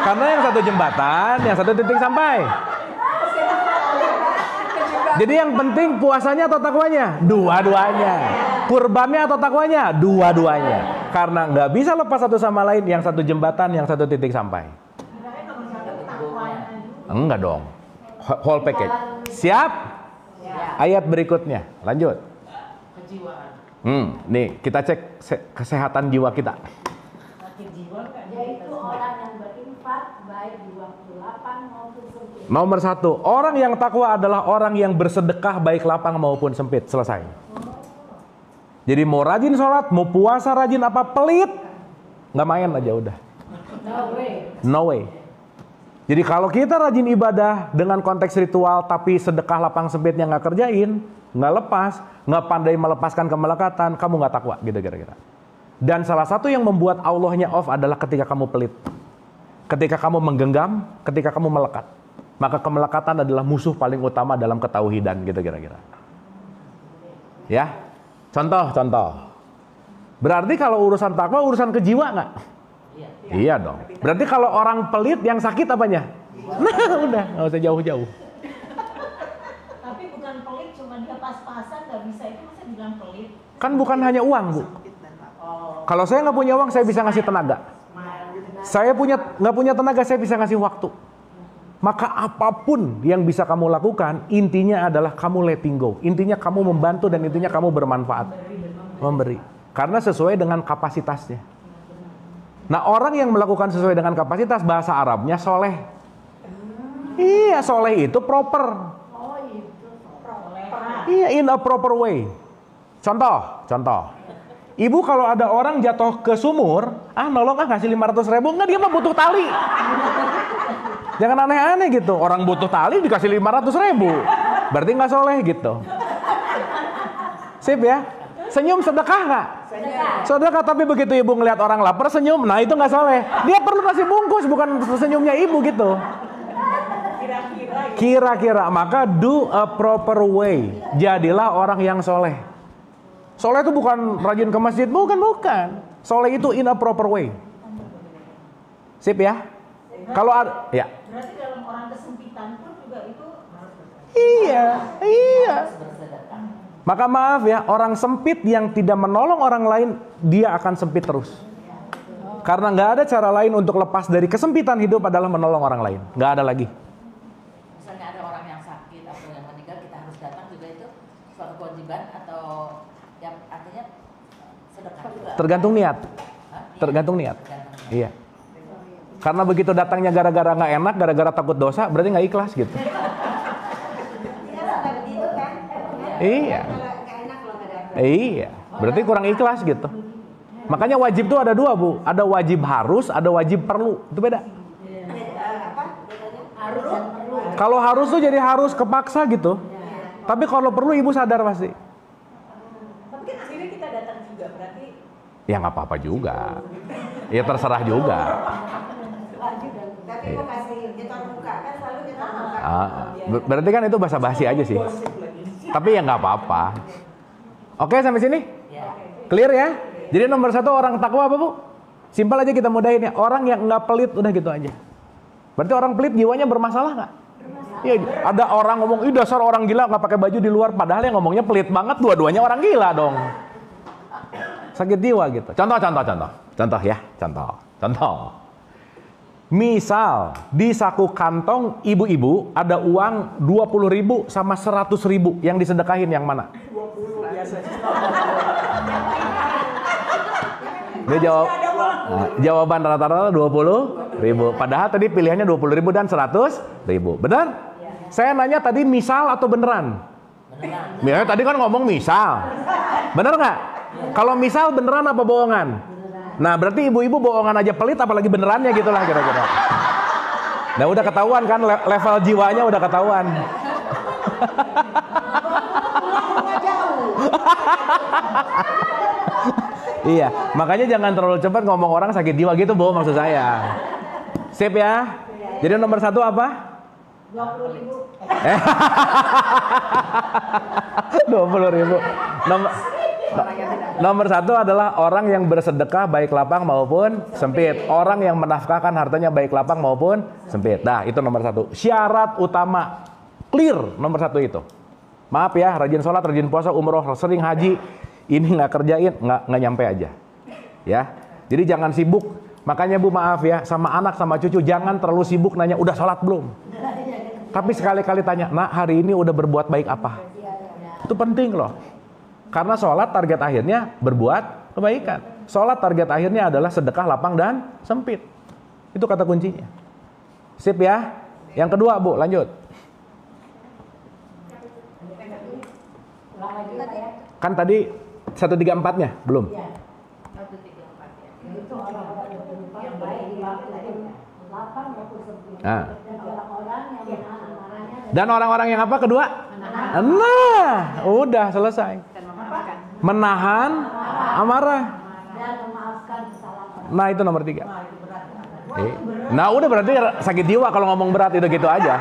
Karena yang satu jembatan, yang satu titik sampai. Jadi yang penting puasanya atau takwanya? Dua-duanya. Kurbannya atau takwanya? Dua-duanya. Karena nggak bisa lepas satu sama lain, yang satu jembatan, yang satu titik sampai. Enggak dong. Whole package. Siap? Ayat berikutnya. Lanjut. Kejiwaan. Nih kita cek kesehatan jiwa kita. Yaitu orang yang berinfak baik di waktu lapang maupun sempit. Nomor 1, orang yang takwa adalah orang yang bersedekah baik lapang maupun sempit. Selesai. Jadi mau rajin sholat, mau puasa rajin apa, pelit, nggak main aja udah. No way. Jadi kalau kita rajin ibadah dengan konteks ritual tapi sedekah lapang sempitnya nggak kerjain, nggak lepas, nggak pandai melepaskan kemelekatan, kamu nggak takwa gitu kira-kira. Dan salah satu yang membuat Allahnya off adalah ketika kamu pelit, ketika kamu menggenggam, ketika kamu melekat. Maka kemelekatan adalah musuh paling utama dalam ketauhidan gitu kira-kira. Ya, contoh. Berarti kalau urusan takwa urusan kejiwa nggak? Iya dong. Berarti kalau orang pelit yang sakit apanya? Nah udah, nggak usah jauh-jauh. Tapi bukan pelit, cuma dia pas-pasan nggak bisa, itu masa bilang pelit? Kan bukan hanya uang, Bu. Kalau saya nggak punya uang, saya bisa ngasih tenaga. Saya nggak punya tenaga, saya bisa ngasih waktu. Maka apapun yang bisa kamu lakukan, intinya adalah kamu letting go. Intinya kamu membantu dan intinya kamu bermanfaat. Memberi. Karena sesuai dengan kapasitasnya. Nah, orang yang melakukan sesuai dengan kapasitas, bahasa Arabnya soleh. Iya, soleh itu proper. Iya, in a proper way. Contoh. Ibu kalau ada orang jatuh ke sumur, nolong ngasih 500.000, enggak, dia mah butuh tali. Jangan aneh-aneh gitu. Orang butuh tali dikasih 500.000. Berarti nggak soleh gitu. Sip ya. Senyum sedekah nggak? Sedekah, tapi begitu ibu ngelihat orang lapar senyum, nah itu nggak soleh. Dia perlu nasi bungkus, bukan senyumnya ibu gitu. Kira-kira, maka do a proper way. Jadilah orang yang soleh. Soleh itu bukan rajin ke masjid, bukan. Soleh itu in a proper way. Sip ya. Kalau ada, ya. Berarti dalam orang kesempitan pun juga itu Iya. Maka maaf ya, orang sempit yang tidak menolong orang lain, dia akan sempit terus. Karena nggak ada cara lain untuk lepas dari kesempitan hidup adalah menolong orang lain. Nggak ada lagi. Misalnya ada orang yang Tergantung niat. Tergantung niat. Iya. Karena begitu datangnya gara-gara nggak enak, gara-gara takut dosa, berarti nggak ikhlas gitu. Iya. Iya. Berarti kurang ikhlas gitu. Makanya wajib tuh ada dua, Bu. Ada wajib harus, ada wajib perlu. Itu beda. Kalau harus tuh jadi harus kepaksa gitu. Tapi kalau perlu ibu sadar pasti. Tapi kan akhirnya kita datang juga, berarti Ya nggak apa-apa juga. Ya terserah juga. Tapi mau kasih nyetor muka kan selalu nyetor muka. Berarti kan itu basa-basi aja sih. Tapi ya nggak apa-apa. Oke, sampai sini? Clear ya? Jadi nomor 1 orang takwa apa, Bu? Simpel aja kita mudahin ya. Orang yang nggak pelit, udah gitu aja. Berarti orang pelit jiwanya bermasalah nggak? Iya, ada orang ngomong, ih dasar orang gila nggak pakai baju di luar. Padahal yang ngomongnya pelit banget, dua-duanya orang gila dong. Sakit jiwa gitu. Contoh ya, contoh. Misal di saku kantong ibu-ibu ada uang 20.000 sama 100.000, yang disedekahin yang mana? 20 biasanya. Dia jawab, jawaban rata-rata 20.000. Padahal tadi pilihannya 20.000 dan 100.000. Benar? Saya nanya tadi misal atau beneran? Beneran. Tadi kan ngomong misal. Bener nggak? Kalau misal beneran apa bohongan? Nah berarti ibu-ibu bohongan aja pelit, apalagi benerannya gitulah kira-kira. Nah udah ketahuan kan, level jiwanya udah ketahuan. Iya, makanya jangan terlalu cepat ngomong orang sakit jiwa gitu, Bu, maksud saya. Sip ya. Jadi nomor 1 apa? 20.000. 20.000. Nomor 1 adalah orang yang bersedekah baik lapang maupun sempit. Orang yang menafkahkan hartanya baik lapang maupun sempit. Nah, itu nomor 1. Syarat utama clear nomor 1 itu. Maaf ya, rajin sholat, rajin puasa, umroh, sering haji, ini nggak kerjain, nggak nyampe aja. Ya, jadi jangan sibuk. Makanya Bu maaf ya, sama anak sama cucu jangan terlalu sibuk nanya udah sholat belum. Tapi sekali-kali tanya, nak hari ini udah berbuat baik apa? Itu penting loh. Karena sholat target akhirnya berbuat kebaikan. Sholat target akhirnya adalah sedekah lapang dan sempit. Itu kata kuncinya. Sip ya. Yang kedua Bu, lanjut. Kan tadi 134-nya belum? Itu orang-orang yang baik di waktu itu lapang maupun sempit. Nah. Dan orang-orang yang menahan amarahnya Dan orang-orang yang apa kedua? Nah, udah selesai. Menahan amarah. dan memaafkan kesalahan. Nah, itu nomor 3. Nah, udah berarti sakit jiwa kalau ngomong berat itu gitu aja.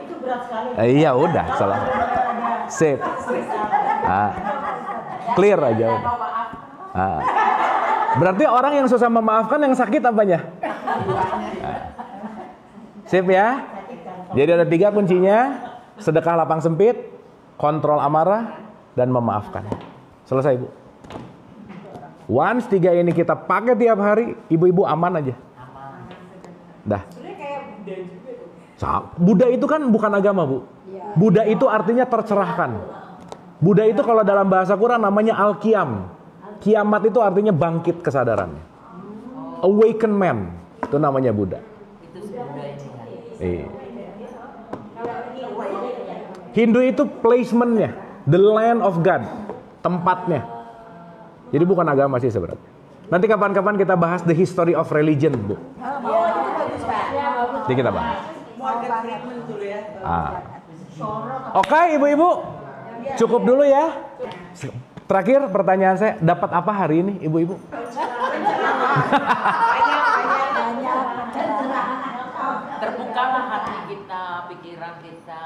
Itu berat sekali. Iya, udah salah. Sip. Nah, clear aja. Nah. Berarti orang yang susah memaafkan yang sakit apanya? Nah. Sip ya. Jadi ada 3 kuncinya. Sedekah lapang sempit, kontrol amarah, dan memaafkan. Selesai, Bu. Once 3 ini kita pakai tiap hari, ibu-ibu aman aja. Dah. Sebenarnya kayak Buddha juga tuh. Buddha itu kan bukan agama, Bu. Buddha itu artinya tercerahkan. Buddha itu kalau dalam bahasa Quran namanya Al-Qiyam. Kiamat itu artinya bangkit kesadaran. Awaken man. Itu namanya Buddha. Itu sebenarnya ini ya. Hindu itu placementnya, the land of God, tempatnya. Jadi bukan agama sih sebenarnya. Nanti kapan-kapan kita bahas the history of religion, Bu. Jadi kita bahas. Morgan Freeman dulu ya. Oke, ibu-ibu, cukup dulu ya. Terakhir pertanyaan saya, dapat apa hari ini, ibu-ibu? Terbukalah hati kita, pikiran kita,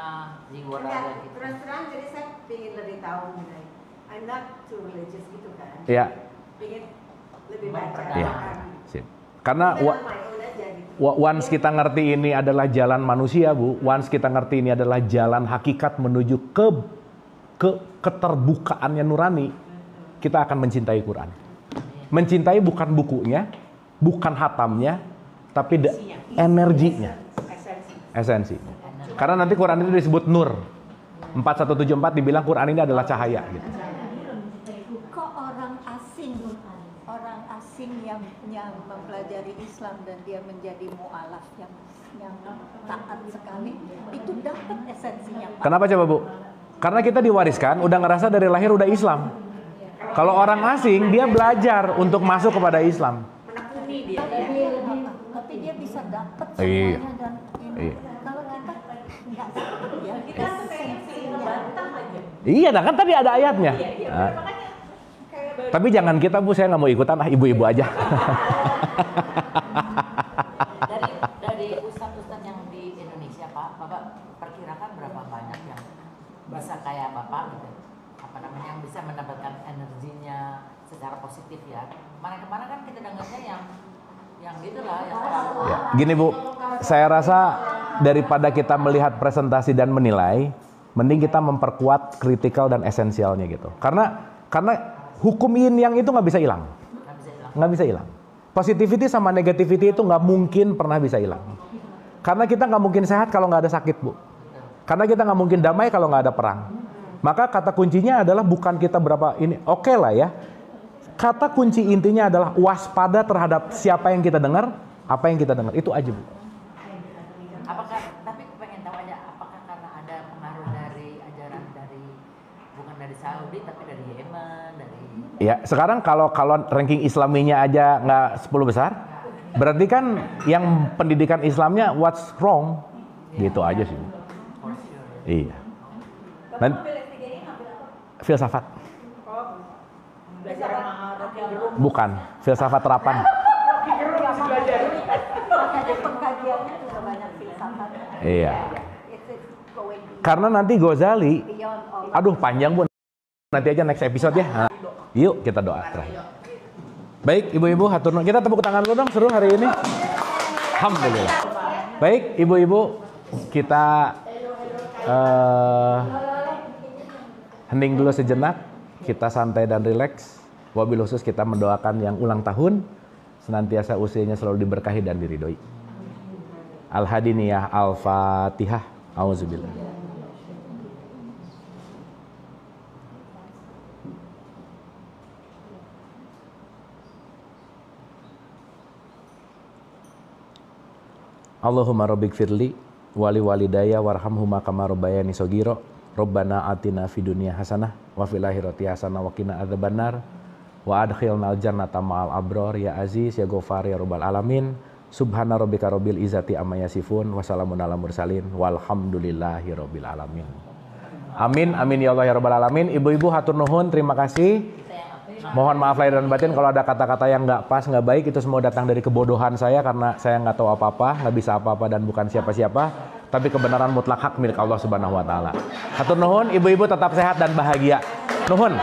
jiwa raga kita. Terus terang jadi saya ingin lebih tahu mengenai I'm not too religious gitu kan. Iya. Ingin lebih baca. Iya. Sip. Karena once kita ngerti ini adalah jalan manusia, Bu. Once kita ngerti ini adalah jalan hakikat menuju ke keterbukaannya nurani, kita akan mencintai Quran. Mencintai bukan bukunya, bukan hatamnya, tapi energinya. Esensi. Karena nanti Quran itu disebut nur. 4174 dibilang Quran ini adalah cahaya gitu. Kok orang asing orang asing yang mempelajari Islam dan dia menjadi mu'alaf yang taat sekali, itu dapat esensinya, Pak. Kenapa coba Bu? Karena kita diwariskan, udah ngerasa dari lahir udah Islam. Kalau orang asing, dia belajar untuk masuk kepada Islam. Menekuni dia. Tapi dia bisa dapat Iya. semuanya dan ini. Iya. Kalau kita nggak dapat ya, Kita tuh kayak ngebantah aja. Iya, nah kan tadi ada ayatnya. Iya, Nah, makanya kayak baru tapi jangan kita Bu, saya nggak mau ikutan, ibu-ibu aja. Dari ustadz-ustadz yang di Indonesia Pak, Bapak perkirakan berapa banyak yang bisa kayak Bapak gitu, apa namanya, yang bisa mendapatkan energinya secara positif ya. Kemarin-kemarin kan kita dengarnya yang gitulah, yang Ya, gini Bu, saya rasa daripada kita melihat presentasi dan menilai, mending kita memperkuat kritikal dan esensialnya gitu. Karena hukum yin yang itu nggak bisa hilang, nggak bisa hilang. nggak bisa hilang. Positivity sama negativity itu nggak mungkin pernah bisa hilang. Karena kita nggak mungkin sehat kalau nggak ada sakit Bu. Karena kita nggak mungkin damai kalau nggak ada perang. Maka kata kuncinya adalah bukan kita berapa ini, oke lah ya. Kata kunci intinya adalah waspada terhadap siapa yang kita dengar, apa yang kita dengar. Itu aja Bu. Apakah, tapi pengen tahu aja, apakah karena ada pengaruh dari ajaran dari, bukan dari Saudi tapi dari Yemen, dari Ya, sekarang kalau ranking Islaminya aja nggak 10 besar, berarti kan yang pendidikan Islamnya what's wrong, gitu aja sih. Iya. Bapak Dan ambil S3-nya ngambil apa? filsafat, Oh, belajar sama Rocky Gerung. bukan filsafat terapan. Rocky Gerung harus belajar. Makanya pengkajiannya juga banyak filsafat. Iya. It's going Karena nanti Ghazali, beyond all. aduh panjang Bu. Nanti aja next episode ya. Nah, yuk kita doa terakhir. Baik, ibu-ibu, hatur nuhun. Kita tepuk tangan dulu dong, seru hari ini. Alhamdulillah. Baik, ibu-ibu, kita hening dulu sejenak, kita santai dan rileks. Wabil khusus kita mendoakan yang ulang tahun, senantiasa usianya selalu diberkahi dan diridhoi. Al-Hadiniyah, Al-Fatihah. Auzubillah. Allahumma rabbik firli wali walidaya warhamhuma kama rabbayani shogiro. Rabbana atina fid dunya hasanah wa fil akhirati hasanah wa qina adzabannar wa adkhilnal jannata ma'al abrar ya aziz ya ghafar ya rabbal alamin. Subhana rabbika rabbil izzati amma yasifun wa salamun alal mursalin walhamdulillahi rabbil alamin. Amin amin ya Allah ya rabbal alamin. Ibu-ibu hatur nuhun, terima kasih. Mohon maaf lahir dan batin kalau ada kata-kata yang nggak pas, nggak baik, itu semua datang dari kebodohan saya karena saya nggak tahu apa-apa, nggak bisa apa-apa dan bukan siapa-siapa, tapi kebenaran mutlak hak milik Allah Subhanahu wa taala. Hatur nuhun, ibu-ibu tetap sehat dan bahagia. Nuhun.